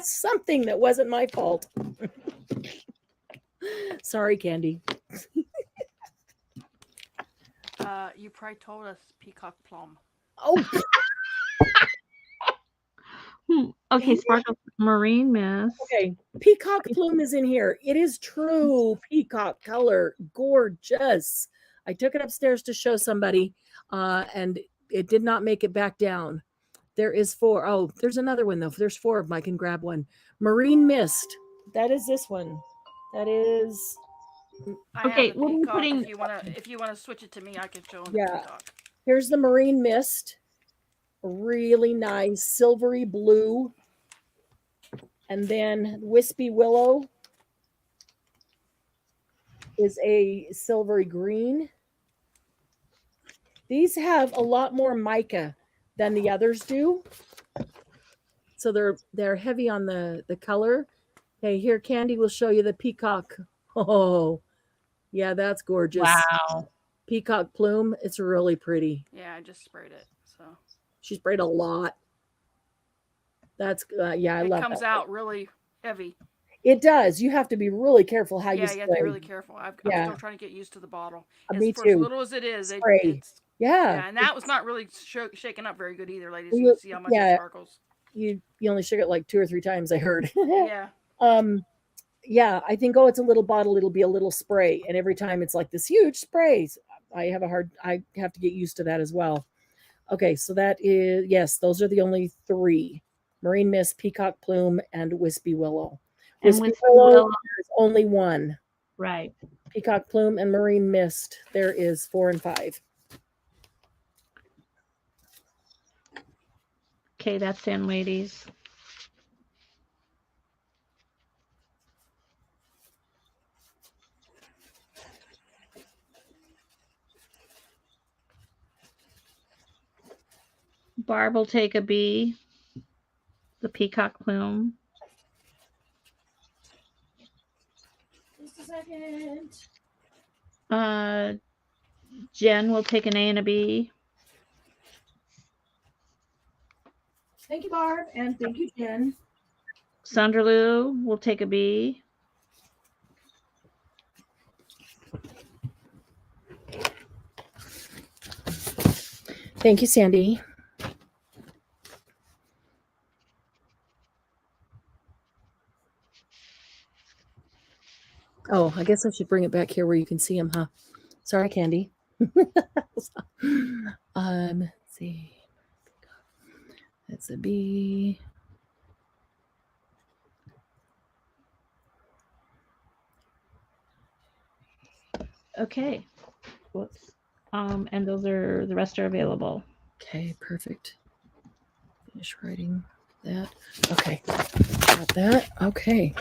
Something that wasn't my fault. Sorry, Candy. You probably told us Peacock Plume. Oh, Okay, Sparkle Marine Mist. okay. Peacock Plume is in here. It is true peacock color. Gorgeous. I took it upstairs to show somebody, and it did not make it back down. There is 4. Oh, there's another one, though. There's 4 of them. I can grab one. Marine Mist. That is this one. That is... Okay, the what are you Peacock. putting- If you wanna switch it to me, I can show them Yeah. the Peacock. Here's the Marine Mist. Really nice silvery blue. And then Wispy Willow is a silvery green. These have a lot more mica than the others do. So they're heavy on the color. Okay, here Candy will show you the Peacock. Oh, yeah, that's gorgeous. Wow. Peacock Plume. It's really pretty. Yeah, I just sprayed it. So She sprayed a lot. That's yeah, I love it. It comes out really heavy. It does. You have to be really careful how you Yeah, spray. you have to be really careful. I'm still trying to get used to the bottle. Me For too. as little as it is, Spray. yeah, and that was not really shaken up very good either, ladies. You You- can see how much yeah. it sparkles. You only shook it like 2 or 3 times, I heard. Yeah. Yeah, I think, oh, it's a little bottle, it'll be a little spray. And every time it's like this huge sprays. I have to get used to that as well. Okay, so that is, yes, those are the only 3. Marine Mist, Peacock Plume, and Wispy Willow. And Wispy Wispy Willow Willow. is only 1. Right. Peacock Plume and Marine Mist, there is 4 and 5. Okay, that's in, ladies. Barb will take a B. The Peacock Plume. Just a second. Jen will take an A and a B. Thank you, Barb, and thank you, Jen. Sunderloo will take a B. Thank you, Sandy. Oh, I guess I should bring it back here where you can see them, huh? Sorry, Candy. Let's see. That's a B. Okay. Whoops. And those are, the rest are available. Okay, perfect. Finish writing that. Okay, got that. Okay,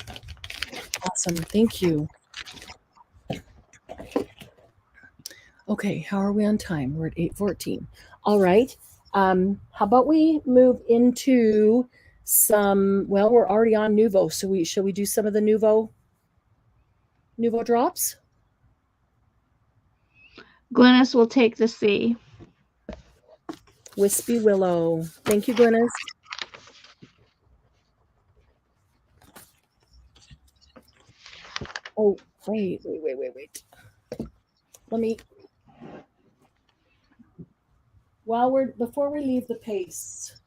awesome. Thank you. Okay, how are we on time? We're at 8:14. All right. How about we move into some? Well, we're already on Nuvo, so shall we do some of the Nuvo drops? Glynis will take the C. Wispy Willow. Thank you, Glynis. Oh, wait. Let me, before we leave the paste,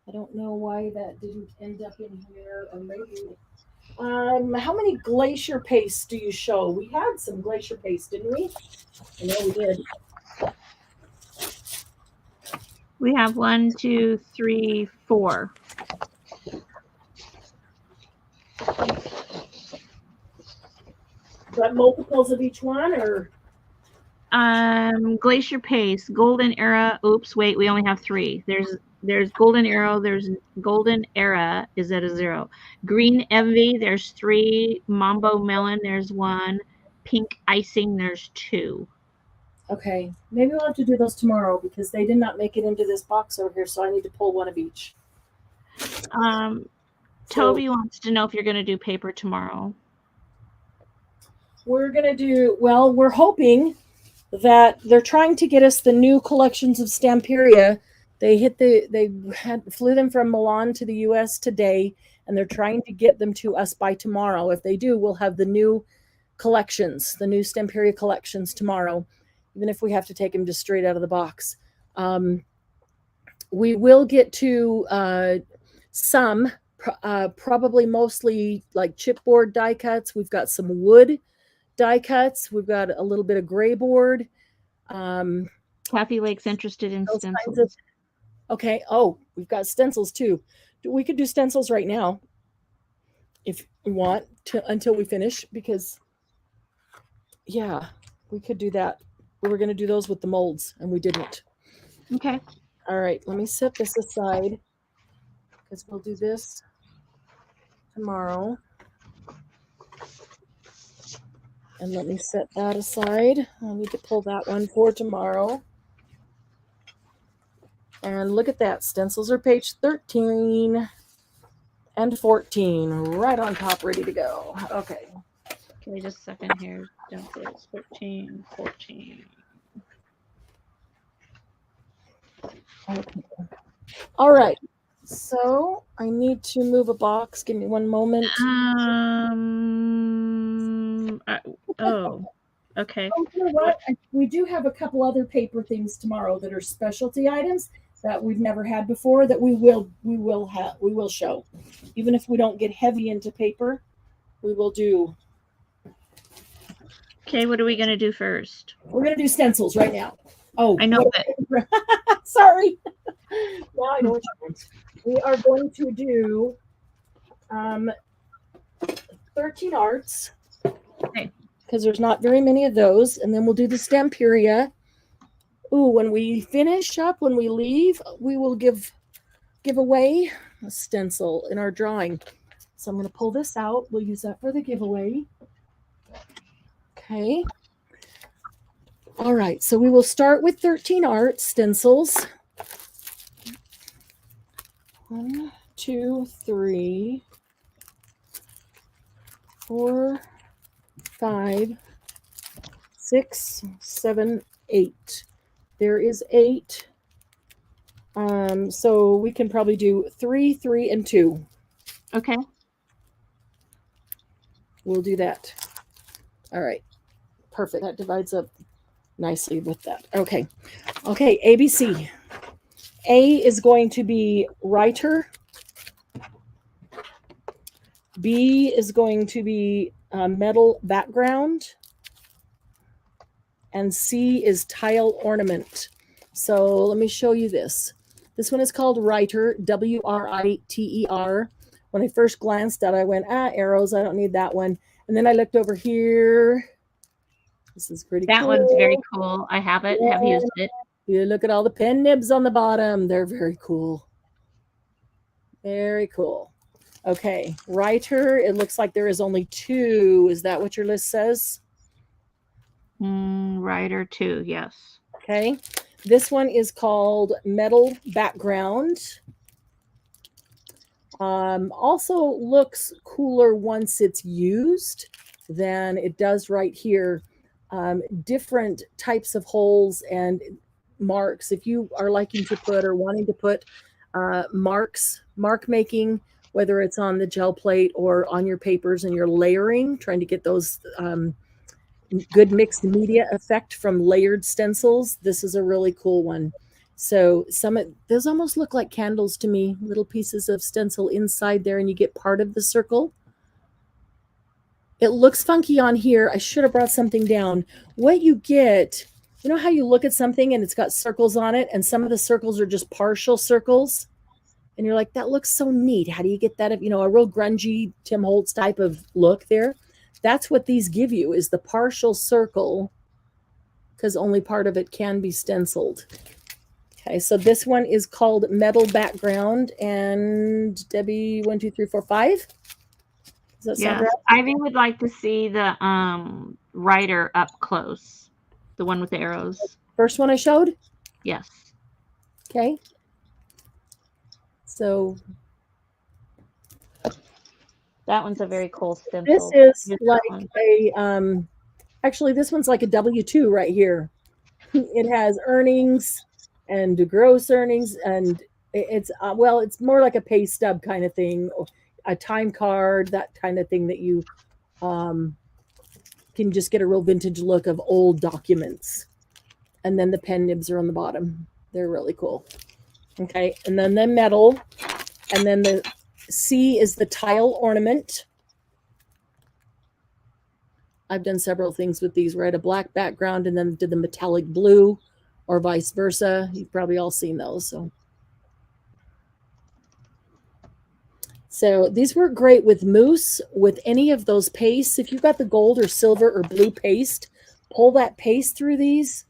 I don't know why that didn't end up in here, or maybe, how many glacier pastes do you show? We had some glacier paste, didn't we? I know we did. We have 1, 2, 3, 4. Got multiples of each one, or? Glacier Paste, Golden Era. Oops, wait, we only have 3. There's Golden Arrow. There's Golden Era is at a 0. Green Envy. There's 3. Mambo Melon. There's 1. Pink Icing. There's 2. Okay, maybe we'll have to do those tomorrow because they did not make it into this box over here, so I need to pull one of each. Toby wants to know if you're going to do paper tomorrow. We're going to do, well, we're hoping that they're trying to get us the new collections of Stamperia. They flew them from Milan to the US today, and they're trying to get them to us by tomorrow. If they do, we'll have the new collections, the new Stamperia collections tomorrow, even if we have to take them just straight out of the box. We will get to some, probably mostly like chipboard die cuts. We've got some wood die cuts. We've got a little bit of gray board. Kathy Lake's interested in Those kinds stencils. of- Okay. Oh, we've got stencils too. We could do stencils right now if we want to until we finish, because yeah, we could do that. We were going to do those with the molds and we didn't. Okay. All right, let me set this aside because we'll do this tomorrow. And let me set that aside. I need to pull that one for tomorrow. And look at that. Stencils are page 13 and 14. Right on top, ready to go. Okay. Give me just a second here. Stencils 13, 14. Okay. All right. So I need to move a box. Give me one moment. Okay. Oh, you know what? We do have a couple other paper things tomorrow that are specialty items that we've never had before that we will show. Even if we don't get heavy into paper, we will do. Okay, what are we going to do first? We're going to do stencils right now. Oh, I know that. Sorry. Now I know what you want. We are going to do 13 arts. Okay. Because there's not very many of those. And then we'll do the Stamperia. Ooh, when we finish up, when we leave, we will give away a stencil in our drawing. So I'm going to pull this out. We'll use that for the giveaway. Okay. All right. So we will start with 13 art stencils. 1, 2, 3, 4, 5, 6, 7, 8. There is 8. So we can probably do 3, 3, and 2. Okay. We'll do that. All right. Perfect. That divides up nicely with that. Okay. Okay. ABC. A is going to be writer. B is going to be metal background. And C is tile ornament. So let me show you this. This one is called Writer, W-R-I-T-E-R. When I first glanced at it, I went, arrows, I don't need that one. And then I looked over here. This is pretty cool. That one's very cool. I have it. Yeah. Have used it. You look at all the pen nibs on the bottom. They're very cool. Very cool. Okay, Writer, it looks like there is only 2. Is that what your list says? Writer 2, yes. Okay. This one is called Metal Background. Also looks cooler once it's used than it does right here. Different types of holes and marks. If you are liking to put or wanting to put mark making, whether it's on the gel plate or on your papers and you're layering, trying to get those good mixed media effect from layered stencils, this is a really cool one. So those almost look like candles to me, little pieces of stencil inside there, and you get part of the circle. It looks funky on here. I should have brought something down. What you get, you know how you look at something and it's got circles on it, and some of the circles are just partial circles? And you're like, that looks so neat. How do you get that? A real grungy Tim Holtz type of look there. That's what these give you, is the partial circle, because only part of it can be stenciled. Okay, so this one is called Metal Background. And Debbie, 1, 2, 3, 4, 5. Does that sound right? Ivy would like to see the writer up close, the one with the arrows. First one I showed? Yes. Okay. So that one's a very cool stencil. This is like a actually this one's like a W2 right here. It has earnings and gross earnings, and it's well, it's more like a pay stub kind of thing, a time card, that kind of thing that you can just get a real vintage look of old documents. And then the pen nibs are on the bottom. They're really cool. Okay, and then the metal, and then the C is the tile ornament. I've done several things with these where I had a black background and then did the metallic blue, or vice versa. You've probably all seen those. So these work great with mousse, with any of those pastes. If you've got the gold or silver or blue paste, pull that paste through these.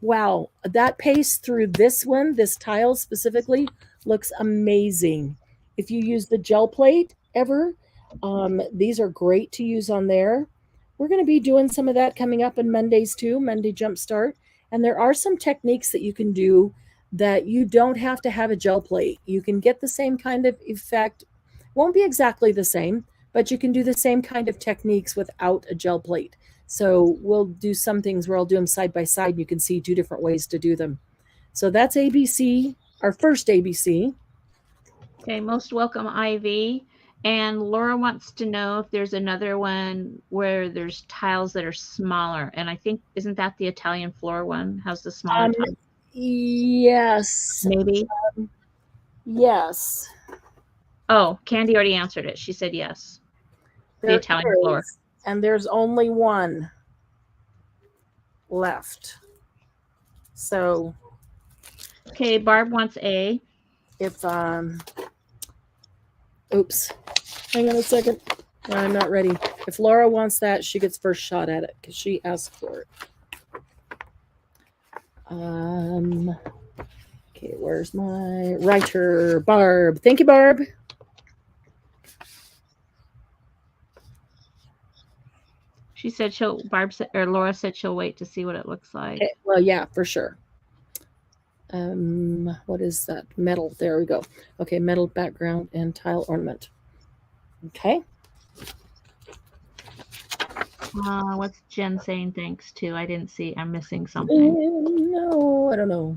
Wow, that paste through this one, this tile specifically, looks amazing. If you use the gel plate ever, these are great to use on there. We're going to be doing some of that coming up on Mondays too, Monday Jumpstart. And there are some techniques that you can do that you don't have to have a gel plate. You can get the same kind of effect. Won't be exactly the same, but you can do the same kind of techniques without a gel plate. So we'll do some things where I'll do them side by side. And you can see two different ways to do them. So that's ABC, our first ABC. Okay, most welcome, Ivy. And Laura wants to know if there's another one where there's tiles that are smaller. And I think, isn't that the Italian floor one? Has the smaller tiles? Yes. Maybe. Yes. Oh, Candy already answered it. She said yes. The There Italian is, floor. and there's only one left. So Okay, Barb wants A. if oops, hang on a second. I'm not ready. If Laura wants that, she gets first shot at it because she asked for it. Okay, where's my writer? Barb. Thank you, Barb. She said Laura said she'll wait to see what it looks like. Okay, well, yeah, for sure. What is that? Metal. There we go. Okay, metal background and tile ornament. Okay. What's Jen saying thanks to? I didn't see. I'm missing something. No, I don't know.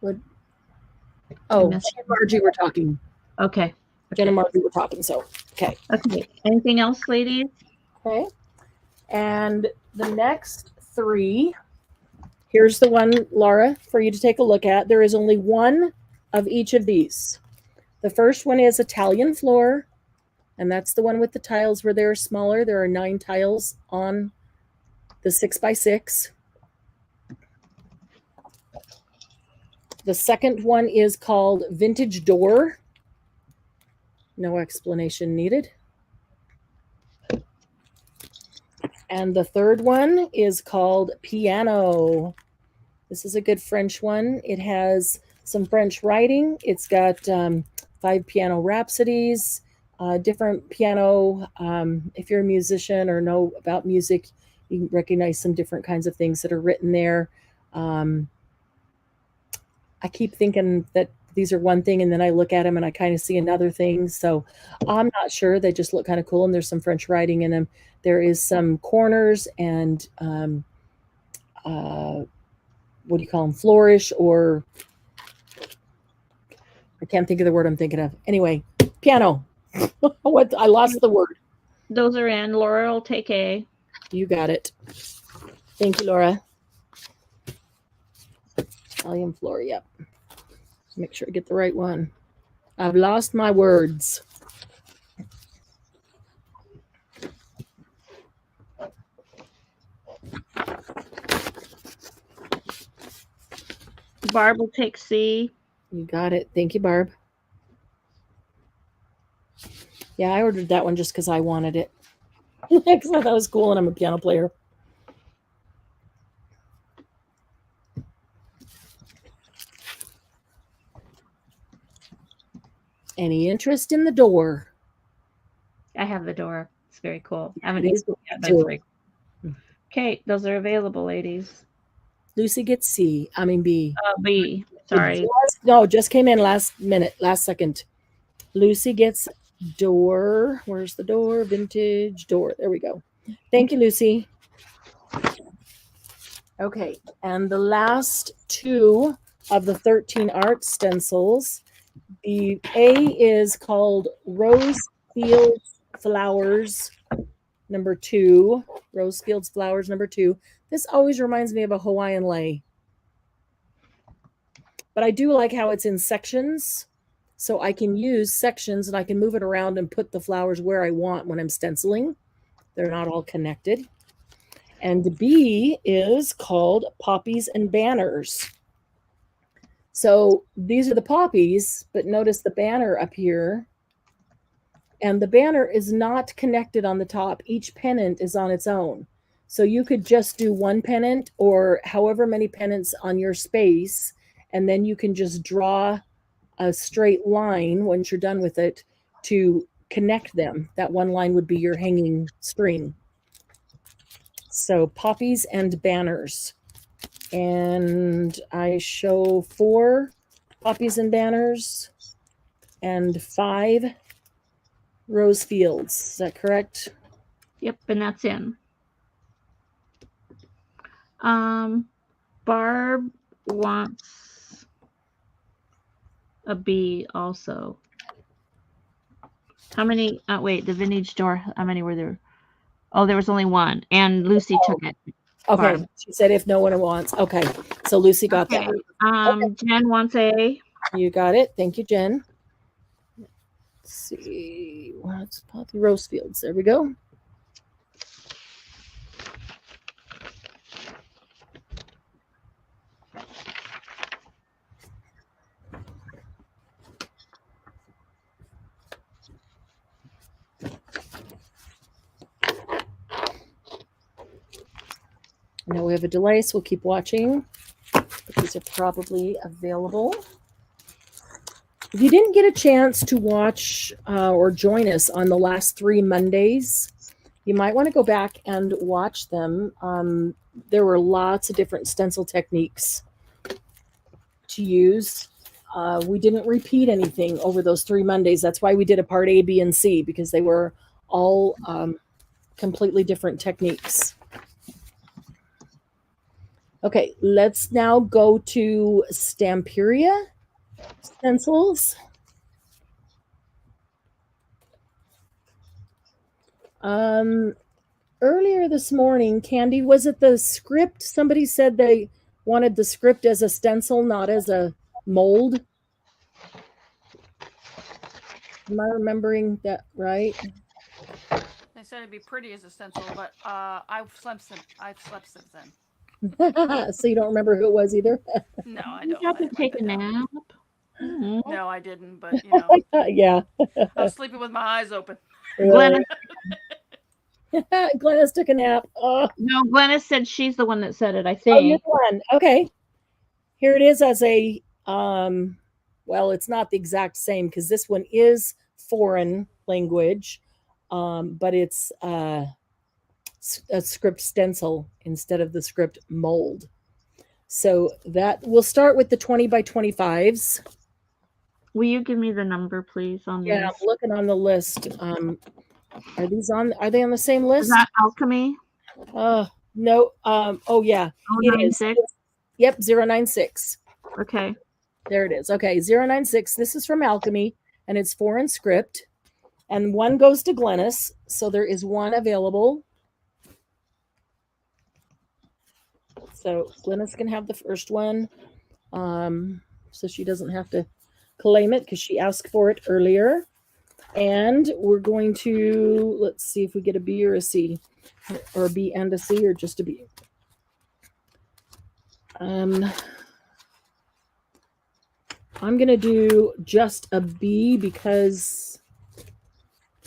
What? Oh, Jen and Margie were talking. Okay. Jen and Margie were talking, so, okay. Okay. Anything else, ladies? Okay. And the next three, here's the one, Laura, for you to take a look at. There is only one of each of these. The first one is Italian floor, and that's the one with the tiles where they're smaller. There are 9 tiles on the 6x6. The second one is called Vintage Door. No explanation needed. And the third one is called Piano. This is a good French one. It has some French writing. It's got 5 piano rhapsodies, different piano. If you're a musician or know about music, you can recognize some different kinds of things that are written there. I keep thinking that these are one thing, and then I look at them and I kind of see another thing. So I'm not sure. They just look kind of cool, and there's some French writing in them. There is some corners and what do you call them? Flourish, or I can't think of the word I'm thinking of. Anyway, piano. What? I lost the word. Those are in. Laura will take A. You got it. Thank you, Laura. Italian floor, yep. Make sure I get the right one. I've lost my words. Barb will take C. You got it. Thank you, Barb. Yeah, I ordered that one just because I wanted it. Because I thought it was cool, and I'm a piano player. Any interest in the door? I have the door. It's very cool. I haven't used it yet, but it's very cool. Okay, those are available, ladies. Lucy gets C. I mean B. B. Sorry. No, just came in last minute, last second. Lucy gets door. Where's the door? Vintage door. There we go. Thank you, Lucy. Okay, and the last two of the 13 art stencils, the A is called Rose Fields Flowers number 2. Rose Fields Flowers number 2. This always reminds me of a Hawaiian lei. But I do like how it's in sections. So I can use sections and I can move it around and put the flowers where I want when I'm stenciling. They're not all connected. And B is called Poppies and Banners. So these are the poppies, but notice the banner up here. And the banner is not connected on the top. Each pennant is on its own. So you could just do one pennant or however many pennants on your space, and then you can just draw a straight line once you're done with it to connect them. That one line would be your hanging string. So Poppies and Banners. And I show 4 Poppies and Banners and 5 Rose Fields. Is that correct? Yep, and that's in. Barb wants a B also. How many? Wait, the vintage door. How many were there? Oh, there was only one, and Lucy took it. Okay, Barb. she said if no one wants. Okay, so Lucy got that. Okay. Jen wants A. You got it. Thank you, Jen. Let's see. What's Poppy Rose Fields? There we go. Now we have a delay, so we'll keep watching. But these are probably available. If you didn't get a chance to watch or join us on the last 3 Mondays, you might want to go back and watch them. There were lots of different stencil techniques to use. We didn't repeat anything over those 3 Mondays. That's why we did a part A, B, and C, because they were all completely different techniques. Okay, let's now go to Stamperia Stencils. Earlier this morning, Candy, was it the script? Somebody said they wanted the script as a stencil, not as a mold. Am I remembering that right? They said it'd be pretty as a stencil, but I've slept since then. So you don't remember who it was either? No, I don't. You have to take a nap. No, I didn't, but you know. Yeah. I was sleeping with my eyes open. Glennis, Glennis took a nap. Oh. no, Glennis said she's the one that said it, I Oh, think. you're the one. Okay. Here it is as a, well, it's not the exact same because this one is foreign language, but it's a script stencil instead of the script mold. So that we'll start with the 20 by 25s. Will you give me the number, please, on Yeah, this? I'm looking on the list. Are they on the same list? Is that Alchemy? No. Oh yeah, it is. 096? Yep, 096. Okay. There it is. Okay, 096. This is from Alchemy, and it's foreign script. And one goes to Glennis, so there is one available. So Glennis can have the first one, so she doesn't have to claim it because she asked for it earlier. And we're going to, let's see if we get a B or a C, or a B and a C, or just a B. I'm going to do just a B because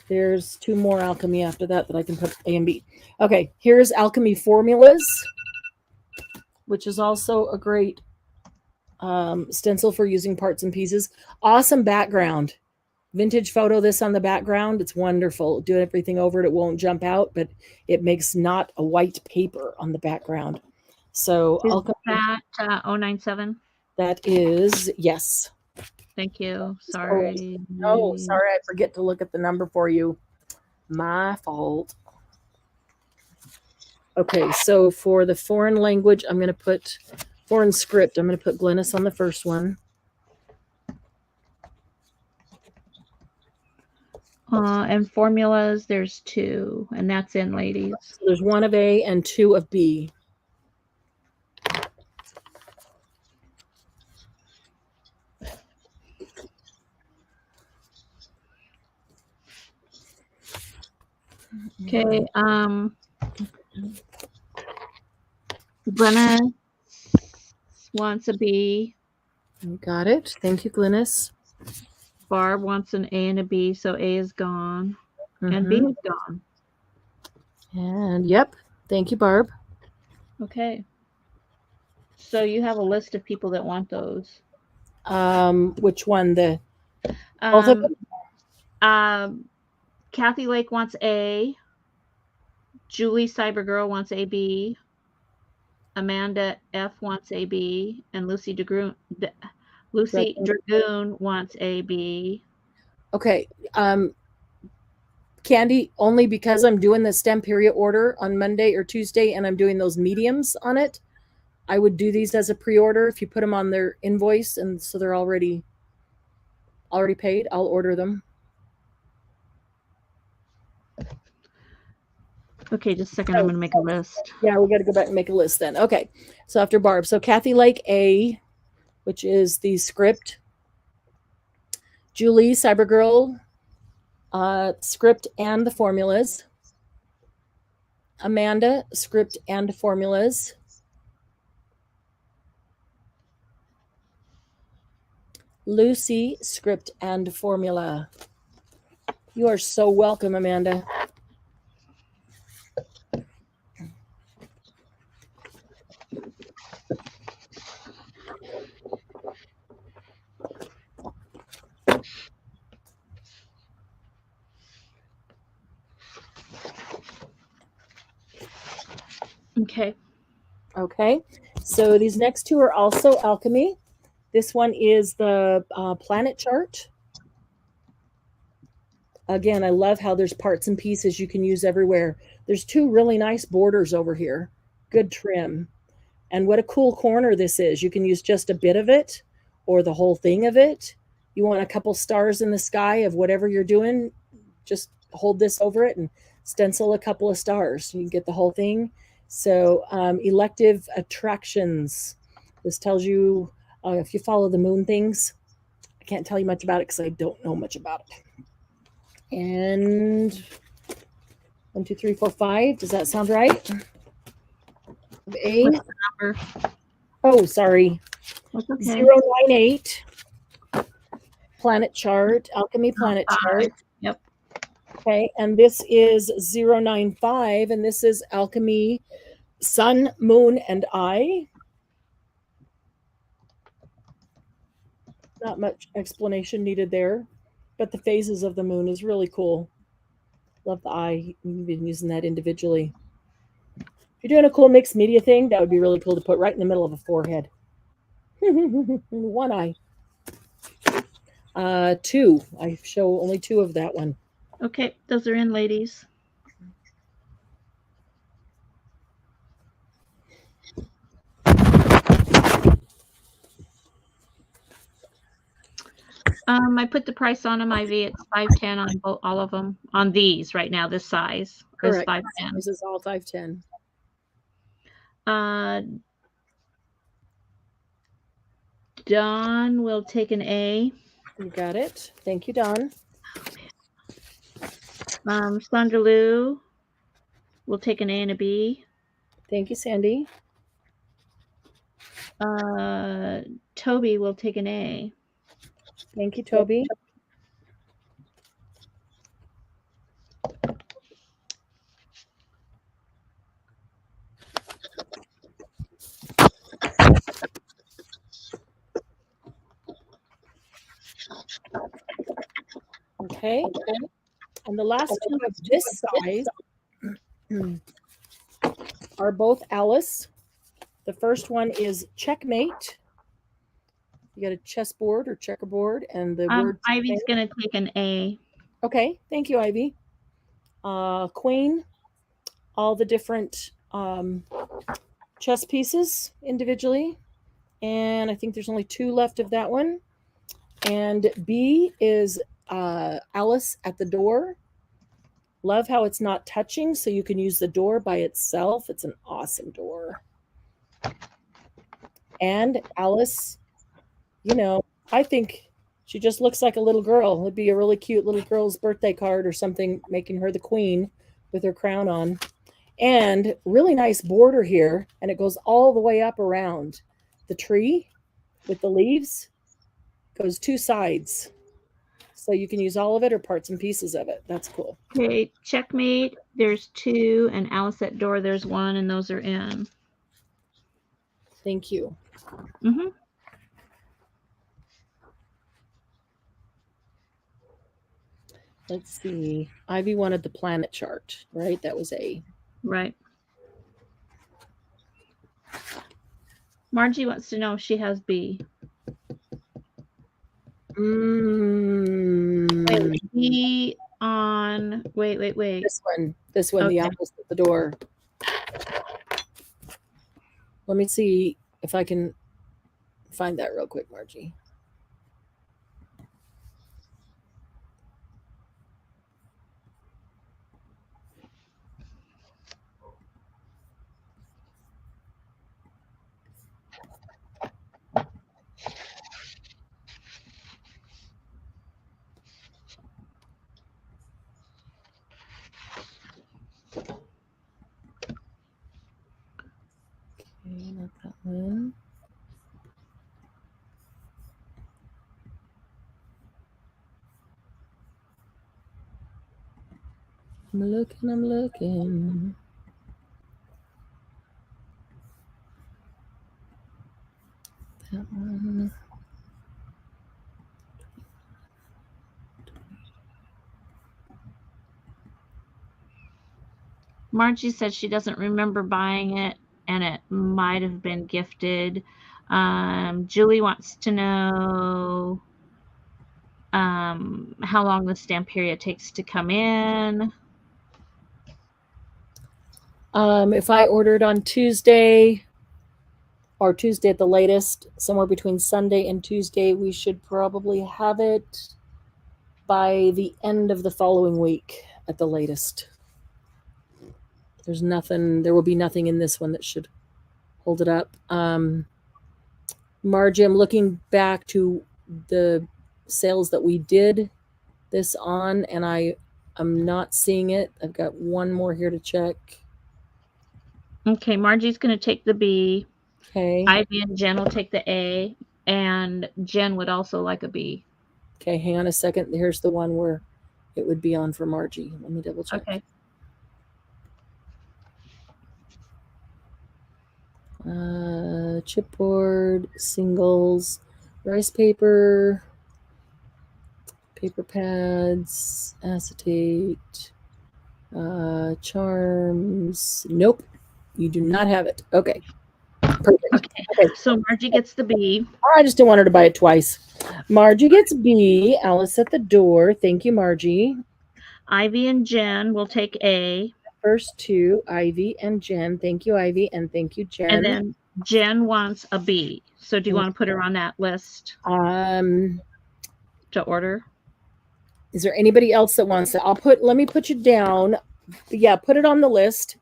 there's 2 more Alchemy after that I can put A and B. Okay, here's Alchemy Formulas, which is also a great stencil for using parts and pieces. Awesome background. Vintage photo this on the background. It's wonderful. Do everything over it. It won't jump out, but it makes not a white paper on the background. So Is that 097? That is, yes. Thank you. Sorry. Oh, sorry. I forget to look at the number for you. My fault. Okay, so for the foreign language, I'm going to put foreign script. I'm going to put Glynis on the first one. And formulas, there's 2, and that's in, ladies. So there's 1 of A and 2 of B. Okay. Glenna wants a B. Got it. Thank you, Glynis. Barb wants an A and a B, so A is gone. And B is gone. And yep. Thank you, Barb. Okay. So you have a list of people that want those. Which one? The both of them? Kathy Lake wants A. Julie Cybergirl wants a B. Amanda F wants a B, and Lucy Dragoon wants a B. Okay. Candy, only because I'm doing the Stamperia order on Monday or Tuesday, and I'm doing those mediums on it. I would do these as a pre-order if you put them on their invoice, and so they're already paid. I'll order them. Okay, just a second. I'm going to make a list. Yeah, we got to go back and make a list then. Okay, so after Barb, so Kathy Lake A, which is the script. Julie Cybergirl, script and the formulas. Amanda, script and formulas. Lucy, script and formula. You are so welcome, Amanda. Okay. Okay, so these next 2 are also alchemy. This one is the planet chart. Again, I love how there's parts and pieces you can use everywhere. There's 2 really nice borders over here. Good trim. And what a cool corner this is. You can use just a bit of it or the whole thing of it. You want a couple stars in the sky of whatever you're doing, just hold this over it and stencil a couple of stars. You can get the whole thing. So elective attractions. This tells you if you follow the moon things. I can't tell you much about it because I don't know much about it. And 1, 2, 3, 4, 5. Does that sound right? A. What's the number? Oh, sorry. That's okay. 098. Planet chart, alchemy planet chart. Yep. Okay, and this is 095, and this is alchemy sun, moon, and eye. Not much explanation needed there, but the phases of the moon is really cool. Love the eye. You've been using that individually. If you're doing a cool mixed media thing, that would be really cool to put right in the middle of a forehead. 1 eye. 2. I show only 2 of that one. Okay, those are in, ladies. I put the price on them, Ivy. It's $5.10 on all of them. On these right now, this size is $5.10. This is all 5.10. Dawn will take an A. You got it. Thank you, Dawn. Sandra Lou will take an A and a B. Thank you, Sandy. Toby will take an A. Thank you, Toby. Okay. And the last 2 of this size are both Alice. The first one is Checkmate. You got a chessboard or checkerboard, and the word. Ivy's going to take an A. Okay, thank you, Ivy. Queen, all the different chess pieces individually. And I think there's only 2 left of that one. And B is Alice at the door. Love how it's not touching, so you can use the door by itself. It's an awesome door. And Alice, you know, I think she just looks like a little girl. It'd be a really cute little girl's birthday card or something, making her the queen with her crown on. And really nice border here, and it goes all the way up around the tree with the leaves. Goes 2 sides. So you can use all of it or parts and pieces of it. That's cool. Okay, checkmate. There's 2, and Alice at door, there's 1, and those are in. Thank you. Mm-hmm. Let's see. Ivy wanted the planet chart, right? That was A. Right. Margie wants to know if she has B. Wait, B on. Wait. This one, Okay. the opposite of the door. Let me see if I can find that real quick, Margie. Okay, not that one. I'm looking. That one. Margie said she doesn't remember buying it, and it might have been gifted. Julie wants to know how long the Stamperia takes to come in. If I ordered on Tuesday or Tuesday at the latest, somewhere between Sunday and Tuesday, we should probably have it by the end of the following week at the latest. There will be nothing in this one that should hold it up. Margie, I'm looking back to the sales that we did this on, and I'm not seeing it. I've got one more here to check. Okay, Margie's going to take the B. Okay. Ivy and Jen will take the A, and Jen would also like a B. Okay, hang on a second. Here's the one where it would be on for Margie. Let me double check. Okay. Chipboard, singles, rice paper, paper pads, acetate, charms. Nope, you do not have it. Okay, perfect. Okay. So Margie gets the B. I just didn't want her to buy it twice. Margie gets B. Alice at the door. Thank you, Margie. Ivy and Jen will take A. First 2, Ivy and Jen. Thank you, Ivy, and thank you, Jen. And then Jen wants a B. So do you want to put her on that list to order? Is there anybody else that wants it? Let me put you down. Yeah, put it on the list.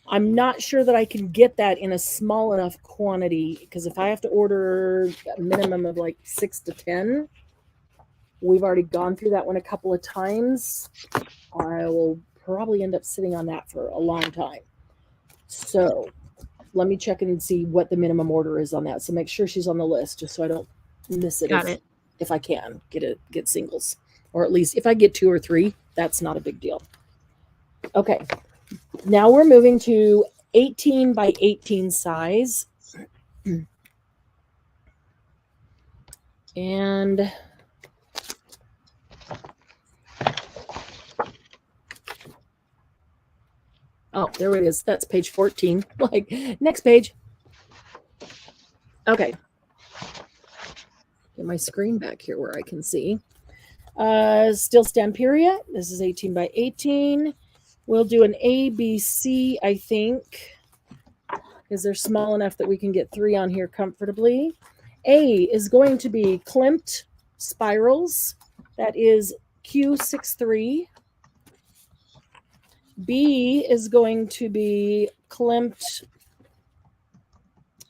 I'm not sure that I can get that in a small enough quantity, because if I have to order a minimum of like 6 to 10, we've already gone through that one a couple of times. I will probably end up sitting on that for a long time. So let me check and see what the minimum order is on that. So make sure she's on the list, just so I don't miss it. Got it. If I can get singles, or at least if I get 2 or 3, that's not a big deal. Okay. Now we're moving to 18 by 18 size. And oh, there it is. That's page 14. Like, next page. Okay. Get my screen back here where I can see. Still Stamperia. This is 18 by 18. We'll do an A, B, C, I think, because they're small enough that we can get 3 on here comfortably. A is going to be Klimt Spirals. That is Q63. B is going to be Klimt,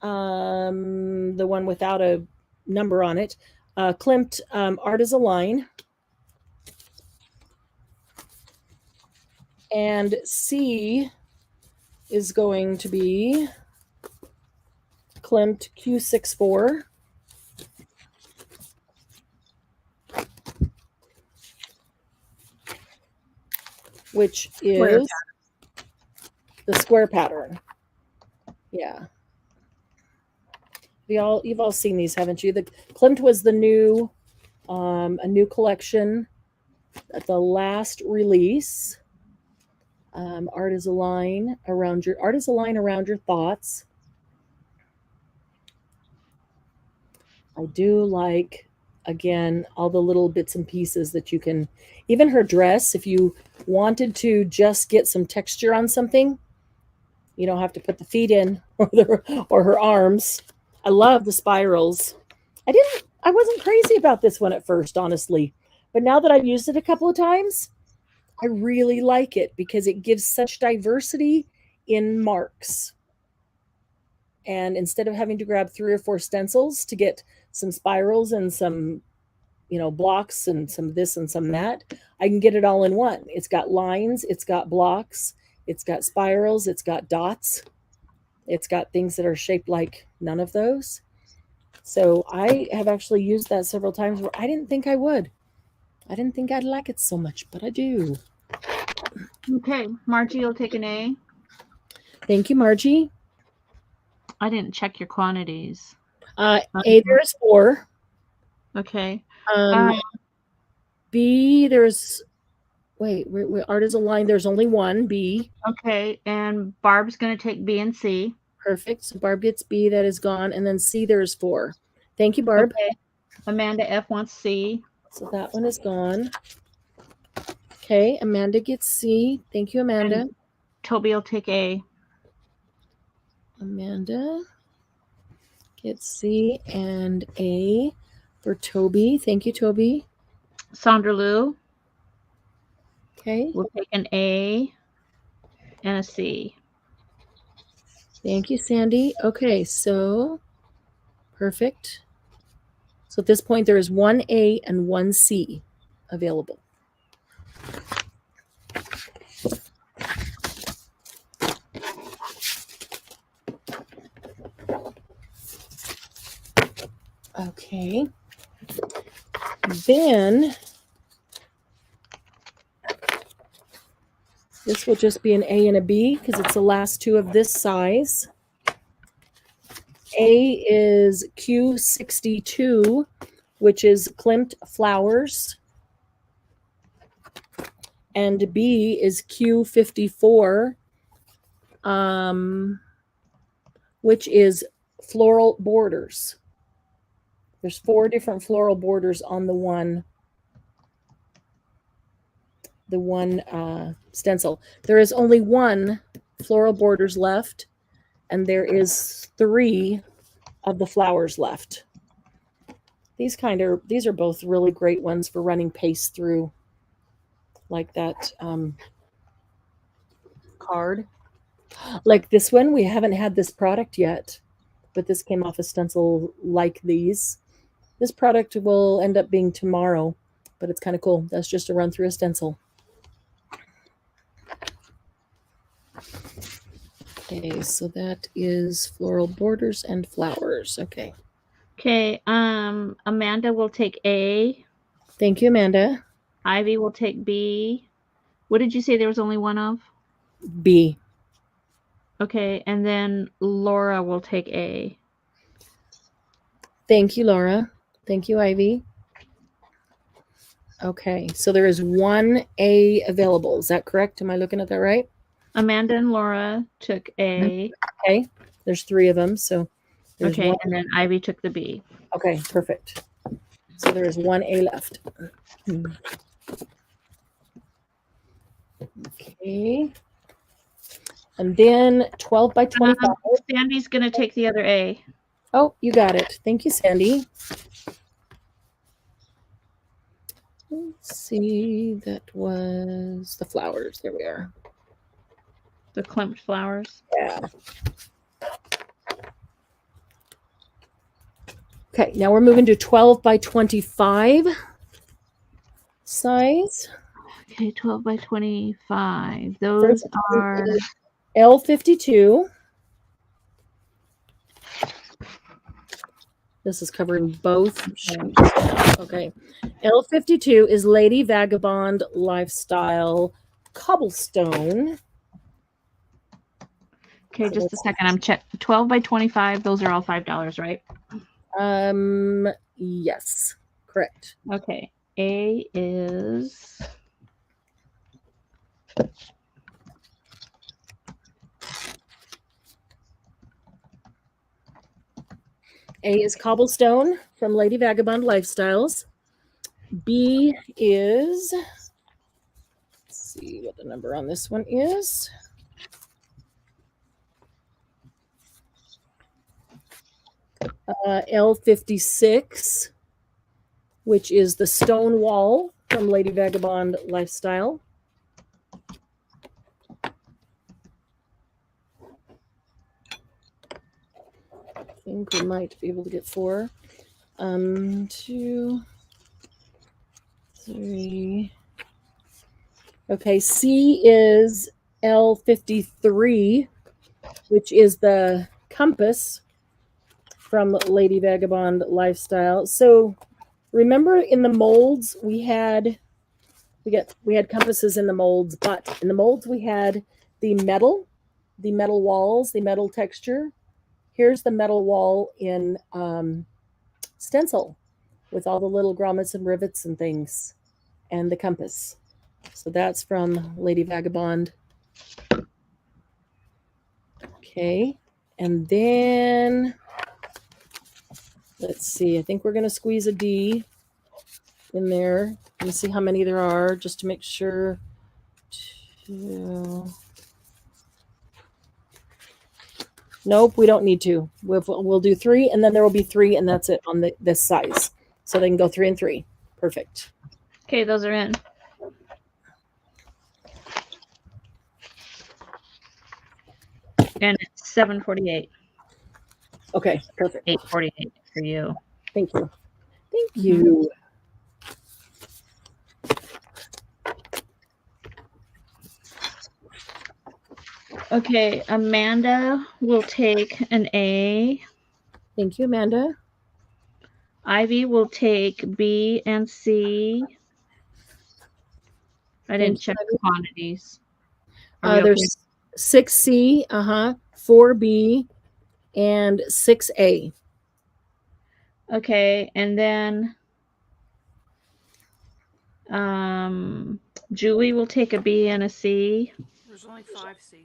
the one without a number on it. Klimt Art is a Line. And C is going to be Klimt Q64. Which is the square pattern. Yeah. You've all seen these, haven't you? The Klimt was the new, a new collection at the last release. Art is a line around your thoughts. I do like, again, all the little bits and pieces that you can, even her dress, if you wanted to just get some texture on something, you don't have to put the feet in or her arms. I love the spirals. I wasn't crazy about this one at first, honestly, but now that I've used it a couple of times, I really like it because it gives such diversity in marks. And instead of having to grab 3 or 4 stencils to get some spirals and some, blocks and some this and some that, I can get it all in one. It's got lines, it's got blocks, it's got spirals, it's got dots, it's got things that are shaped like none of those. So I have actually used that several times where I didn't think I would. I didn't think I'd like it so much, but I do. Okay, Margie will take an A. Thank you, Margie. I didn't check your quantities. A, there's 4. Okay. B, there's, wait, Art is a Line. There's only 1, B. Okay, and Barb's going to take B and C. Perfect. So Barb gets B, that is gone. And then C, there's 4. Thank you, Barb. Okay. Amanda F wants C. So that one is gone. Okay, Amanda gets C. Thank you, Amanda. And Toby will take A. Amanda gets C and A for Toby. Thank you, Toby. Sandra Lou Okay. will take an A and a C. Thank you, Sandy. Okay, so perfect. So at this point, there is 1 A and 1 C available. Okay. Then this will just be an A and a B because it's the last 2 of this size. A is Q62, which is Klimt Flowers. And B is Q54, which is Floral Borders. There's 4 different floral borders on the one stencil. There is only 1 floral borders left, and there is 3 of the flowers left. These are both really great ones for running paste through, like that card. Like this one, we haven't had this product yet, but this came off a stencil like these. This product will end up being tomorrow, but it's kind of cool. That's just a run through a stencil. Okay, so that is floral borders and flowers. Okay. Okay, Amanda will take A. Thank you, Amanda. Ivy will take B. What did you say there was only 1 of? B. Okay, and then Laura will take A. Thank you, Laura. Thank you, Ivy. Okay, so there is 1 A available. Is that correct? Am I looking at that right? Amanda and Laura took A. Okay, there's 3 of them. So there's Okay, 1. and then Ivy took the B. Okay, perfect. So there is 1 A left. Okay. And then 12 by 25. Sandy's going to take the other A. Oh, you got it. Thank you, Sandy. Let's see. That was the flowers. There we are. The clumped flowers. Yeah. Okay, now we're moving to 12 by 25 size. Okay, 12 by 25. Those are L52. This is covering both sheets. Okay. L52 is Lady Vagabond Lifestyle Cobblestone. okay. Just a second. I'm checking. 12 by 25. Those are all $5, right? Yes, correct. Okay. A is A is Cobblestone from Lady Vagabond Lifestyles. B is, let's see what the number on this one is. L56, which is the Stone Wall from Lady Vagabond Lifestyle. I think we might be able to get 4. 2, 3. Okay, C is L53, which is the compass from Lady Vagabond Lifestyle. So remember in the molds we had compasses in the molds, but in the molds we had the metal walls, the metal texture. Here's the metal wall in stencil with all the little grommets and rivets and things and the compass. So that's from Lady Vagabond. Okay. And then let's see. I think we're going to squeeze a D in there. Let me see how many there are just to make sure. 2. Nope, we don't need to. We'll do 3, and then there will be 3, and that's it on this size. So they can go 3 and 3. Perfect. okay. Those are in. And it's 748. Okay, perfect. 848 for you. Thank you. Thank you. Okay, Amanda will take an A. Thank you, Amanda. Ivy will take B and C. I didn't check the quantities. There's 6C, 4B, and 6A. Okay, and then Julie will take a B and a C. There's only 5C.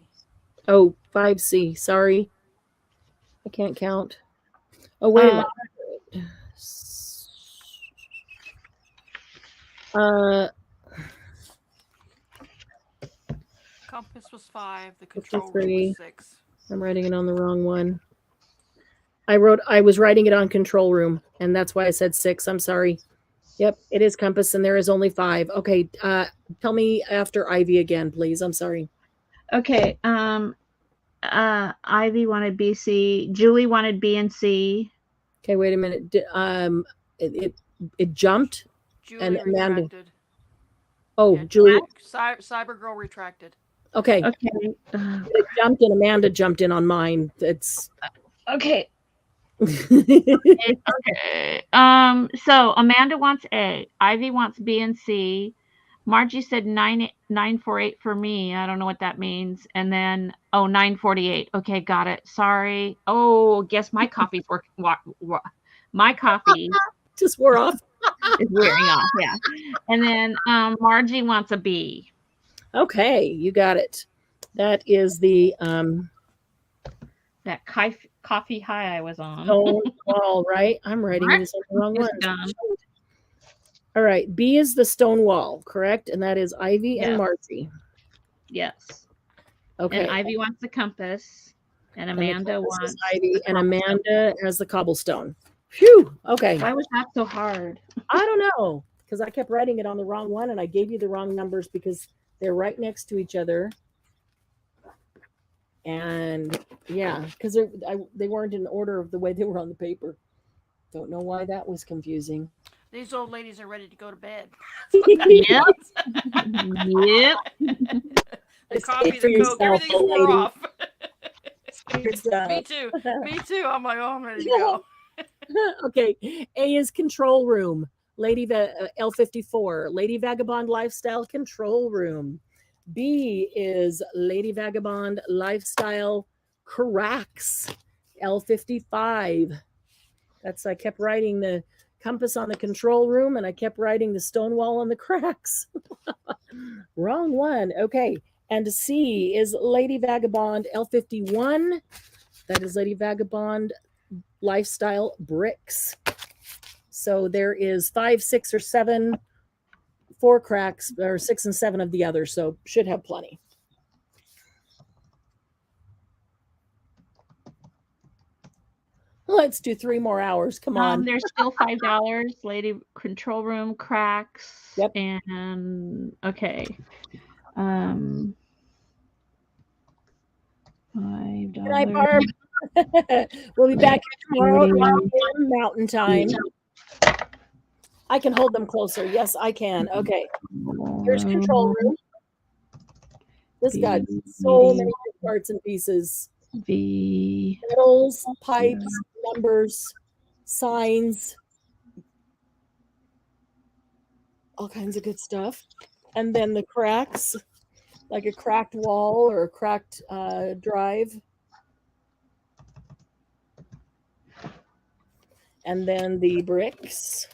Oh, 5C. Sorry. I can't count. Oh, wait a minute. Compass was 5. The control 3. room was 6. I'm writing it on the wrong one. I was writing it on control room, and that's why I said 6. I'm sorry. Yep, it is compass, and there is only 5. Okay, tell me after Ivy again, please. I'm sorry. Okay, Ivy wanted B, C. Julie wanted B and C. Okay, wait a minute. It jumped. Julie And Amanda. retracted. Oh, Yeah, Julie. Cybergirl retracted. Okay. Okay. It jumped in. Amanda jumped in on mine. It's Okay. Okay. So Amanda wants A. Ivy wants B and C. Margie said 948 for me. I don't know what that means. And then 948. Okay, got it. Sorry. Oh, guess my coffee's working. My coffee just wore off. is wearing off. Yeah. And then Margie wants a B. Okay, you got it. That is the that coffee high I was on. Stone Wall, right? I'm writing this on the wrong one. All right, B is the Stone Wall, correct? And that is Ivy and Margie. Yes. Okay. And Ivy wants the compass. And And the Amanda compass is wants Ivy, the and cobblestone. Amanda has the cobblestone. Phew. Okay. Why was that so hard? I don't know, because I kept writing it on the wrong one, and I gave you the wrong numbers because they're right next to each other. And yeah, because they weren't in order of the way they were on the paper. Don't know why that was confusing. These old ladies are ready to go to bed. Yep. Yep. The Just coffee, speak for the Coke, yourself, everything's old wore lady. off. Me too. Me too. I'm like, oh, I'm ready to go. Okay. A is control room. L54, Lady Vagabond Lifestyle Control Room. B is Lady Vagabond Lifestyle Cracks, L55. I kept writing the compass on the control room, and I kept writing the stone wall on the cracks. Wrong one. Okay. And C is Lady Vagabond L51. That is Lady Vagabond Lifestyle Bricks. So there is 5, 6, or 7, 4 cracks, or 6 and 7 of the other. So should have plenty. Let's do 3 more hours. Come on. There's still $5. Lady Control Room cracks. Yep. And okay. $5. Good night, Barb. We'll be back here tomorrow at 9 a.m. Mountain Time. I can hold them closer. Yes, I can. Okay. Here's control room. This got so many parts and pieces. Metals, pipes, numbers, signs, all kinds of good stuff. And then the cracks, like a cracked wall or a cracked drive. And then the bricks.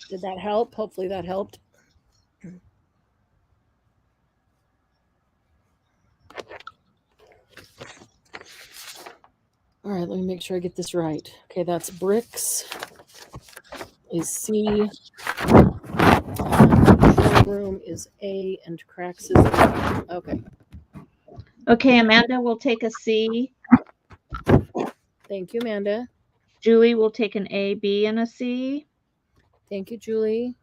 Did that help? Hopefully that helped. All right, let me make sure I get this right. Okay, that's bricks. Is C. Control room is A, and cracks is A. Okay. Okay, Amanda will take a C. Thank you, Amanda. Julie will take an A, B, and a C. Thank you, Julie.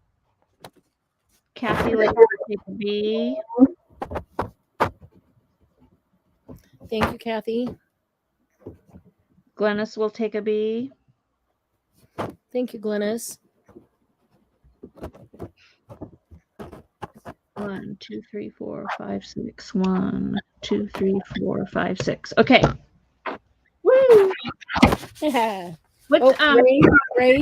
Kathy will take a B. Thank you, Kathy. Glennis will take a B. Thank you, Glennis. 1, 2, 3, 4, 5, 6. 1, 2, 3, 4, 5, 6. Okay. Woo! What's Ray Ray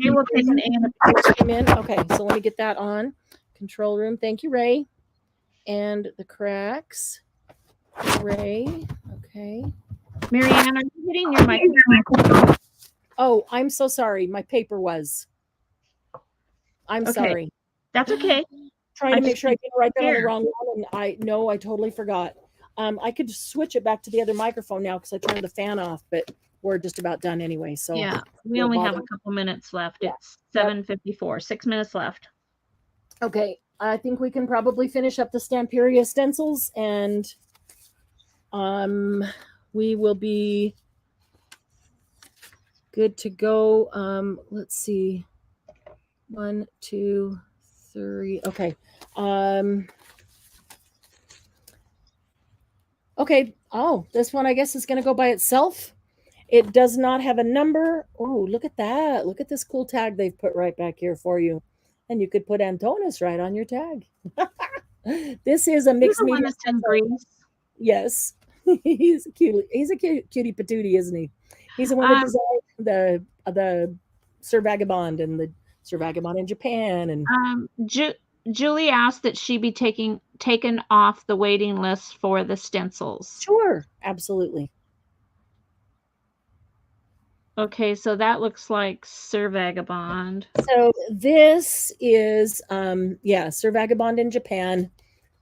will take an A and a B. came in. Okay, so let me get that on. Control room. Thank you, Ray. And the cracks. Ray. Okay. Marianne, are you hitting your microphone? Oh, I'm so sorry. My paper was. I'm sorry. That's okay. Trying to make sure I didn't write that on the wrong one, and I totally forgot. I could switch it back to the other microphone now because I turned the fan off, but we're just about done anyway. So yeah, we only have a couple minutes left. Yeah. It's 7:54. 6 minutes left. Okay, I think we can probably finish up the Stamperia stencils, and we will be good to go. Let's see. 1, 2, 3. Okay. Okay. Oh, this one I guess is going to go by itself. It does not have a number. Oh, look at that. Look at this cool tag they've put right back here for you. And you could put Antonis right on your tag. This is a mixed media. Yes. He's a cutie. He's a cutie patootie, isn't he? He's the one that designed the Sir Vagabond and the Sir Vagabond in Japan. And Julie asked that she be taken off the waiting list for the stencils. Sure, absolutely. Okay, so that looks like Sir Vagabond. So this is Sir Vagabond in Japan.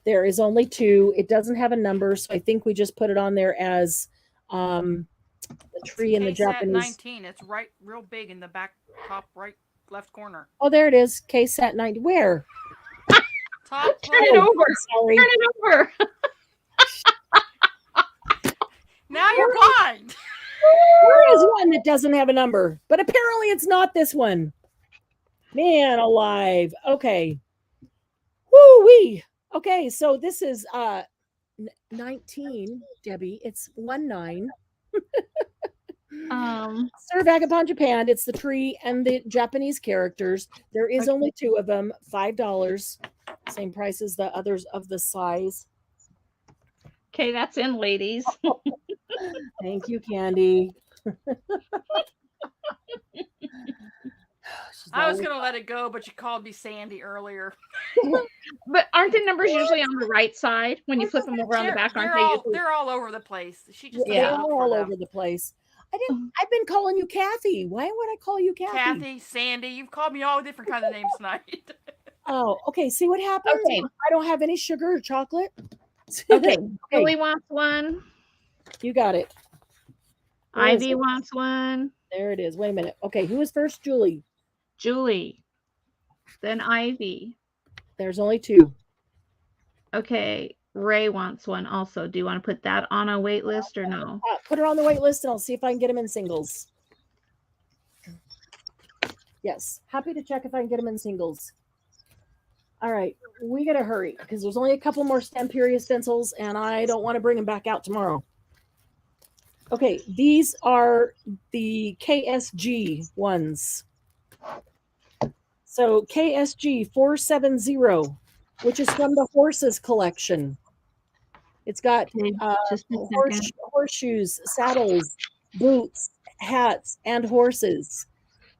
There is only 2. It doesn't have a number, so I think we just put it on there as The tree in the K-Set Japanese. 19. It's right real big in the back top right left corner. Oh, there it is. KSAT 90. Where? Top Turn it left. over. Sorry. Turn it over. Now you're blind. There is one that doesn't have a number, but apparently it's not this one. Man alive. Okay. Woo-wee. Okay, so this is 19, Debbie. It's 19. Sir Vagabond Japan. It's the tree and the Japanese characters. There is only 2 of them, $5. Same price as the others of the size. Okay, that's in, ladies. Thank you, Candy. I was gonna let it go, but you called me Sandy earlier. But aren't the numbers usually on the right side when you flip them over on the back? Aren't they usually? They're all over the place. She just They're doesn't look for all them. over the place. I've been calling you Kathy. Why would I call you Kathy? Kathy, Sandy, you've called me all different kinds of names tonight. Oh, okay. See what happens? Okay. I don't have any sugar or chocolate. Okay. Julie wants one. You got it. Where is Ivy it? wants one. There it is. Wait a minute. Okay, who is first? Julie. Julie. Then Ivy. There's only 2. Okay. Ray wants one also. Do you want to put that on a wait list or no? Put her on the wait list and I'll see if I can get them in singles. Yes. Happy to check if I can get them in singles. All right. We got to hurry because there's only a couple more Stamperia stencils and I don't want to bring them back out tomorrow. Okay. These are the KSG ones. So KSG 470, which is from the horses collection. It's got Just a second. horseshoes, saddles, boots, hats, and horses.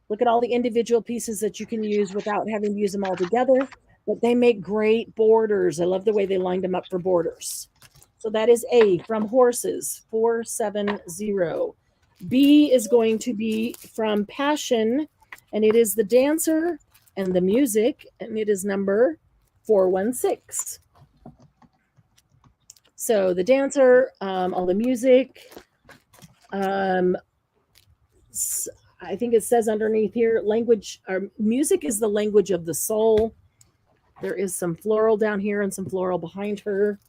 Look at all the individual pieces that you can use without having to use them all together. But they make great borders. I love the way they lined them up for borders. So that is A from horses, 470. B is going to be from Passion, and it is the dancer and the music, and it is number 416. So the dancer, all the music. I think it says underneath here, language or music is the language of the soul. There is some floral down here and some floral behind her.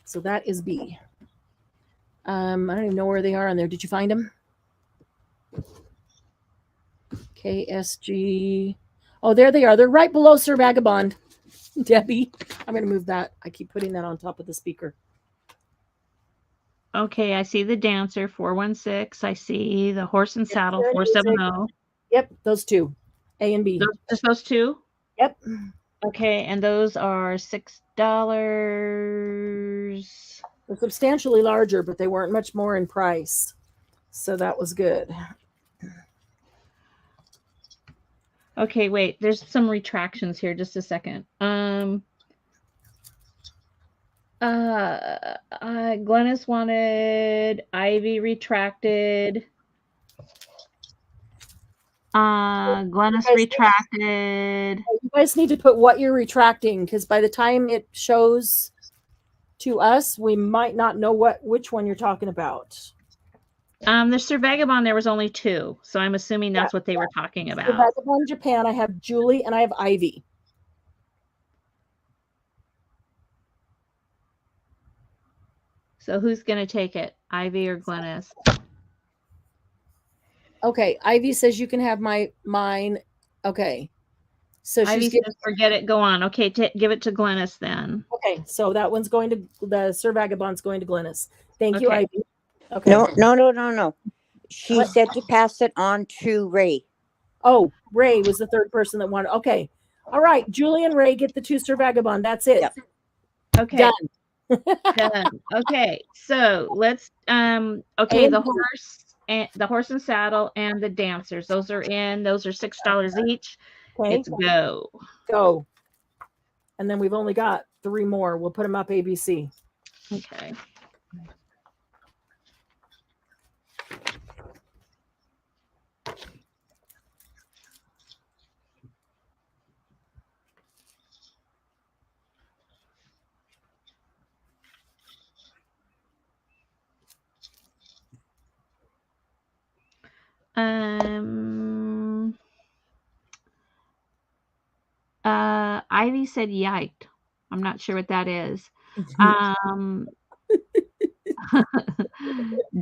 So that is B. I don't even know where they are on there. Did you find them? KSG. Oh, there they are. They're right below Sir Vagabond. Debbie, I'm going to move that. I keep putting that on top of the speaker. Okay, I see the dancer 416. I see the horse and saddle 470. Yep, those 2, A and B. Just those 2? Yep. Okay, and those are $6. They're substantially larger, but they weren't much more in price. So that was good. Okay, wait. There's some retractions here. Just a second. Glennis wanted Ivy retracted. Glennis retracted. You guys need to put what you're retracting because by the time it shows to us, we might not know which one you're talking about. The Sir Vagabond, there was only 2, so I'm assuming that's what they were talking about. Sir Vagabond Japan, I have Julie and I have Ivy. So who's going to take it, Ivy or Glennis? Okay, Ivy says you can have mine. Okay, so Ivy she's says, forget it, go on. Okay, give it to Glennis then. okay. So that one's going to the Sir Vagabond's going to Glennis. Thank you, Okay. Ivy. Okay. No. She said to pass it on to Ray. Oh, Ray was the third person that wanted. Okay, all right. Julie and Ray get the 2 Sir Vagabond. That's it. Yep. Okay. Done. Done. Okay, so let's okay, the horse and saddle and the dancers, those are in. Those are $6 each. Okay. It's go. Go. And then we've only got 3 more. We'll put them up ABC. Okay. Ivy said yiked. I'm not sure what that is.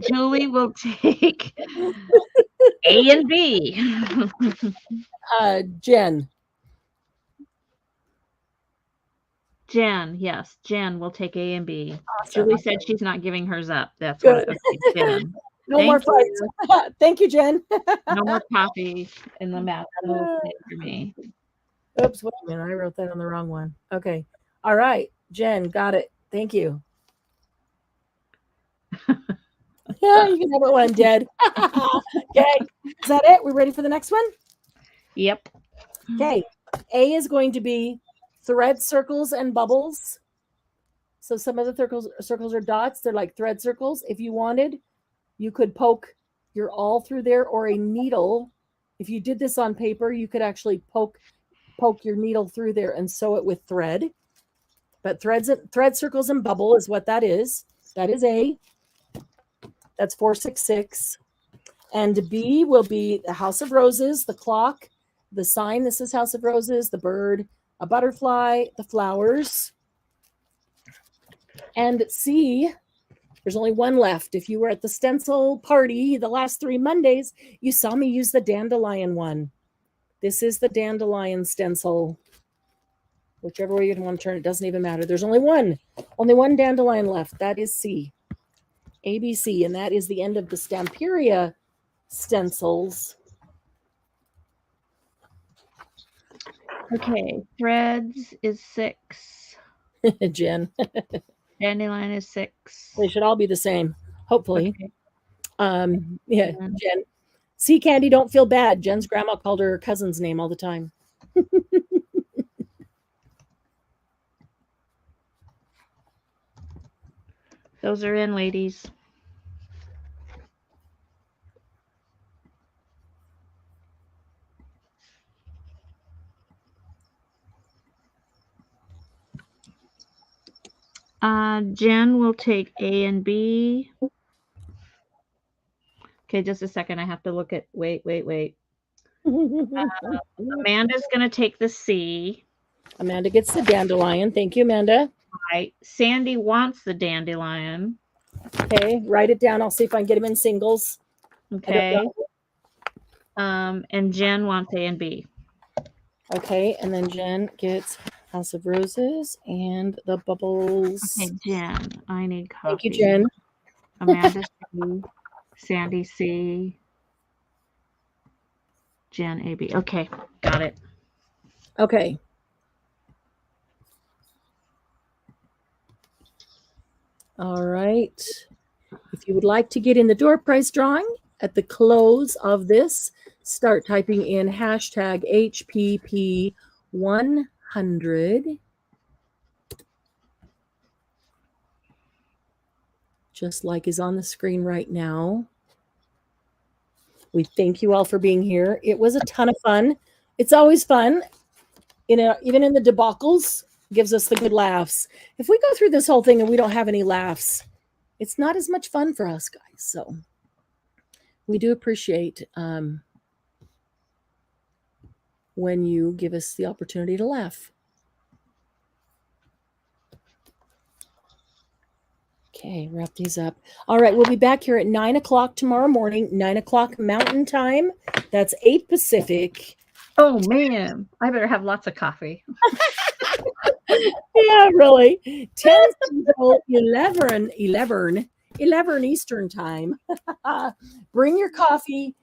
Julie will take A and B. Jen. Jen, yes. Jen will take A and B. Awesome. Julie said she's not giving hers up. That's Good. what Jen. No more fights. Thank you, Jen. No more coffee in the mouth for me. Oops, wait a minute. I wrote that on the wrong one. Okay. All right. Jen, got it. Thank you. Yeah, you can have it when I'm dead. Okay. Is that it? We're ready for the next one? Yep. Okay. A is going to be thread circles and bubbles. So some of the circles are dots. They're like thread circles. If you wanted, you could poke your awl through there, or a needle. If you did this on paper, you could actually poke your needle through there and sew it with thread. But thread circles and bubble is what that is. That is A. That's 466. And B will be the House of Roses, the clock, the sign. This is House of Roses, the bird, a butterfly, the flowers. And C, there's only one left. If you were at the stencil party the last 3 Mondays, you saw me use the dandelion one. This is the dandelion stencil. Whichever way you want to turn it, doesn't even matter. There's only one dandelion left. That is C. ABC, and that is the end of the Stamperia stencils. Okay, threads is 6. Jen. Dandelion is 6. They should all be the same, hopefully. Okay. Yeah, Jen. Sea candy, don't feel bad. Jen's grandma called her cousin's name all the time. Those are in, ladies. Jen will take A and B. Okay, just a second. I have to look at. Wait. Amanda's going to take the C. Amanda gets the dandelion. Thank you, Amanda. Right. Sandy wants the dandelion. Okay, write it down. I'll see if I can get them in singles. Okay. And Jen wants A and B. Okay, and then Jen gets House of Roses and the bubbles. Okay, Jen, I need coffee. Thank you, Jen. Amanda C. Sandy C. Jen A B. Okay, got it. Okay. All right. If you would like to get in the door prize drawing at the close of this, start typing in hashtag HPP100. Just like is on the screen right now. We thank you all for being here. It was a ton of fun. It's always fun. Even in the debacles, gives us the good laughs. If we go through this whole thing and we don't have any laughs, it's not as much fun for us guys. So we do appreciate when you give us the opportunity to laugh. Okay, wrap these up. All right, we'll be back here at 9 o'clock tomorrow morning, 9 o'clock Mountain Time. That's 8 Pacific. Oh, man. I better have lots of coffee. Yeah, really. 10 Central, 11 Eastern Time. Bring your coffee.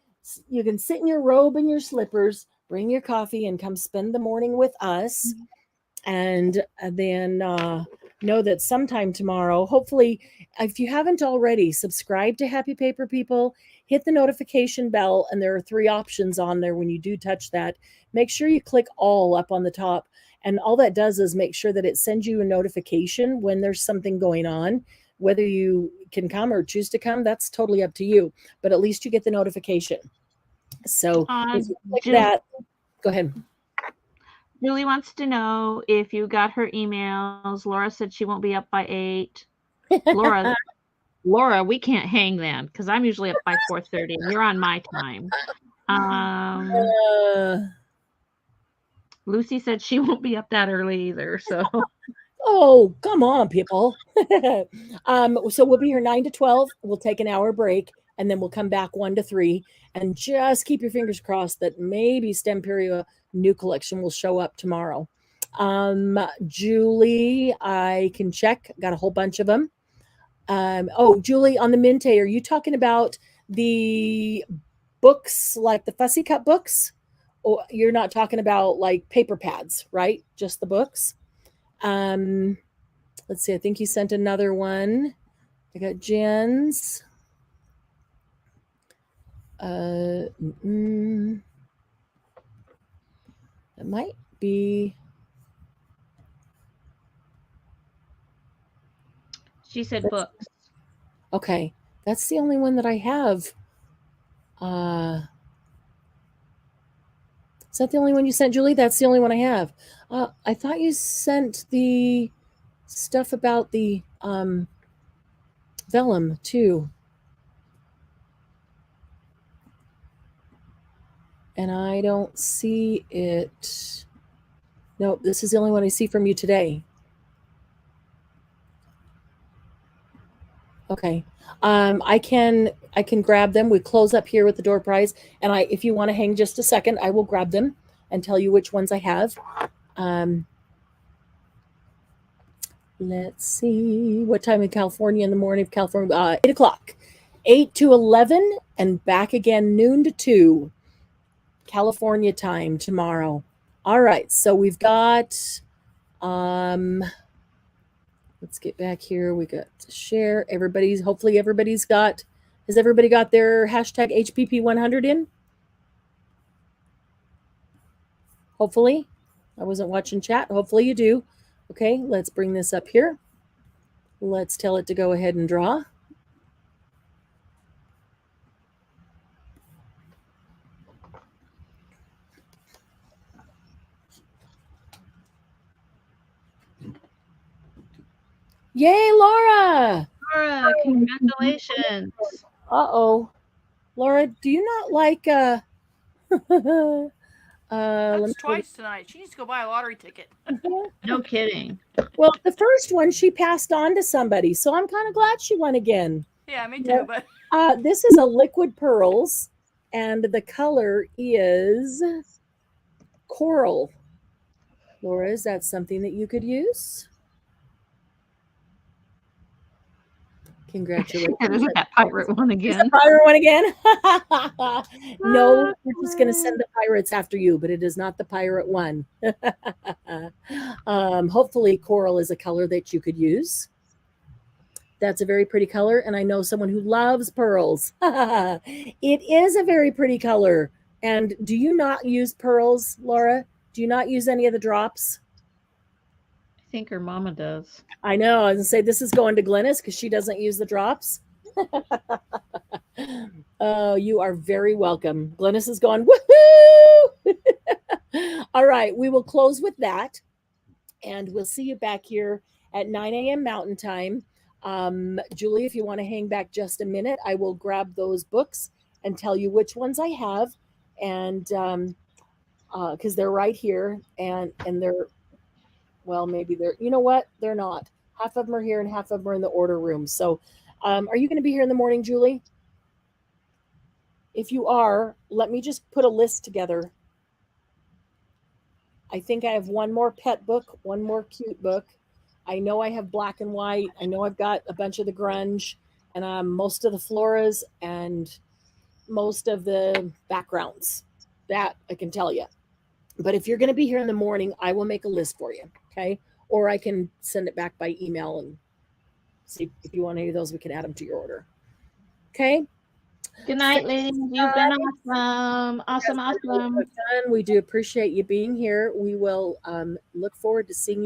You can sit in your robe and your slippers. Bring your coffee and come spend the morning with us. And then know that sometime tomorrow, hopefully, if you haven't already, subscribe to Happy Paper People, hit the notification bell, and there are 3 options on there when you do touch that. Make sure you click all up on the top. And all that does is make sure that it sends you a notification when there's something going on. Whether you can come or choose to come, that's totally up to you. But at least you get the notification. So if you click that, go ahead. Julie wants to know if you got her emails. Laura said she won't be up by 8. Laura, we can't hang then because I'm usually up by 4:30 and you're on my time. Lucy said she won't be up that early either. So, oh, come on, people. So we'll be here 9 to 12. We'll take an hour break and then we'll come back 1 to 3. And just keep your fingers crossed that maybe Stamperia new collection will show up tomorrow. Julie, I can check. Got a whole bunch of them. Oh, Julie, on the Minte, are you talking about the books, like the fussy cut books? Or you're not talking about like paper pads, right? Just the books. Let's see. I think you sent another one. I got Jen's. It might be. she said books. Okay, that's the only one that I have. Is that the only one you sent, Julie? That's the only one I have. I thought you sent the stuff about the vellum too. And I don't see it. No, this is the only one I see from you today. Okay. I can grab them. We close up here with the door prize. And if you want to hang just a second, I will grab them and tell you which ones I have. Let's see. What time in California in the morning? California, 8 o'clock. 8 to 11 and back again noon to 2. California time tomorrow. All right. So we've got, let's get back here. We got to share. Hopefully everybody's got, has everybody got their hashtag HPP100 in? Hopefully. I wasn't watching chat. Hopefully you do. Okay, let's bring this up here. Let's tell it to go ahead and draw. Yay, Laura! Laura, congratulations. Uh-oh. Laura, do you not like That's let me twice tonight. She needs to go buy a lottery ticket. No kidding. Well, the first one she passed on to somebody, so I'm kind of glad she won again. Yeah, me too. But This is a liquid pearls, and the color is coral. Laura, is that something that you could use? Congratulations. There's that pirate one again. Pirate one again? No, we're just going to send the pirates after you, but it is not the pirate one. Hopefully coral is a color that you could use. That's a very pretty color, and I know someone who loves pearls. It is a very pretty color. And do you not use pearls, Laura? Do you not use any of the drops? I think her mama does. I know. I was going to say this is going to Glennis because she doesn't use the drops. Oh, you are very welcome. Glennis is going, woohoo! All right. We will close with that. And we'll see you back here at 9 a.m. Mountain Time. Julie, if you want to hang back just a minute, I will grab those books and tell you which ones I have. And because they're right here and they're, well, maybe they're, you know what? They're not. Half of them are here and half of them are in the order room. So are you going to be here in the morning, Julie? If you are, let me just put a list together. I think I have one more pet book, one more cute book. I know I have black and white. I know I've got a bunch of the grunge and most of the floras and most of the backgrounds. That I can tell you. But if you're going to be here in the morning, I will make a list for you. Okay. Or I can send it back by email and see if you want any of those, we can add them to your order. Okay. Good night, ladies. You've been awesome. Awesome. We do appreciate you being here. We will look forward to seeing you